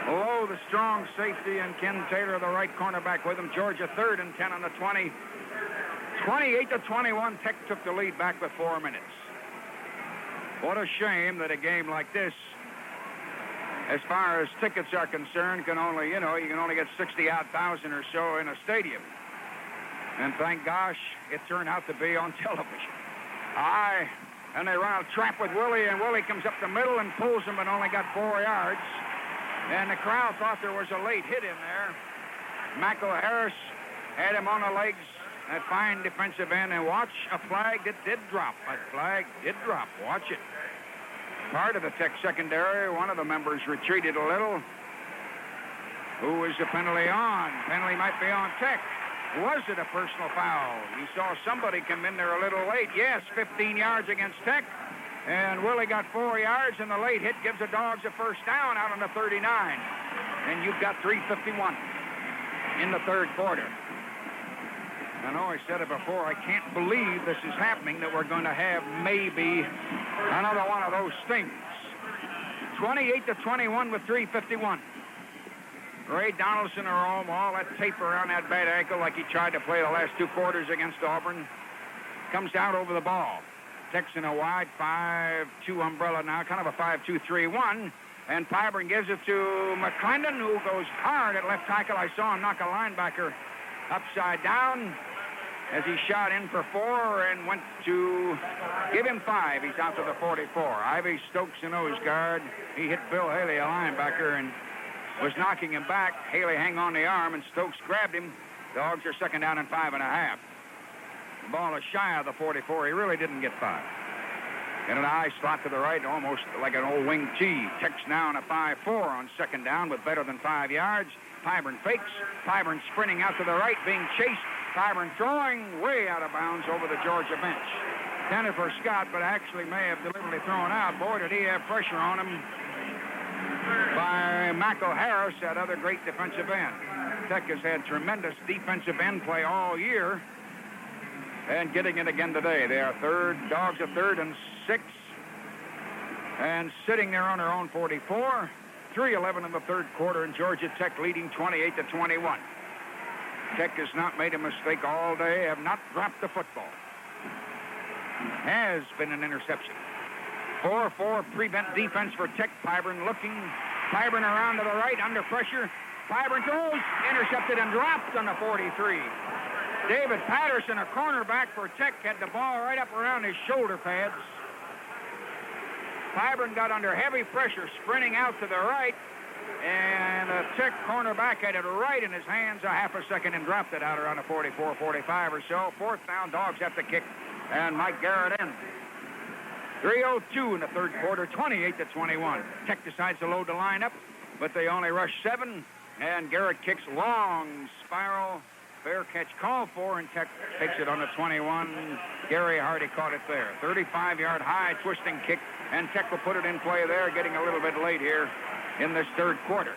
Below the strong safety and Ken Taylor, the right cornerback with him. Georgia 3rd and 10 on the 20. 28-21, Tech took the lead back with 4 minutes. What a shame that a game like this, as far as tickets are concerned, can only, you can only get 60,000 or so in a stadium. And thank gosh, it turned out to be on television. And they run a trap with Willie, and Willie comes up the middle and pulls him, but only got 4 yards. And the crowd thought there was a late hit in there. Michael Harris had him on the legs. That fine defensive end, and watch a flag that did drop. A flag did drop. Watch it. Part of the Tech secondary, one of the members retreated a little. Who is the penalty on? Penalty might be on Tech. Was it a personal foul? You saw somebody come in there a little late. Yes, 15 yards against Tech. And Willie got 4 yards, and the late hit gives the Dogs a 1st down out on the 39. And you've got 3:51 in the third quarter. I know I said it before, I can't believe this is happening, that we're going to have maybe another one of those things. 28-21 with 3:51. Ray Donaldson or Rome, all that tape around that bad ankle like he tried to play the last 2 quarters against Auburn. Comes down over the ball. Tech's in a wide 5-2 umbrella now, kind of a 5-2-3-1. And Pyburn gives it to McClendon, who goes hard at left tackle. I saw him knock a linebacker upside down as he shot in for 4 and went to give him 5. He's out to the 44. Ivy Stokes, the nose guard. He hit Bill Haley, a linebacker, and was knocking him back. Haley hung on the arm, and Stokes grabbed him. Dogs are 2nd down and 5.5. The ball is shy of the 44. He really didn't get 5. And an eye slot to the right, almost like an old wing T. Tech's now in a 5-4 on 2nd down with better than 5 yards. Pyburn fakes. Pyburn sprinting out to the right, being chased. Pyburn throwing way out of bounds over the Georgia bench. Intended for Scott, but actually may have deliberately thrown out. Boy, did he have pressure on him by Michael Harris, that other great defensive end. Tech has had tremendous defensive end play all year, and getting it again today. They are Dogs are 3rd and 6, and sitting there on their own 44. 3:11 in the third quarter, and Georgia Tech leading 28-21. Tech has not made a mistake all day, have not dropped the football. Has been an interception. 4-4 prevent defense for Tech. Pyburn looking. Pyburn around to the right, under pressure. Pyburn throws, intercepted and dropped on the 43. David Patterson, a cornerback for Tech, had the ball right up around his shoulder pads. Pyburn got under heavy pressure, sprinting out to the right, and a Tech cornerback had it right in his hands a half a second and dropped it out around the 44, 45 or so. 4th down, Dogs have to kick, and Mike Garrett in. 3:02 in the third quarter, 28-21. Tech decides to load the line up, but they only rush 7, and Garrett kicks long spiral Fair catch called for, and Tech takes it on the 21. Gary Hardy caught it there. 35-yard high twisting kick, and Tech will put it in play there, getting a little bit late here in this third quarter.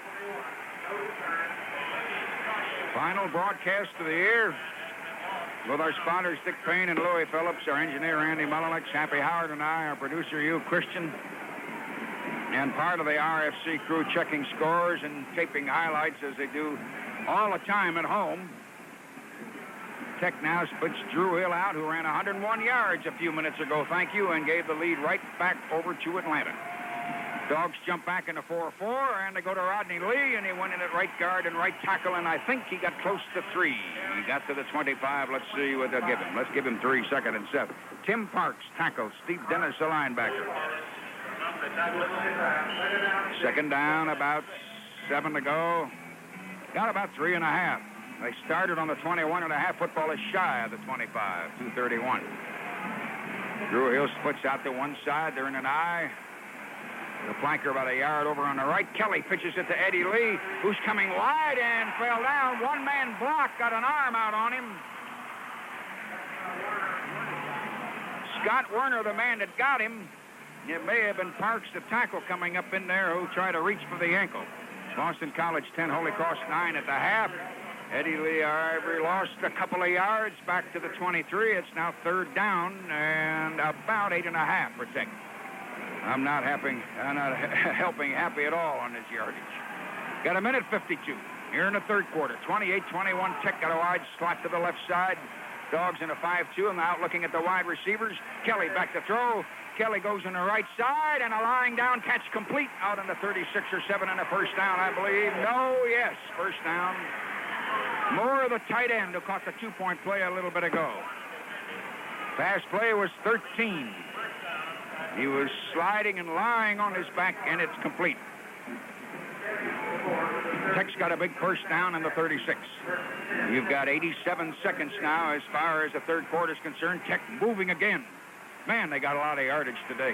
Final broadcast of the year with our spotters Dick Payne and Louis Phillips, our engineer Andy Mullenix, Happy Howard and I, our producer Hugh Christian, and part of the RFC crew checking scores and taping highlights as they do all the time at home. Tech now splits Drew Hill out, who ran 101 yards a few minutes ago, thank you, and gave the lead right back over to Atlanta. Dogs jump back into 4-4, and they go to Rodney Lee, and he went in at right guard and right tackle, and I think he got close to 3. He got to the 25. Let's see what they'll give him. Let's give him 3, 2nd and 7. Tim Parks tackles Steve Dennis, the linebacker. 2nd down, about 7 to go. Got about 3.5. They started on the 21.5. Football is shy of the 25, 2:31. Drew Hill splits out to one side. They're in an eye. The flanker about a yard over on the right. Kelly pitches it to Eddie Lee, who's coming wide and fell down. One-man block, got an arm out on him. Scott Werner, the man that got him. It may have been Parks, the tackle, coming up in there, who tried to reach for the ankle. Boston College 10, Holy Cross 9 at the half. Eddie Lee Ivory lost a couple of yards back to the 23. It's now 3rd down and about 8.5 for Tech. I'm not helping Happy at all on this yardage. Got a minute 52 here in the third quarter. 28-21. Tech got a wide slot to the left side. Dogs in a 5-2, and out looking at the wide receivers. Kelly back to throw. Kelly goes on the right side, and a lying down catch complete out on the 36 or 7 and a first down, I believe. No, yes, first down. Moore, the tight end, who caught the 2-point play a little bit ago. Pass play was 13. He was sliding and lying on his back, and it's complete. Tech's got a big first down in the 36. You've got 87 seconds now as far as the third quarter is concerned. Tech moving again. Man, they got a lot of yardage today.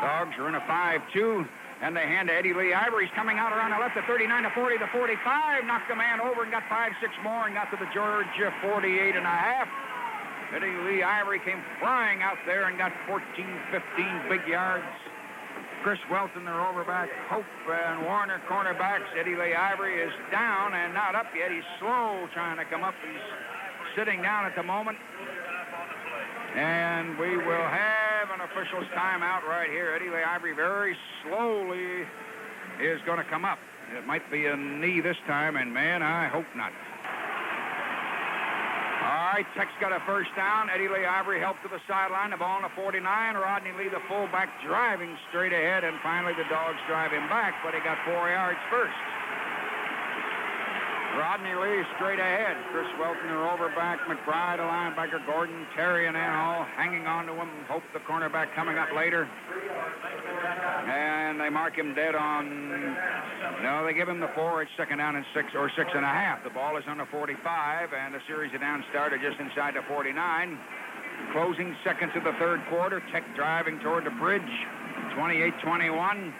Dogs are in a 5-2, and they hand to Eddie Lee Ivory. He's coming out around the left, the 39, the 40, the 45. Knocked the man over and got 5-6 more and got to the Georgia 48.5. Eddie Lee Ivory came flying out there and got 14, 15 big yards. Chris Welton, their overback. Hope and Warner, cornerbacks. Eddie Lee Ivory is down and not up yet. He's slow trying to come up. He's sitting down at the moment. And we will have an official's timeout right here. Eddie Lee Ivory very slowly is going to come up. It might be a knee this time, and man, I hope not. All right, Tech's got a first down. Eddie Lee Ivory helped to the sideline. The ball on the 49. Rodney Lee, the fullback, driving straight ahead, and finally the Dogs drive him back, but he got 4 yards first. Rodney Lee straight ahead. Chris Welton, their overback. McBride, a linebacker. Gordon, Terry, and Anhall hanging on to him. Hope, the cornerback, coming up later. And they mark him dead on... No, they give him the 4. It's 2nd down and 6 or 6.5. The ball is on the 45, and the series of downs started just inside the 49. Closing seconds of the third quarter. Tech driving toward the bridge. 28-21.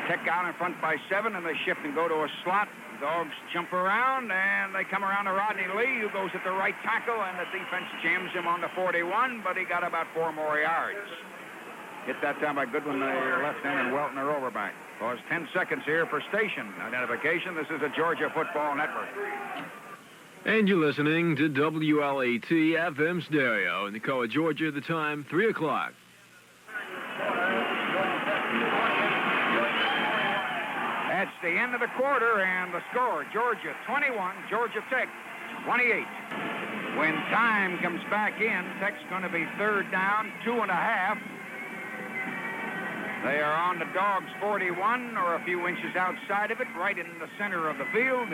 Tech out in front by 7, and they shift and go to a slot. Dogs jump around, and they come around to Rodney Lee, who goes at the right tackle, and the defense jams him on the 41, but he got about 4 more yards. Hit that time by Goodwin, the left end, and Welton, their overback. Pause 10 seconds here for station identification. This is the Georgia Football Network. And you're listening to WLAT FM Stereo in Tacoma, Georgia. The time, 3 o'clock. That's the end of the quarter, and the score, Georgia 21, Georgia Tech 28. When time comes back in, Tech's going to be 3rd down, 2.5. They are on the Dogs' 41, or a few inches outside of it, right in the center of the field.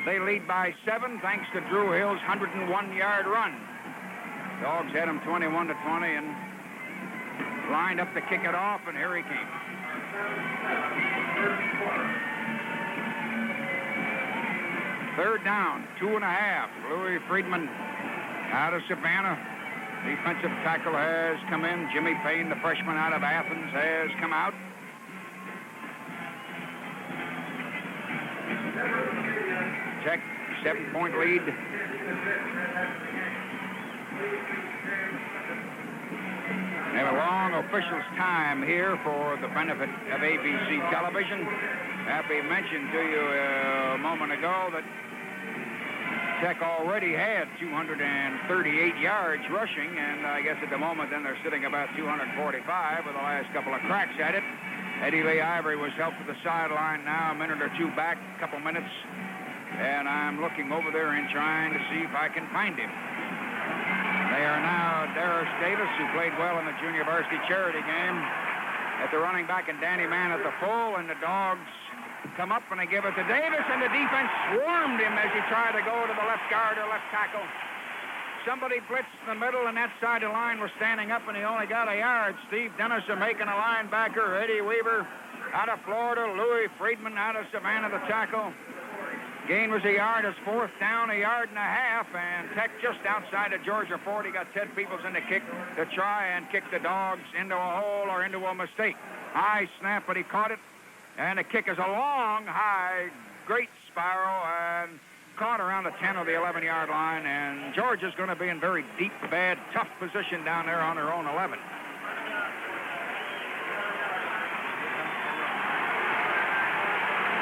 They lead by 7, thanks to Drew Hill's 101-yard run. Dogs had him 21-20 and lined up to kick it off, and here he came. 3rd down, 2.5. Louis Friedman out of Savannah. Defensive tackle has come in. Jimmy Payne, the freshman out of Athens, has come out. Tech, 7-point lead. We have a long officials' time here for the benefit of ABC television. Happy mentioned to you a moment ago that Tech already had 238 yards rushing, and I guess at the moment then they're sitting about 245 with the last couple of cracks at it. Eddie Lee Ivory was helped to the sideline now, a minute or two back, a couple minutes, and I'm looking over there and trying to see if I can find him. They are now Darris Davis, who played well in the junior varsity charity game, at the running back, and Danny Mann at the full, and the Dogs come up and they give it to Davis, and the defense swarmed him as he tried to go to the left guard or left tackle. Somebody blitzed in the middle, and that side of the line was standing up, and he only got a yard. Steve Dennison making a linebacker. Eddie Weaver out of Florida. Louis Friedman out of Savannah, the tackle. Gain was a yard. It's fourth down, a yard and a half, and Tech just outside of Georgia 40 got Ted Peoples in the kick to try and kick the Dogs into a hole or into a mistake. High snap, but he caught it, and the kick is a long, high, great spiral, and caught around the 10 or the 11-yard line, and Georgia's going to be in very deep, bad, tough position down there on their own 11.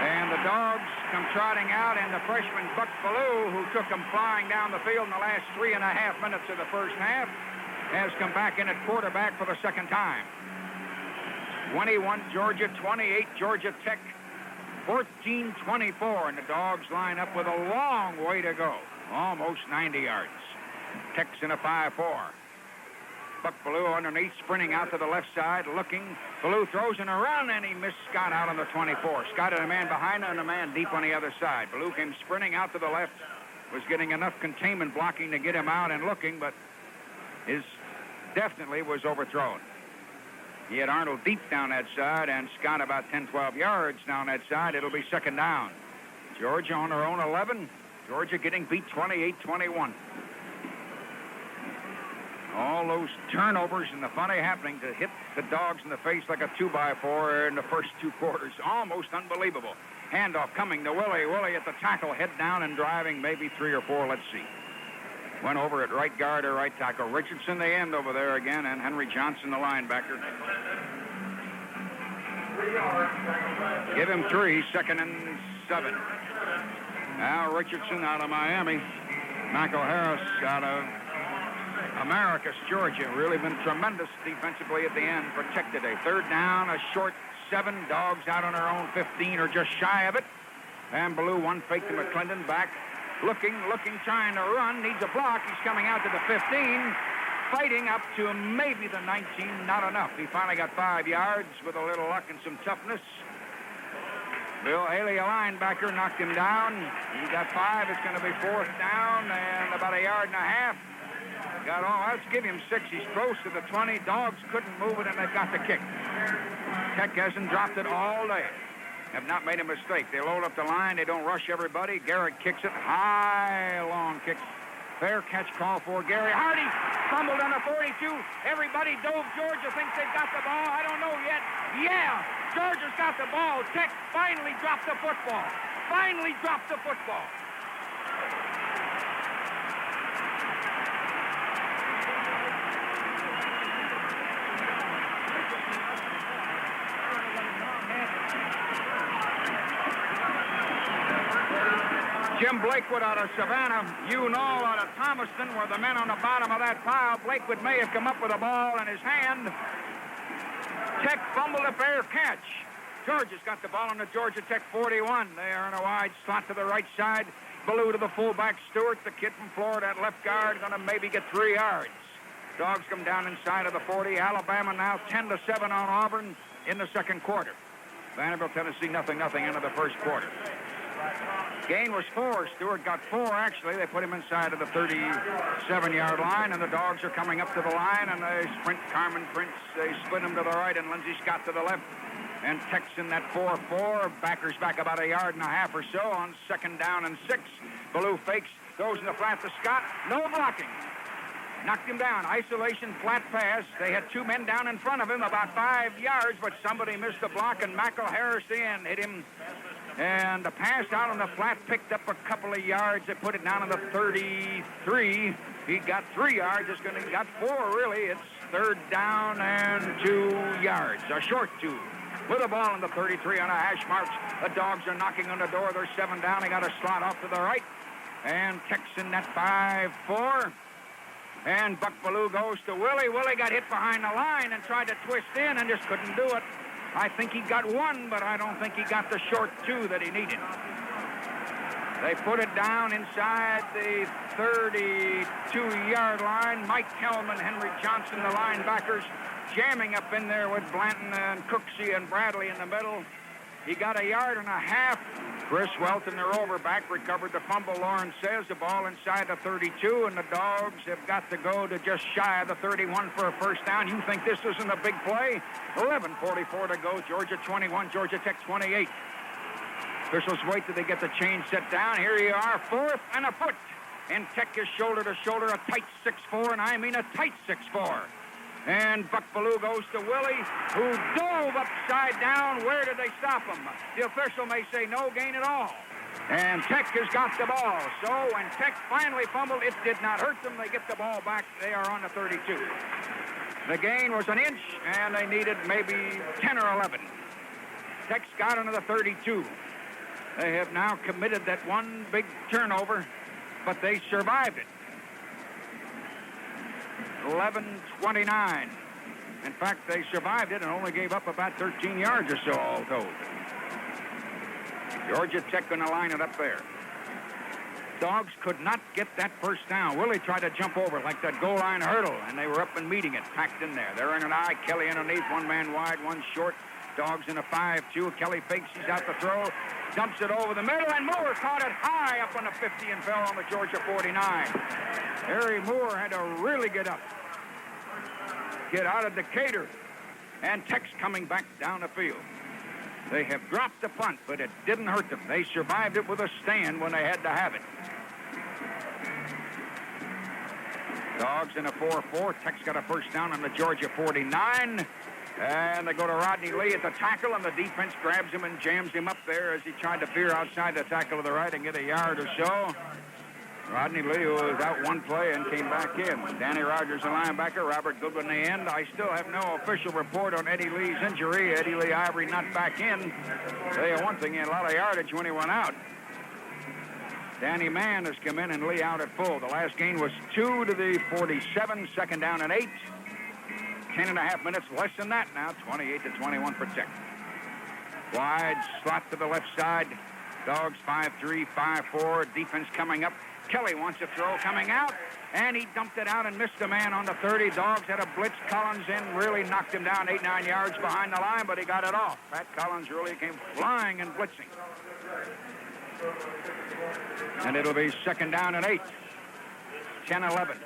And the Dogs come trotting out, and the freshman Buck Ballou, who took them flying down the field in the last 3.5 minutes of the first half, has come back in at quarterback for the second time. 21 Georgia, 28 Georgia Tech, 14-24, and the Dogs line up with a long way to go, almost 90 yards. Tech's in a 5-4. Buck Ballou underneath, sprinting out to the left side, looking. Ballou throws in a run, and he missed Scott out on the 24. Scott had a man behind him and a man deep on the other side. Ballou came sprinting out to the left, was getting enough containment blocking to get him out and looking, but his definitely was overthrown. He had Arnold deep down that side, and Scott about 10, 12 yards down that side. It'll be second down. Georgia on their own 11. Georgia getting beat 28-21. All those turnovers and the funny happening to hit the Dogs in the face like a 2x4 in the first two quarters. Almost unbelievable. Handoff coming to Willie. Willie at the tackle, head down and driving, maybe 3 or 4, let's see. Went over at right guard or right tackle. Richardson the end over there again, and Henry Johnson the linebacker. Give him 3, 2nd and 7. Now Richardson out of Miami. Michael Harris out of Americus, Georgia. Really been tremendous defensively at the end for Tech today. Third down, a short 7. Dogs out on their own 15 or just shy of it. Van Ballou, one fake to McClendon, back. Looking, trying to run, needs a block. He's coming out to the 15, fighting up to maybe the 19, not enough. He finally got 5 yards with a little luck and some toughness. Bill Haley, a linebacker, knocked him down. He got 5. It's going to be fourth down and about a yard and a half. Got all. Let's give him 6. He's close to the 20. Dogs couldn't move it, and they've got the kick. Tech hasn't dropped it all day. Have not made a mistake. They load up the line. They don't rush everybody. Garrett kicks it. High, long kick. Fair catch call for Gary Hardy. Fumbled on the 42. Everybody dove. Georgia thinks they've got the ball. I don't know yet. Yeah, Georgia's got the ball. Tech finally dropped the football. Finally dropped the football. Jim Blakewood out of Savannah, Hugh Knoll out of Thomaston were the men on the bottom of that pile. Blakewood may have come up with a ball in his hand. Tech fumbled a fair catch. Georgia's got the ball on the Georgia Tech 41. They are in a wide slot to the right side. Ballou to the fullback, Stewart, the kid from Florida at left guard, going to maybe get 3 yards. Dogs come down inside of the 40. Alabama now 10-7 on Auburn in the second quarter. Vanderbilt, Tennessee, 0-0 into the first quarter. Gain was 4. Stewart got 4, actually. They put him inside of the 37-yard line, and the Dogs are coming up to the line, and they sprint Carmen Prince. They split him to the right, and Lindsey Scott to the left. And Tech's in that 4-4. Backers back about a yard and a half or so on second down and 6. Ballou fakes, goes in the flat to Scott. No blocking. Knocked him down. Isolation, flat pass. They had 2 men down in front of him, about 5 yards, but somebody missed the block, and Michael Harris in hit him And the pass out on the flat picked up a couple of yards. They put it down on the 33. He got 3 yards. He got 4, really. It's 3rd down and 2 yards. A short 2. With the ball in the 33 on a hash marks. The Dogs are knocking on the door. They're 7 down. They got a slot off to the right. And Texan that 5-4. And Buck Ballou goes to Willie. Willie got hit behind the line and tried to twist in and just couldn't do it. I think he got 1, but I don't think he got the short 2 that he needed. They put it down inside the 32-yard line. Mike Hellman, Henry Johnson, the linebackers, jamming up in there with Blanton and Cooksey and Bradley in the middle. He got 1.5 yards. Chris Welton, their overback, recovered the fumble. Lawrence says the ball inside the 32, and the Dogs have got to go to just shy of the 31 for a first down. You think this isn't a big play? 11:44 to go. Georgia 21, Georgia Tech 28. Officials wait till they get the chain set down. Here you are, 4th and a foot. And Tech is shoulder to shoulder, a tight 6'4", and I mean a tight 6'4". And Buck Ballou goes to Willie, who dove upside down. Where did they stop him? The official may say no gain at all. And Tech has got the ball. So when Tech finally fumbled, it did not hurt them. They get the ball back. They are on the 32. The gain was 1 inch, and they needed maybe 10 or 11. Tech's got into the 32. They have now committed that one big turnover, but they survived it. 11:29. In fact, they survived it and only gave up about 13 yards or so, all told. Georgia Tech going to line it up there. Dogs could not get that first down. Willie tried to jump over like that goal line hurdle, and they were up and meeting it, packed in there. They're in an eye. Kelly underneath, 1 man wide, 1 short. Dogs in a 5-2. Kelly fakes. He's out to throw. Dumps it over the middle, and Moore caught it high up on the 50 and fell on the Georgia 49. Harry Moore had to really get up. Get out of Decatur. And Tech's coming back down the field. They have dropped the punt, but it didn't hurt them. They survived it with a stand when they had to have it. Dogs in a 4-4. Tech's got a first down on the Georgia 49. And they go to Rodney Lee at the tackle, and the defense grabs him and jams him up there as he tried to veer outside the tackle to the right and get 1 yard or so. Rodney Lee was out 1 play and came back in. Danny Rogers, the linebacker, Robert Goodwin, the end. I still have no official report on Eddie Lee's injury. Eddie Lee Ivory not back in. Tell you one thing, he had a lot of yardage when he went out. Danny Mann has come in and Lee out at full. The last gain was 2 to the 47, 2nd down and 8. 10.5 minutes, less than that now, 28-21 for Tech. Wide slot to the left side. Dogs 5-3, 5-4. Defense coming up. Kelly wants a throw coming out, and he dumped it out and missed the man on the 30. Dogs had a blitz. Collins in, really knocked him down 8-9 yards behind the line, but he got it off. Pat Collins really came flying and blitzing. And it'll be 2nd down and 8. 10-11.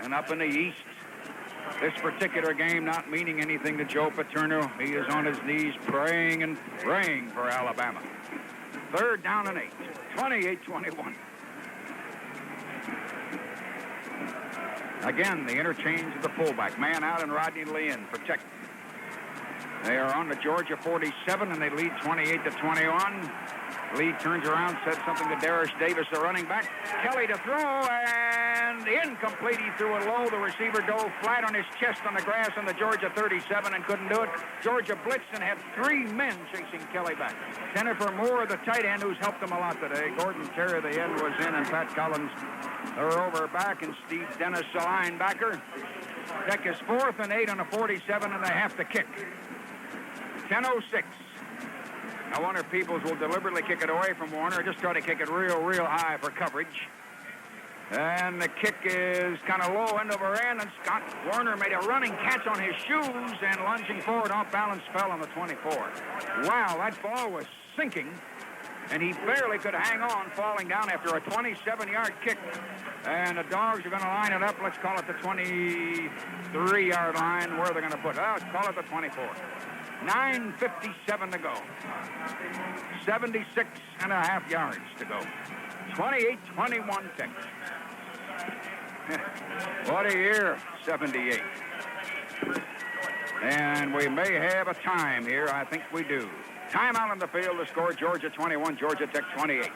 And up in the east, this particular game not meaning anything to Joe Paterno. He is on his knees praying and praying for Alabama. 3rd down and 8. 28-21. Again, the interchange of the fullback. Man out and Rodney Lee in for Tech. They are on the Georgia 47, and they lead 28-21. Lee turns around, said something to Darius Davis, the running back. Kelly to throw, and incomplete. He threw it low. The receiver dove flat on his chest on the grass on the Georgia 37 and couldn't do it. Georgia blitzed and had 3 men chasing Kelly back. Jennifer Moore, the tight end, who's helped them a lot today. Gordon Terry, the end, was in, and Pat Collins, their overback, and Steve Dennis, the linebacker. Tech is 4th and 8 on the 47, and they have to kick. 10:06. I wonder if Peoples will deliberately kick it away from Warner or just try to kick it real high for coverage. And the kick is kind of low end over end, and Scott Warner made a running catch on his shoes and lunging forward off balance fell on the 24. Wow, that ball was sinking, and he barely could hang on, falling down after a 27-yard kick. And the Dogs are going to line it up. Let's call it the 23-yard line. Where are they going to put it? Let's call it the 24. 9:57 to go. 76.5 yards to go. 28-21 Tech. What a year, 78. And we may have a time here. I think we do. Timeout on the field. The score, Georgia 21, Georgia Tech 28.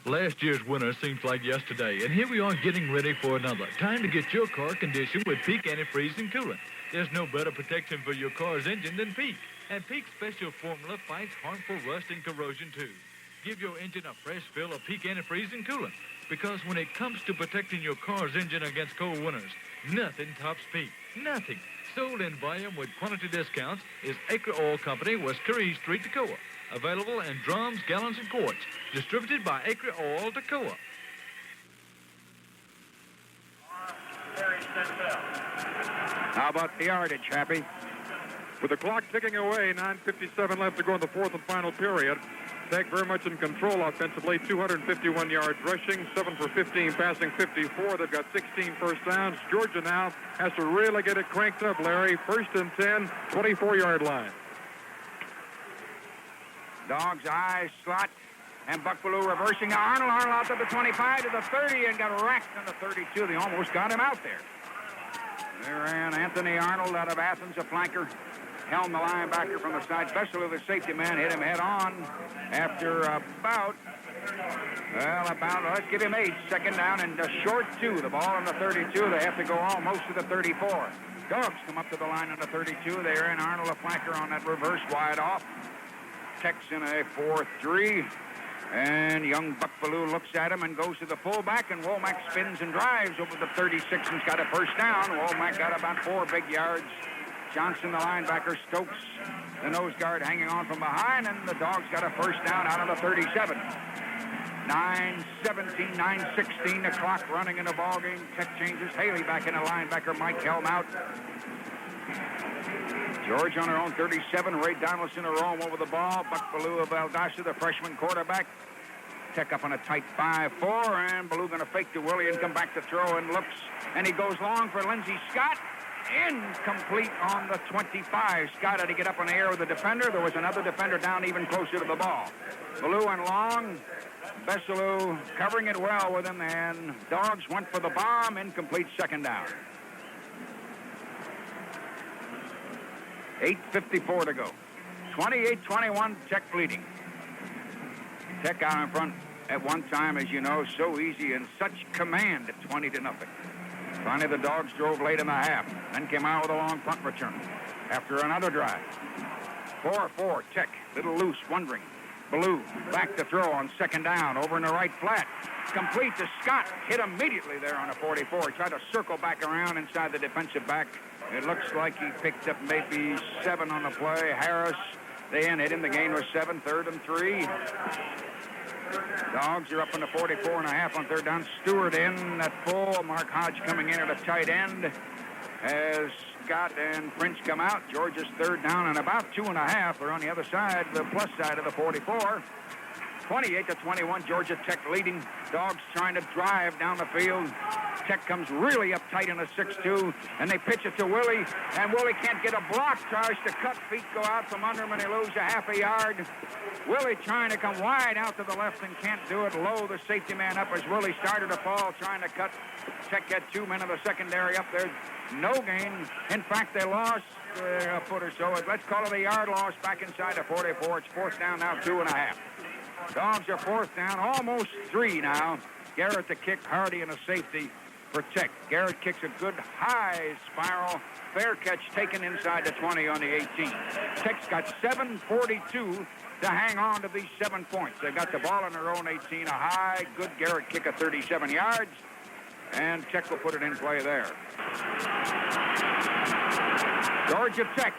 Last year's winter seems like yesterday, and here we are getting ready for another. Time to get your car conditioned with Peak Antifreeze and Coolant. There's no better protection for your car's engine than Peak. And Peak's special formula fights harmful rust and corrosion, too. Give your engine a fresh fill of Peak Antifreeze and Coolant. Because when it comes to protecting your car's engine against cold winters, nothing tops Peak. Nothing. Sold in volume with quantity discounts is Acre Oil Company, West Currie Street, Toccoa. Available in drums, gallons, and quarts. Distributed by Acre Oil, Toccoa. How about the yardage, Happy? With the clock ticking away, 9:57 left to go in the fourth and final period. Tech very much in control offensively, 251 yards rushing, 7 for 15, passing 54. They've got 16 first downs. Georgia now has to really get it cranked up, Larry. First and 10, 24-yard line. Dogs, eyes, slot, and Buck Bellew reversing. Arnold out to the 25, to the 30, and got racked on the 32. They almost got him out there. They ran Anthony Arnold out of Athens, a flanker. Helm, the linebacker from the side. Bessel, the safety man, hit him head on after let's give him 8. Second down and a short 2. The ball on the 32. They have to go almost to the 34. Dogs come up to the line on the 32. They ran Arnold, a flanker, on that reverse wide off. Tech's in a 4-3. And young Buck Bellew looks at him and goes to the fullback, and Womack spins and drives over the 36 and's got a first down. Womack got about 4 big yards. Johnson, the linebacker, Stokes, the nose guard, hanging on from behind, and the Dogs got a first down out of the 37. 9:17, 9:16, the clock running in the ball game. Tech changes. Haley back in the linebacker. Mike Helm out. George on her own 37. Ray Donaldson, a roam over the ball. Buck Bellew of Valdosta, the freshman quarterback. Tech up on a tight 5-4, and Bellew going to fake to Willie and come back to throw, and looks, and he goes long for Lindsey Scott. Incomplete on the 25. Scott had to get up in the air with the defender. There was another defender down even closer to the ball. Bellew and long. Besselu covering it well with him, and Dogs went for the bomb. Incomplete, second down. 8:54 to go. 28-21, Tech leading. Tech out in front at one time, as you know, so easy and such command at 20-0. Finally, the Dogs drove late in the half, then came out with a long punt return after another drive. 4-4, Tech, little loose, wondering. Bellew back to throw on second down, over in the right flat. Complete to Scott, hit immediately there on a 44. Tried to circle back around inside the defensive back. It looks like he picked up maybe 7 on the play. Harris, they hit him. The gain was 7, 3rd and 3. Dogs are up on the 44.5 on third down. Stewart in at full. Mark Hodge coming in at a tight end. As Scott and Prince come out, Georgia's third down and about 2.5. They're on the other side, the plus side of the 44. 28-21, Georgia Tech leading. Dogs trying to drive down the field. Tech comes really uptight in a 6-2, and they pitch it to Willie, and Willie can't get a block. Tries to cut, feet go out from under him, and he loses a half a yard. Willie trying to come wide out to the left and can't do it. Low, the safety man up as Willie started to fall, trying to cut. Tech had 2 men of the secondary up there. No gain. In fact, they lost a foot or so. Let's call it a yard loss back inside the 44. It's fourth down now, 2.5. Dogs are fourth down, almost 3 now. Garrett the kick, Hardy and a safety for Tech. Garrett kicks a good high spiral. Fair catch taken inside the 20 on the 18. Tech's got 7:42 to hang on to these 7 points. They got the ball on their own 18. A high, good Garrett kick of 37 yards. And Tech will put it in play there. Georgia Tech,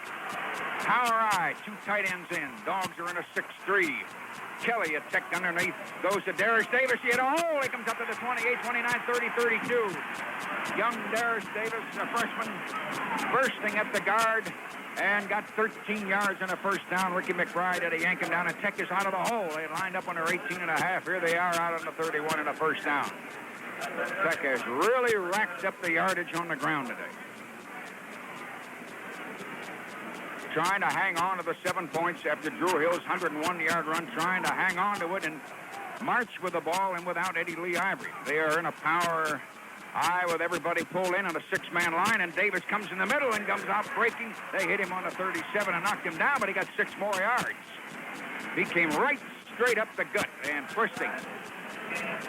power I, 2 tight ends in. Dogs are in a 6-3. Kelly, a Tech underneath, goes to Darius Davis. He hit a hole. He comes up to the 28, 29, 30, 32. Young Darius Davis, a freshman, bursting at the guard and got 13 yards on a first down. Ricky McBride had to yank him down, and Tech is out of the hole. They lined up on their 18.5. Here they are out on the 31 and a first down. Tech has really racked up the yardage on the ground today. Trying to hang on to the 7 points after Drew Hill's 101-yard run, trying to hang on to it and march with the ball and without Eddie Lee Ivory. They are in a power I with everybody pulled in on a 6-man line, and Davis comes in the middle and comes out breaking. They hit him on the 37 and knocked him down, but he got 6 more yards. He came right straight up the gut and twisting.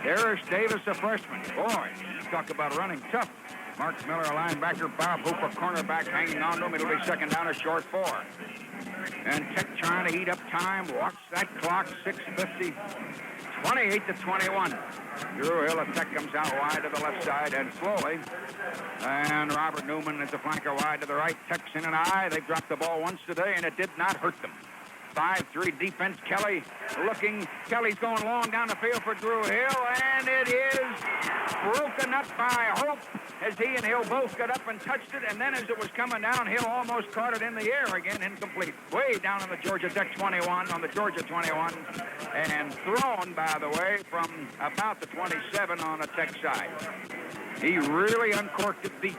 Harris Davis, a freshman. Boy, talk about running tough. Mark Miller, a linebacker. Bob Hooper, cornerback, hanging on to him. It'll be second down, a short 4. And Tech trying to eat up time. Watch that clock, 6:50. 28-21. Drew Hill, a Tech, comes out wide to the left side and slowly. And Robert Newman is the flanker wide to the right. Tech's in an eye. They've dropped the ball once today, and it did not hurt them. 5-3 defense. Kelly looking. Kelly's going long down the field for Drew Hill, and it is broken up by Hope as he and Hill both got up and touched it, and then as it was coming down, Hill almost caught it in the air again, incomplete. Way down on the Georgia Tech 21, on the Georgia 21, and thrown, by the way, from about the 27 on the Tech side. He really uncorked it deep.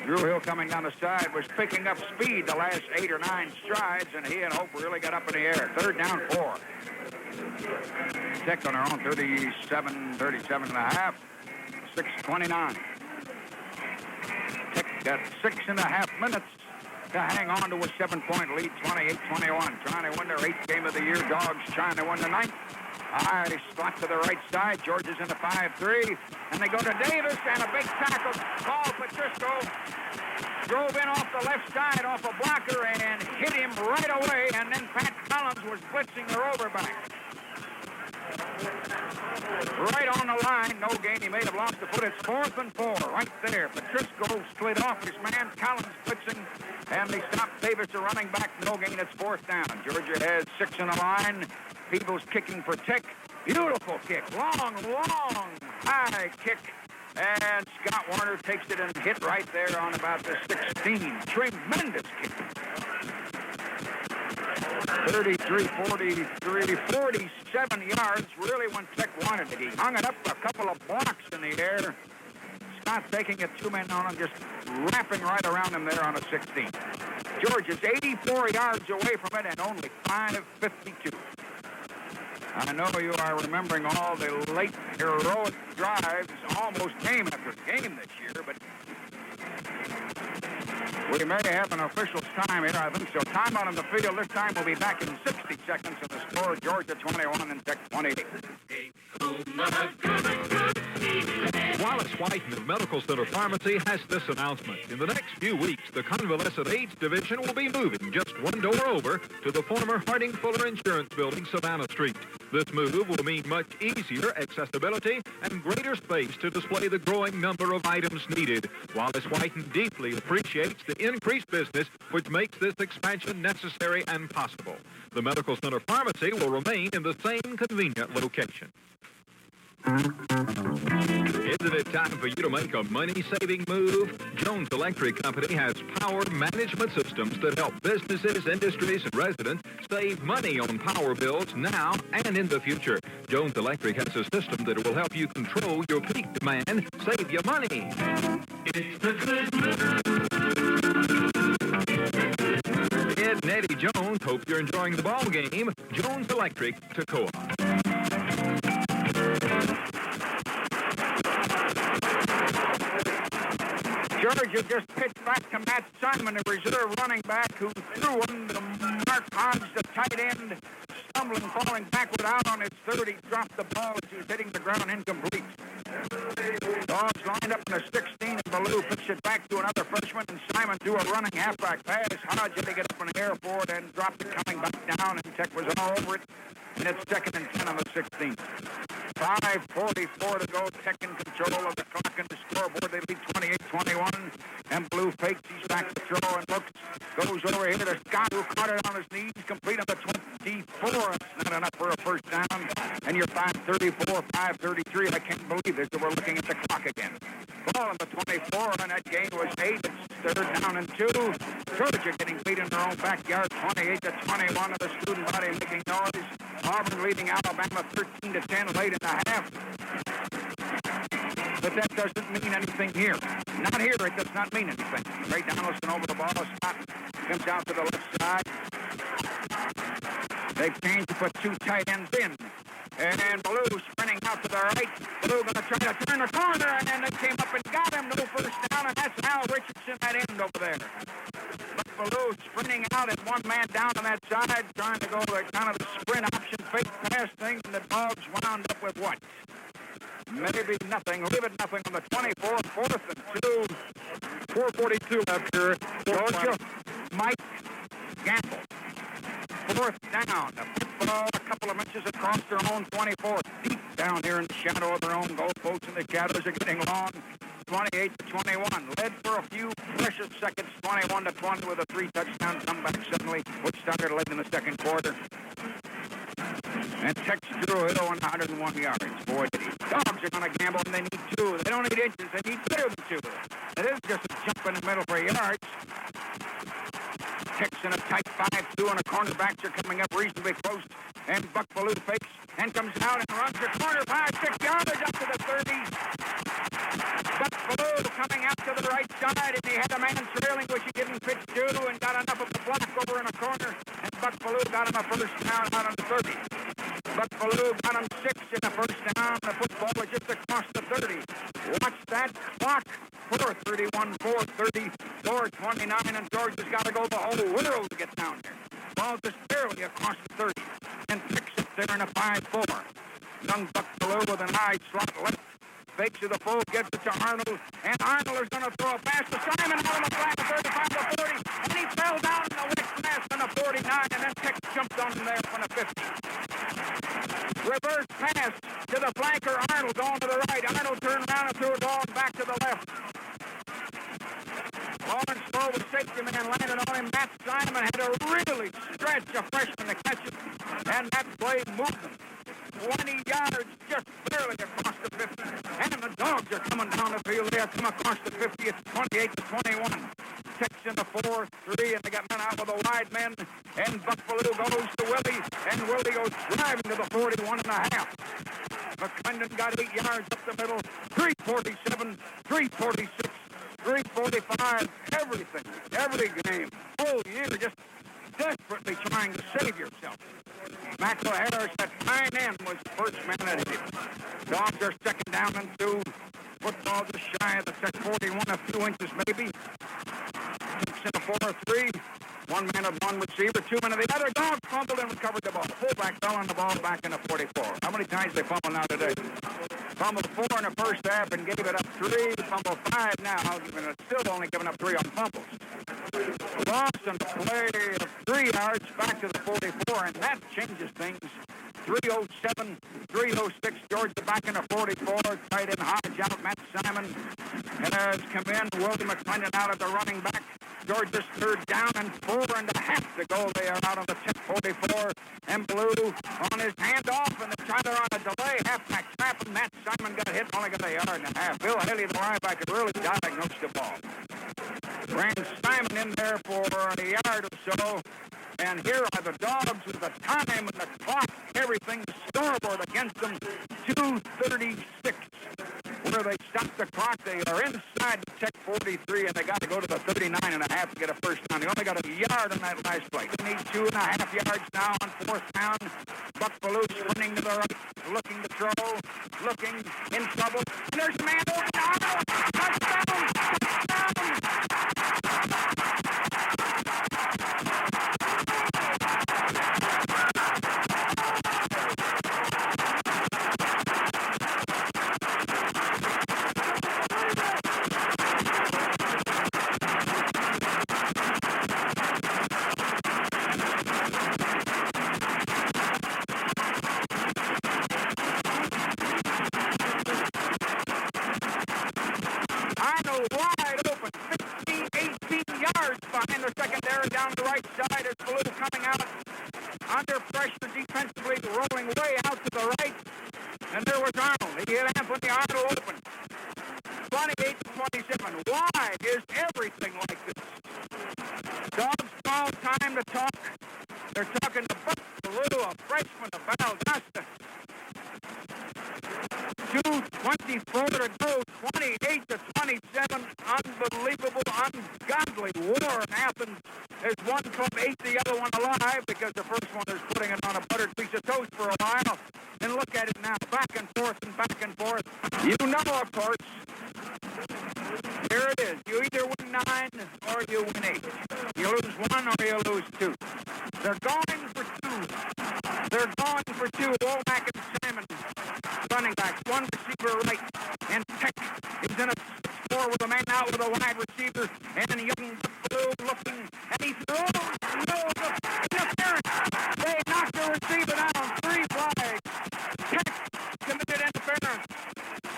Drew Hill coming down the side was picking up speed the last 8 or 9 strides, and he and Hope really got up in the air. Third down, 4. Tech on their own, 37 and a half, 6:29. Tech got 6.5 minutes to hang on to a 7-point lead, 28-21. Trying to win their 8th game of the year. Dogs trying to win the 9th. High slot to the right side. Georgia's in the 5-3. And they go to Davis, and a big tackle. Paul Patrisco drove in off the left side off a blocker and hit him right away. And then Pat Collins was blitzing their overback. Right on the line. No gain. He may have lost the foot. It's 4th and 4 right there. Patrisco slid off his man. Collins blitzing. And they stop Davis, a running back. No gain. It's 4th down. Georgia has 6 in the line. Peebles kicking for Tech. Beautiful kick. Long, high kick. And Scott Warner takes it and hit right there on about the 16. Tremendous kick. 33, 43, 47 yards. Really when Tech wanted it. He hung it up a couple of blocks in the air. Scott taking it 2 men on him, just wrapping right around him there on a 16. Georgia's 84 yards away from it and only 5:52. I know you are remembering all the late heroic drives, almost game after game this year, but we may have an official's time here. I think so. Time out on the field. This time will be back in 60 seconds, and the score, Georgia 21 and Tech 28. Wallace Whiten of Medical Center Pharmacy has this announcement. In the next few weeks, the Convalescent AIDS Division will be moving just one door over to the former Harding Fuller Insurance Building, Savannah Street. This move will mean much easier accessibility and greater space to display the growing number of items needed. Wallace Whiten deeply appreciates the increased business which makes this expansion necessary and possible. The Medical Center Pharmacy will remain in the same convenient location. Isn't it time for you to make a money-saving move? Jones Electric Company has power management systems that help businesses, industries, and residents save money on power bills now and in the future. Jones Electric has a system that will help you control your peak demand, save you money. It's the good move. Ed and Eddie Jones hope you're enjoying the ball game. Jones Electric, Toccoa. Georgia just pitched back to Matt Simon, the reserve running back, who threw him to Mark Hodge, the tight end, stumbling, falling backward out on his 30. Dropped the ball as he was hitting the ground, incomplete. Dogs lined up in the 16, and Ballou pitched it back to another freshman, and Simon threw a running halfback pass. Hodge had to get up in the air for it and dropped it coming back down, and Tech was all over it. And it's 2nd and 10 on the 16th. 5:44 to go. Tech in control of the clock and the scoreboard. They lead 28-21. And Blue fakes. He's back to throw and looks. Goes over here to Scott, who caught it on his knees. Complete on the 24. It's not enough for a first down. And you're 5:34, 5:33. I can't believe this. We're looking at the clock again. Ball on the 24, and that gain was 8. It's 3rd down and 2. Georgia getting beat in their own backyard. 28-21 of the student body making noise. Auburn leading Alabama 13-10 late in the half. But that doesn't mean anything here. Not here, it does not mean anything. Ray Donaldson over the ball. Scott comes out to the left side. They've changed to put 2 tight ends in. And Ballou sprinting out to the right. Ballou going to try to turn the corner, and then they came up and got him. No first down, and that's Al Richardson, that end over there. But Buffalo sprinting out and one man down on that side, trying to go the kind of the sprint option fake pass thing, and the Dogs wound up with what? Maybe nothing. Leave it nothing on the 24, 4th and 2. 4:42 left here. Georgia, Mike Gamble. 4th down. The football a couple of inches across their own 24. Deep down here in the shadow of their own goalposts, and the shadows are getting long. 28-21. Led for a few precious seconds, 21-20 with a 3-touchdown comeback suddenly, which started late in the second quarter. And Tex drew it on 101 yards. Boy, did he. Dogs are going to gamble, and they need 2. They don't need inches. They need better than 2. It isn't just a jump in the middle for yards. Tex in a tight 5-2, and the cornerbacks are coming up reasonably close. And Buck Ballou fakes and comes out and runs the corner 5-6 yards up to the 30. Buck Ballou coming out to the right side, and he had a man trailing, which he didn't pitch to, and got enough of the block over in a corner. And Buck Ballou got him a first down out on the 30. Buck Ballou got him 6 in the first down. The football was just across the 30. Watch that clock. 4:31, 4:30, 4:29, and Georgia's got to go the whole world to get down there. Ball just barely across the 30, and picks it there in a 5-4. Young Buck Ballou with an eye slot left. Fakes to the full, gives it to Arnold, and Arnold is going to throw a pass to Simon out on the flat, 35-40, and he fell down in the wet mass on the 49, and then Tex jumped on him there from the 50. Reverse pass to the flanker, Arnold going to the right. Arnold turned around and threw it all back to the left. Lawrence Lowe with safety man landed on him. Matt Simon had to really stretch a freshman to catch it, and that play moved him 20 yards, just barely across the 50. And the Dogs are coming down the field. They have come across the 50. It's 28-21. Tex in the 4-3, and they got men out with a wide men. And Buck Ballou goes to Willie, and Willie goes driving to the 41.5. McClendon got 8 yards up the middle. 3:47, 3:46, 3:45. Everything, every game, whole year, just desperately trying to save yourself. Maxwell Harris at fine end was the first man at it. Dogs are second down and 2. Football just shy of the set 41, a few inches maybe. Tex in a 4-3. One man of one receiver, 2 men of the other. Dogs fumbled and recovered the ball. Fullback fell on the ball back in the 44. How many times they fumble now today? Fumbled 4 in the first half and gave it up 3. Fumbled 5 now, still only giving up 3 on fumbles. Lost on the play of 3 yards back to the 44, and that changes things. 3:07, 3:06, Georgia back in the 44. Tight end Hodge out, Matt Simon has come in. Willie McClendon out at the running back. Georgia's third down and 4.5 to go. They are out on the 10-44. And Blue on his handoff, and the Tyler on a delay. Halfback trap, and Matt Simon got hit, only got 1.5 yards. Bill Haley, the linebacker, really diagnosed the ball. Ran Simon in there for a yard or so. And here are the Dogs with the time and the clock, everything, the scoreboard against them, 2:36. Where they stop the clock, they are inside the Tech 43, and they got to go to the 39.5 to get a first down. They only got a yard on that last play. They need 2.5 yards now on 4th down. Buck Ballou sprinting to the right, looking to throw, looking in trouble. And there's a man open. Touchdown! Touchdown! Wide open, 15, 18 yards behind the secondary down the right side as Ballou coming out under pressure defensively, rolling way out to the right. And there was Arnold. He hit Anthony Arnold open. 28-27. Why is everything like this? Dogs call time to talk. They're talking to Buck Ballou, a freshman of Valdosta. 2:24 to go, 28-27. Unbelievable, ungodly war in Athens. There's one club ate the other one alive because the first one is putting it on a buttered piece of toast for a while. And look at it now, back and forth and back and forth. You know, of course, Here it is. You either win 9 or you win 8. You lose 1 or you lose 2. They're going for 2. They're going for 2. Womack and Salmon, running backs. One receiver right. And Tech is in a 4 with a man out with a wide receiver. And young Blue looking. And he throws. No interference. They knocked the receiver down. 3 flags. Tech committed interference.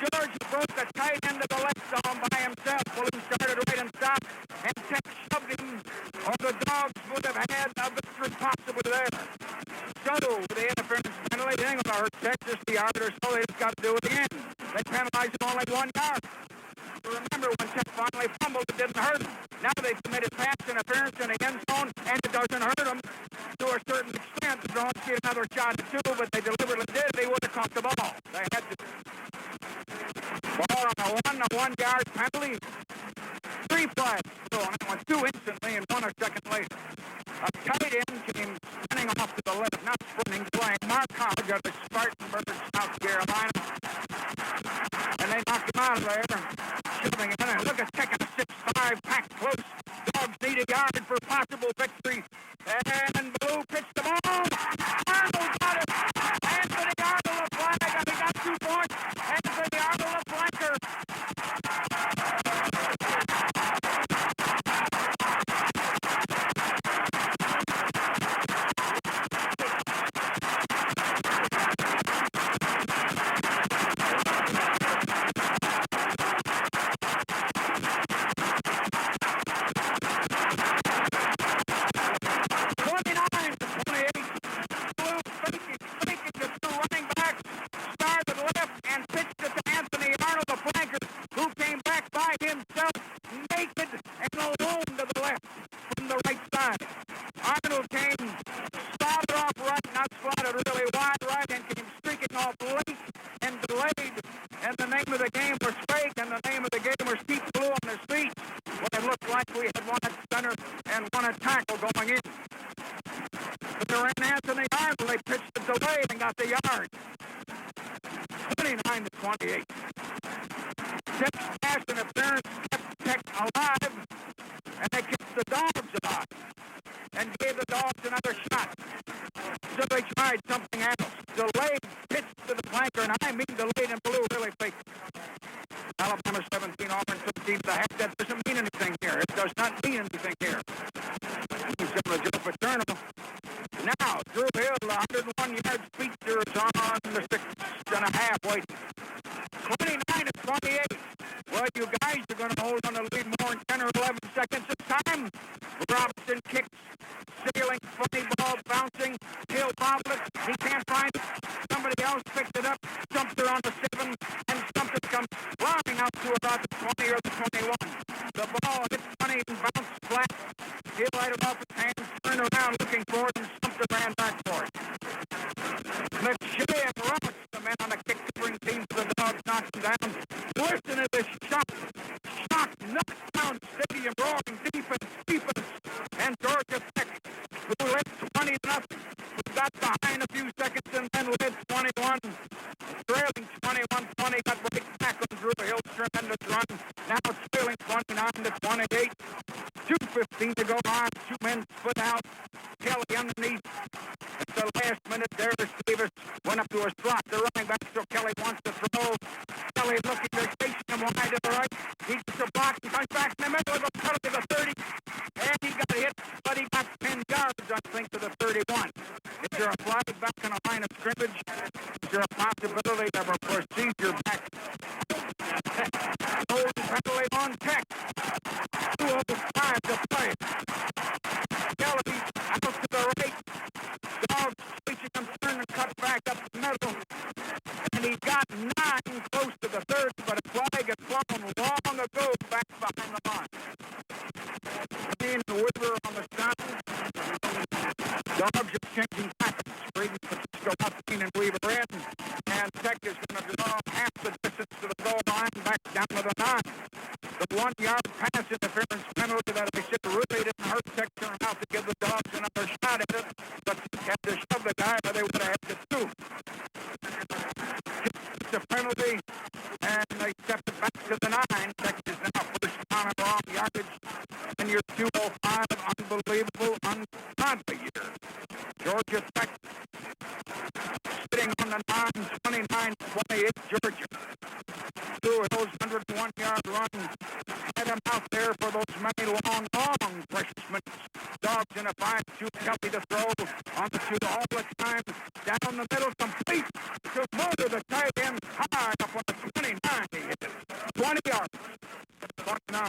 George broke the tight end of the left zone by himself. Blue started right and stopped. And Tech shoved him. Or the Dogs would have had a victory possibly there. So, with the interference penalty, it ain't going to hurt Tech just the yard or so. They just got to do it again. They penalized him only 1 yard. Remember, when Tech finally fumbled, it didn't hurt him. Now they've committed pass interference in the end zone, and it doesn't hurt them to a certain extent. They don't get another shot at 2, but they deliberately did. They would have caught the ball. They had to. Ball on a 1-yard penalty. 3 flags. So on that one, 2 instantly and 1 a second later. A tight end came spinning off to the left, not sprinting, playing Mark Hodge of the Spartanburg, South Carolina. And they knocked him out of there, shoving in. And look at Tech a 6'5", packed close. Dogs need a yard for possible victory. And Blue pitched the ball. Arnold got it. Anthony Arnold, a flag, and he got 2 points. Anthony Arnold, a flanker. The 1-yard pass interference penalty that I said really didn't hurt Tech turn out to give the Dogs another shot at it, but had to shove the guy, but they would have had to do. It's a penalty, and they stepped it back to the 9. Tech is now first unbelievable, ungodly year. Georgia Tech sitting on the 29-28 Georgia. Drew Hill's 101-yard run had him out there for those many long, precious minutes. Dogs in a 5-2, Kelly to throw on the 2 all the time. Down the middle, complete to Mulder, the tight end, high up on the 29. He hit it. 20 yards. 29,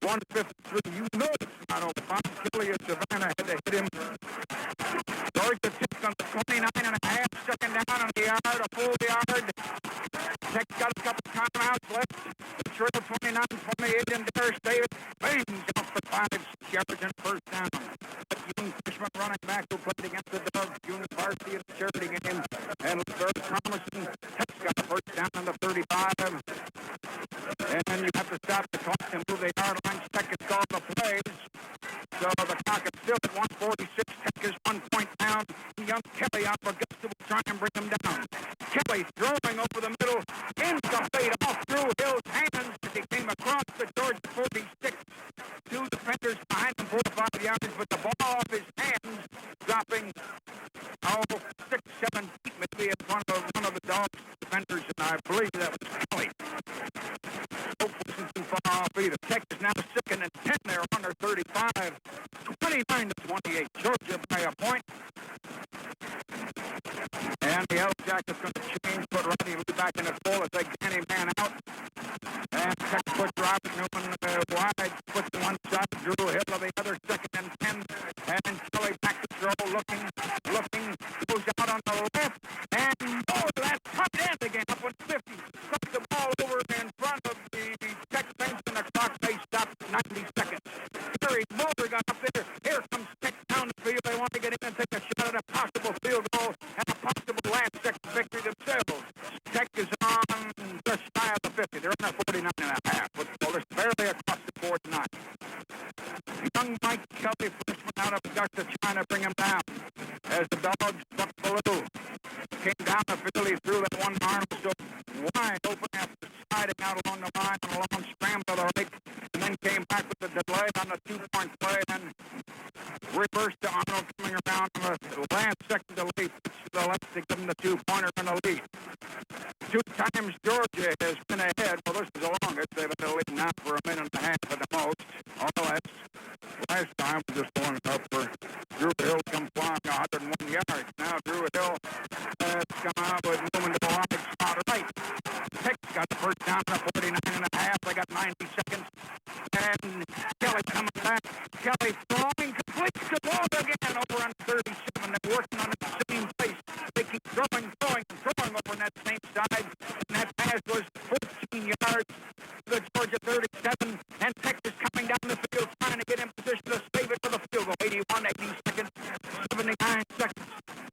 153. You know it's not over. Bob Kelly of Savannah had to hit him. Georgia Tech on the 29.5, second down on the yard, a full yard. Tech got a couple timeouts left. The trail 29-28 in Darius Davis. Bangs off for 5 yards and first down. That young freshman running back who played against the Dogs junior varsity in the charity game. And very promising. Tech's got a first down on the 35. And you have to stop the clock and move the yard line. Tech has called the plays. So the clock is still at 146. Tech is 1 point down. Young Kelly out for Augusta will try and bring him down. Kelly throwing over the middle. Incomplete off through Hill's hands as he came across the Georgia 46. 2 defenders behind him, 4 to 5 yards, but the ball off his hands, dropping 6, 7 feet maybe in front of one of the Dogs defenders, and I believe that was Kelly. Hope wasn't too far off either. Tech is now 2nd and 10 there on their 35. 29-28. Georgia by a point. And the Yellow Jackets going to change, put Rodney Lee back in the goal as they get him man out. And Tech puts Robert Newman wide, puts to one side, Drew Hill of the other, 2nd and 10. And Kelly back to throw, looking, goes out on the left. And that tight end again, up on 50. Struck the ball over in front of the Tech bench, and the clock may stop 90 seconds. Gary Mulder got up there. Here comes Tech down the field. They want to get in and take a shot at a possible field goal and a possible last-second victory themselves. Tech is on just shy of the 50. They're on a 49.5. But it's barely across the board tonight. Young Mike Kelly, freshman out of Augusta, trying to bring him down. As the Dogs struck below, came down the field, he threw that one arm so wide open after sliding out along the line and a long scramble to the right, and then came back with the delay on the 2-point play and reversed to Arnold coming around on the last second delay to the left to give him the 2-pointer in the lead. 2 times Georgia has been ahead. Well, this is the longest. They've been leading now for a minute and a half at the most. All last time was just going up for Drew Hill come flying 101 yards. Now Drew Hill has come out with moving to the wide spot right. Tech's got the first down at 49.5. They got 90 seconds. And Kelly coming back. Kelly throwing, completes the ball again over on 37. They're working on the same place. They keep throwing over on that same side. And that pass was 14 yards to the Georgia 37. And Texas coming down the field trying to get in position to save it for the field goal. 81, 80 seconds, 79 seconds,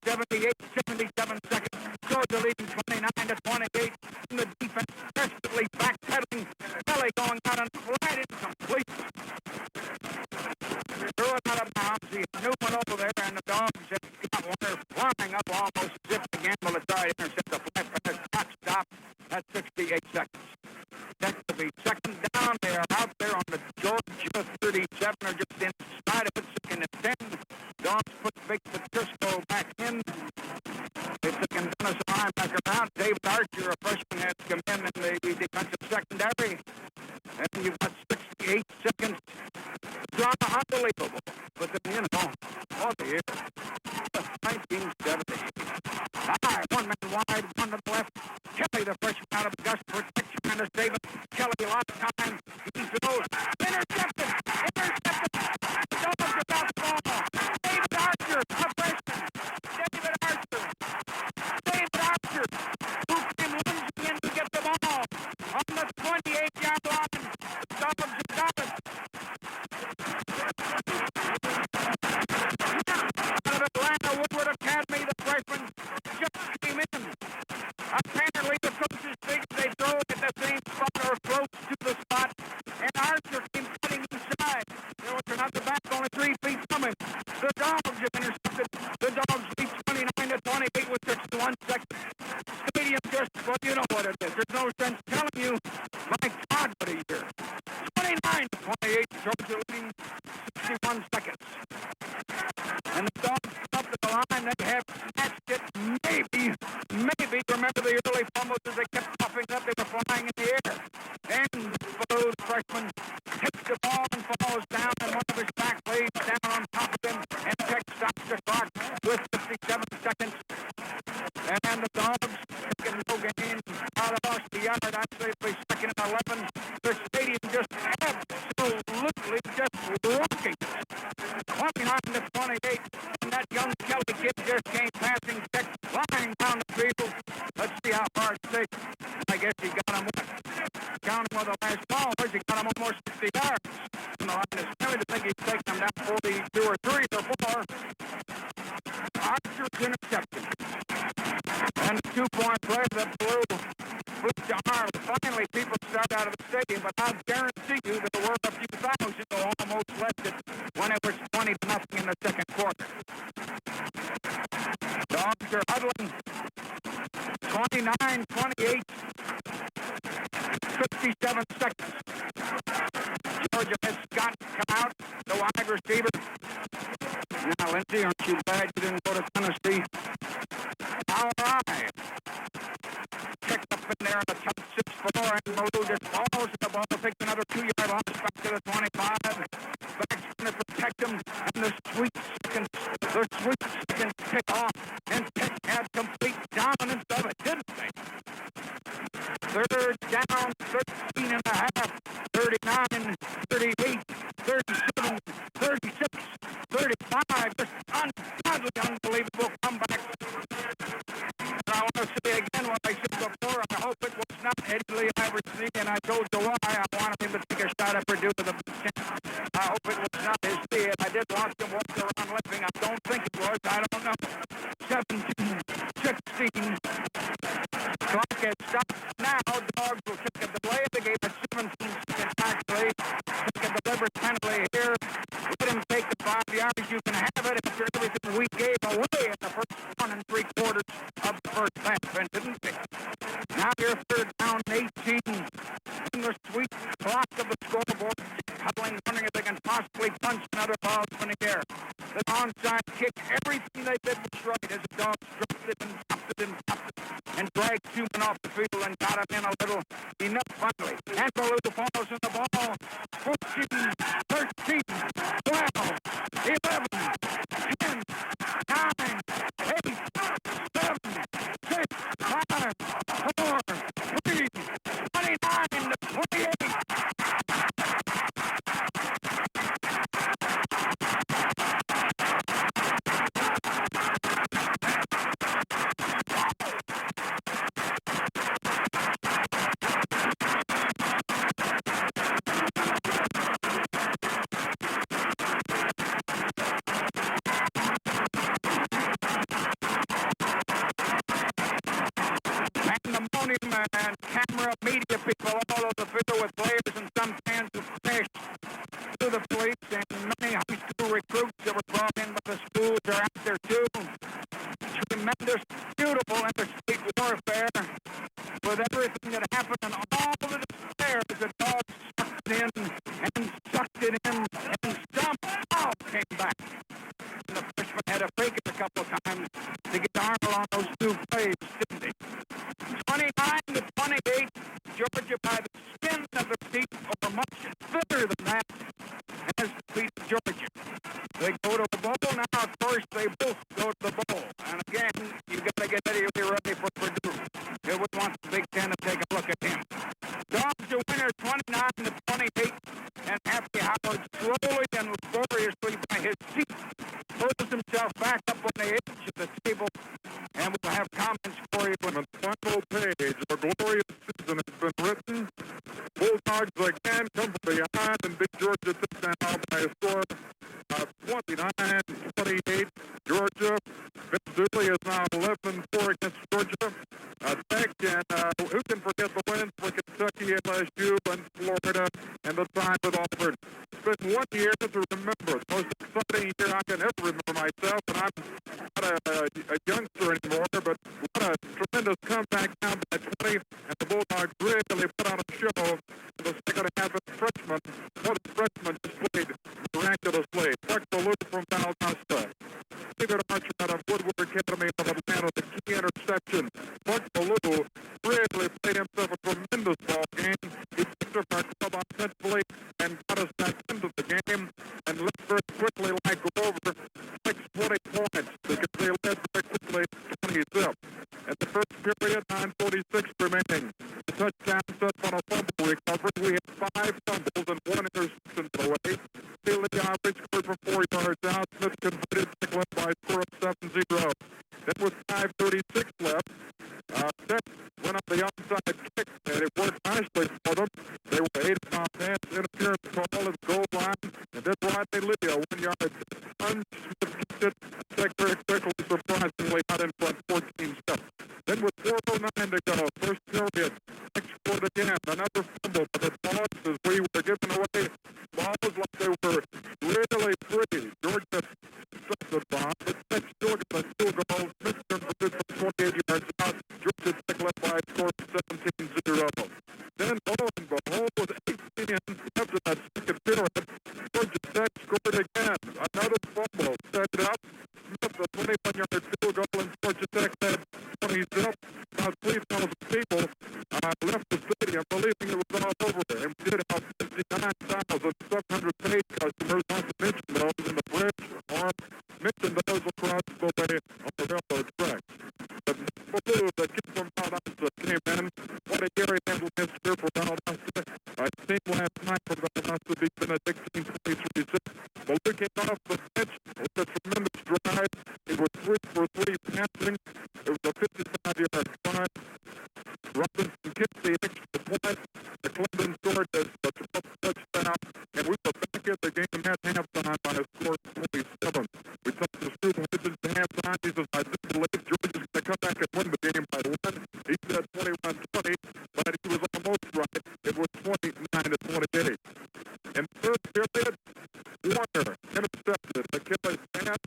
78, 77 seconds. Georgia leading 29-28. And the defense desperately backpedaling. Kelly going out and flat incomplete. Threw it out of bounds. He knew one over there, and the Dogs have got one. They're flying up almost zipped the gamble to try to intercept the flat pass. Clock stop at 68 seconds. That to be 2nd down. They are out there on the Georgia 37, or just inside of it, 2nd and 10. Dogs put Big Patricio back in. They took Dennis linebacker out. David Archer, a freshman, has come in the defensive secondary. And you've got 68 seconds. Drama unbelievable. But then, you know, all the year. 1970. High, 1 man wide, 1 to the left. Kelly, the freshman out of Augusta, protection on this David. Kelly, a lot of time. He throws. Intercepted. Dogs about the ball. David Archer, a freshman. David Archer, who came lunging in to get the ball on the 28-yard line. The Dogs have got it. Out of Atlanta Woodward Academy, the freshman just came in. Apparently, the coaches think they throw it at the same spot or close to the spot, and Archer came cutting inside. They were not the back, only 3 feet from him. The Dogs have intercepted. The Dogs lead 29-28 with 61 seconds. Stadium just, well, you know what it is. There's no sense telling you. My God, what a year. 29-28, Georgia leading 61 seconds. seconds. And the Dogs up to the line. They have snatched it. Maybe. Remember the early fumbles as they kept popping up. They were flying in the air. And the freshman takes the ball and falls down, and one of his back lays down on top of him, and Tech stops the clock with 57 seconds. And the Dogs taking no gain. Out of lost the yard. I'd say it'll be second and 11. The stadium just absolutely just rocking. 29-28. And that young Kelly kid just came passing Tech flying down the field. Let's see how far it takes. I guess he got him. Count him with the last ball. He got him almost 60 yards. On the line of scrimmage, I think he's taken him down 42 or 3 or 4. Archer's interception. And the 2-point play that blew to Ireland. Finally, people start out of the stadium, but I guarantee you there were a few thousand who almost left it when it was 20-0 in the second quarter. Dogs are huddling. 29-28. 57 seconds. Georgia has Scott come out, the wide receiver. Now, Lindsay, aren't you glad you didn't go to Tennessee? All right. Check up in there on the top 6-4, and Malou just falls to the ball, takes another 2-yard loss back to the 25. Back's going to protect him, and the sweet second pick off, and Tech had complete dominance of it, didn't they? Third down, 13 and a half, 39, 38, 37, 36, 35. Just ungodly, unbelievable comeback. And I want to say again what I said before. I hope it was not Eddie Lee Iverson, and I told you why I wanted him to take a shot at Purdue with a chance. I hope it was not his bid. I did watch him walk around limping. I don't think it was. I don't know. 17, 16. Clock has stopped. Now, Dogs will take a delay. They gave it 17 seconds, actually. Take a deliberate penalty here. Let him take the 5 yards. You can have it after everything we gave away in the first 1 3/4 of the first half, and didn't we? Now you're third down, 18. In the sweet clock of the scoreboard, huddling, wondering if they can possibly punch another ball in the air. The onside kick, everything they did was right as the Dogs dropped it and dropped it and dragged Cuban off the field and got him in a little. Enough finally. And Baloo falls in the ball. 14, 13, 12, 11, 10, 9, 8, 7, 6, 5, 4, 3, 29-28. And camera, media people all over the field with players and some fans who finished to the police, and many high school recruits that were brought in by the schools are out there too. Tremendous, beautiful interstate warfare with everything that happened and all the despair as the Dogs sucked it in and somehow came back. And the freshman had to fake it a couple of times to get Arnold on those 2 plays, didn't he? 29-28, Georgia by the skin of the teeth, or much further than that, has beat Georgia. They go to the bowl now. Of course, they both go to the bowl. And again, you got to get ready for Purdue. You would want the Big Ten to take a look at him. Dogs are winner 29-28, and Happy Howard slowly and laboriously by his seat pulls himself back up on the edge of the table, and we'll have comments for you. On the final page, a glorious season has been written. Bulldogs again come from behind and beat Georgia touchdown by a score of 29-28. Georgia, Vince Dooley is now 11-4 against Georgia. Tech, and who can forget the wins for Kentucky, LSU, and Florida, and the time with Auburn. It's been 1 year to remember. The most exciting year I can ever remember myself, and I'm not a youngster anymore, but what a tremendous comeback down by 20, and the Bulldogs really put on a show in the second half of the freshman. What a freshman just played miraculously. very quickly like go over 20 points because they led very quickly 20-zip. At the first period, 9:46 remaining. The touchdown set on a fumble recovery. We had 5 fumbles and 1 interception by the way. Haley Ivory scored from 4 yards out. Smith converted Nicklin by a score of 7-0. Then with 5:36 left, Tech went on the onside kick, and it worked nicely for them. They were 8 on pass interference call at the goal line, and then Rodney Leo 1 yard. Smith kicked it. Tech very quickly, surprisingly, out in front 14 steps. Then with 4:09 to go, first period, Tech scored again. Another fumble by the Dogs as we were giving away balls like they were really free. Georgia stuck the bomb, but Tech still got a field goal. Smith converted from 28 yards out. Georgia Tech led by a score of 17-0. Then, lo and behold, with 8 minutes left in that second period, Georgia Tech scored again. Another fumble set it up. Smith, a 21-yard field goal, and Georgia Tech led 20-0. About 3,000 people left the stadium believing it was all over. And we did have 59,700 paid customers, not to mention those in the bridge, or mention those across the way on the railroad tracks. The blue, the kid from Valdosta came in. What a Gary handled his career for Valdosta. I think last night from Valdosta beat Benedictine 23-6. Blue came off the bench with a tremendous drive. It was 3 for 3 passing. It was a 55-yard try. Robinson kicked the extra point. The Clemson scored the 12th touchdown, and we were back at the game at halftime by a score of 27. We talked to Stu Hodgins at halftime. He says, I do believe Georgia's going to come back and win the game by 1. He said 21-20, but he was almost right. It was 29-28. In the third period, Warner intercepted Achilles' pass,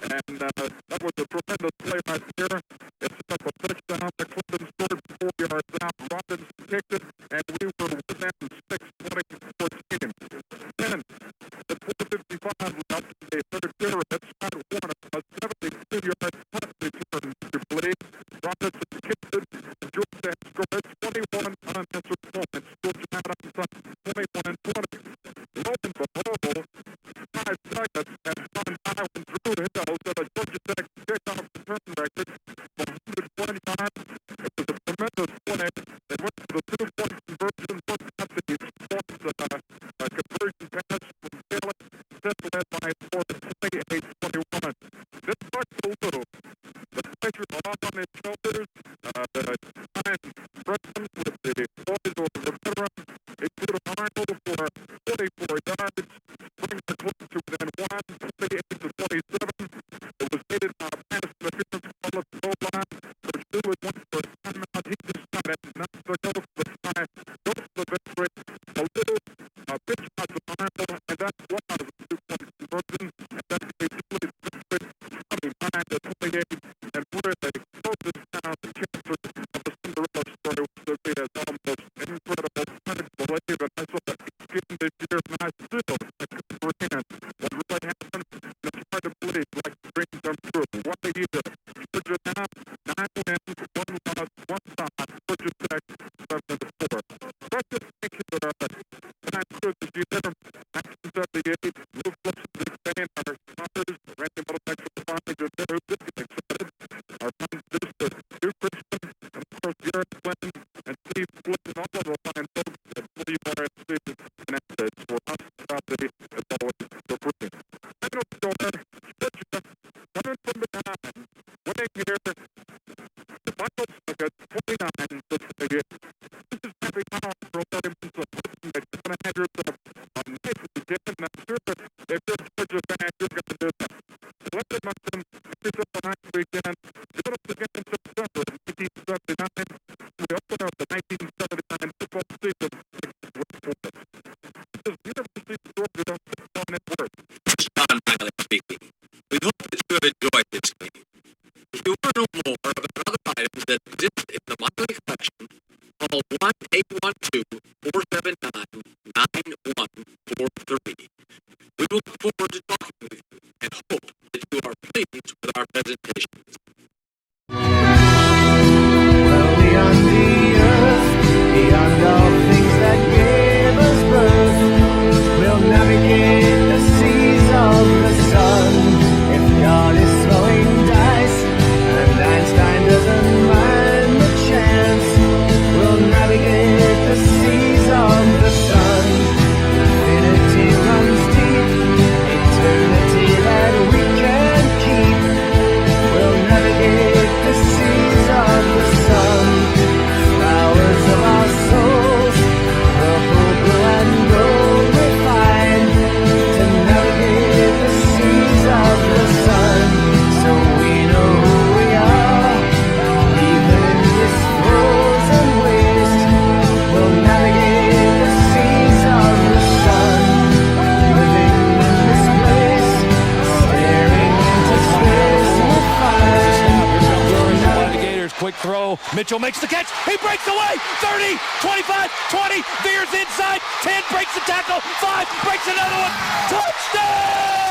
and that was a tremendous play right there. It set up a touchdown. The Clemson scored 4 yards out. Robinson kicked it, and we were within 6, 20-14. Then, at 4:55 left in the third period, Scott Warner, a 72-yard punt return to play. Robinson kicked it, and Georgia scored 21 unanswered points. Georgia had on top 21-20. Lo and behold, 5 seconds, and Sean Tywin Drew Hill set a Georgia Tech kickoff return record for 101 yards. It was a tremendous play. They went for the 2-point conversion, worked out the conversion pass from Taylor. Tech led by a score of 28-21. This starts to Lou. The pressure off on his shoulders. The fine freshman with the boys over the veteran. He put an Arnold for 44 yards. Bring the clock to within 1, 28-27. It was needed by a pass interference call at the goal line. Coach Dooley went for a timeout. He decided not to go for the try. Go for the victory. A little pitch out to Arnold, and that was a 2-point conversion. And that gave Dooley the victory 29-28. And where they closed this down, the chapter of the Cinderella story was to be as almost incredible. Hard to believe, and I saw that game this year, and I still can't comprehend what really happened. And it's hard to believe, like the dream come true. What a year. Georgia now, 9 wins, 1 loss, 1 tie. Georgia Tech, 7-4. Let's just thank you for time crew this year. 1978, Lou Flipson, Dick Payne, our sponsors, Randy Middleton, Farming, who did get excited. Our fine producer, Stu Christian, and of course, Garrett Clinton, and Steve Flip, and all of the fine folks at WRFC and Assets for hospitality, as always, for free. Final score, Georgia, coming from behind, winning here, the final second, 29-28. This is Happy Power for Williamson, so listen, you're going to have yourself a nice weekend, and I'm sure if you're a Georgia fan, you're going to do that. So let's mention, have yourself a nice weekend. Join us again in September of 1979. We open up the 1979 football season. This is University of Georgia Football Network. John Riley speaking. We hope that you have enjoyed this game. If you want to know more about other items that exist in the Miley collection, call 1-812-479-9143. We look forward to talking with you and hope that you are pleased with our presentations. throw. Mitchell makes the catch. He breaks away. 30, 25, 20, veers inside. 10, breaks the tackle. 5, breaks another one. Touchdown!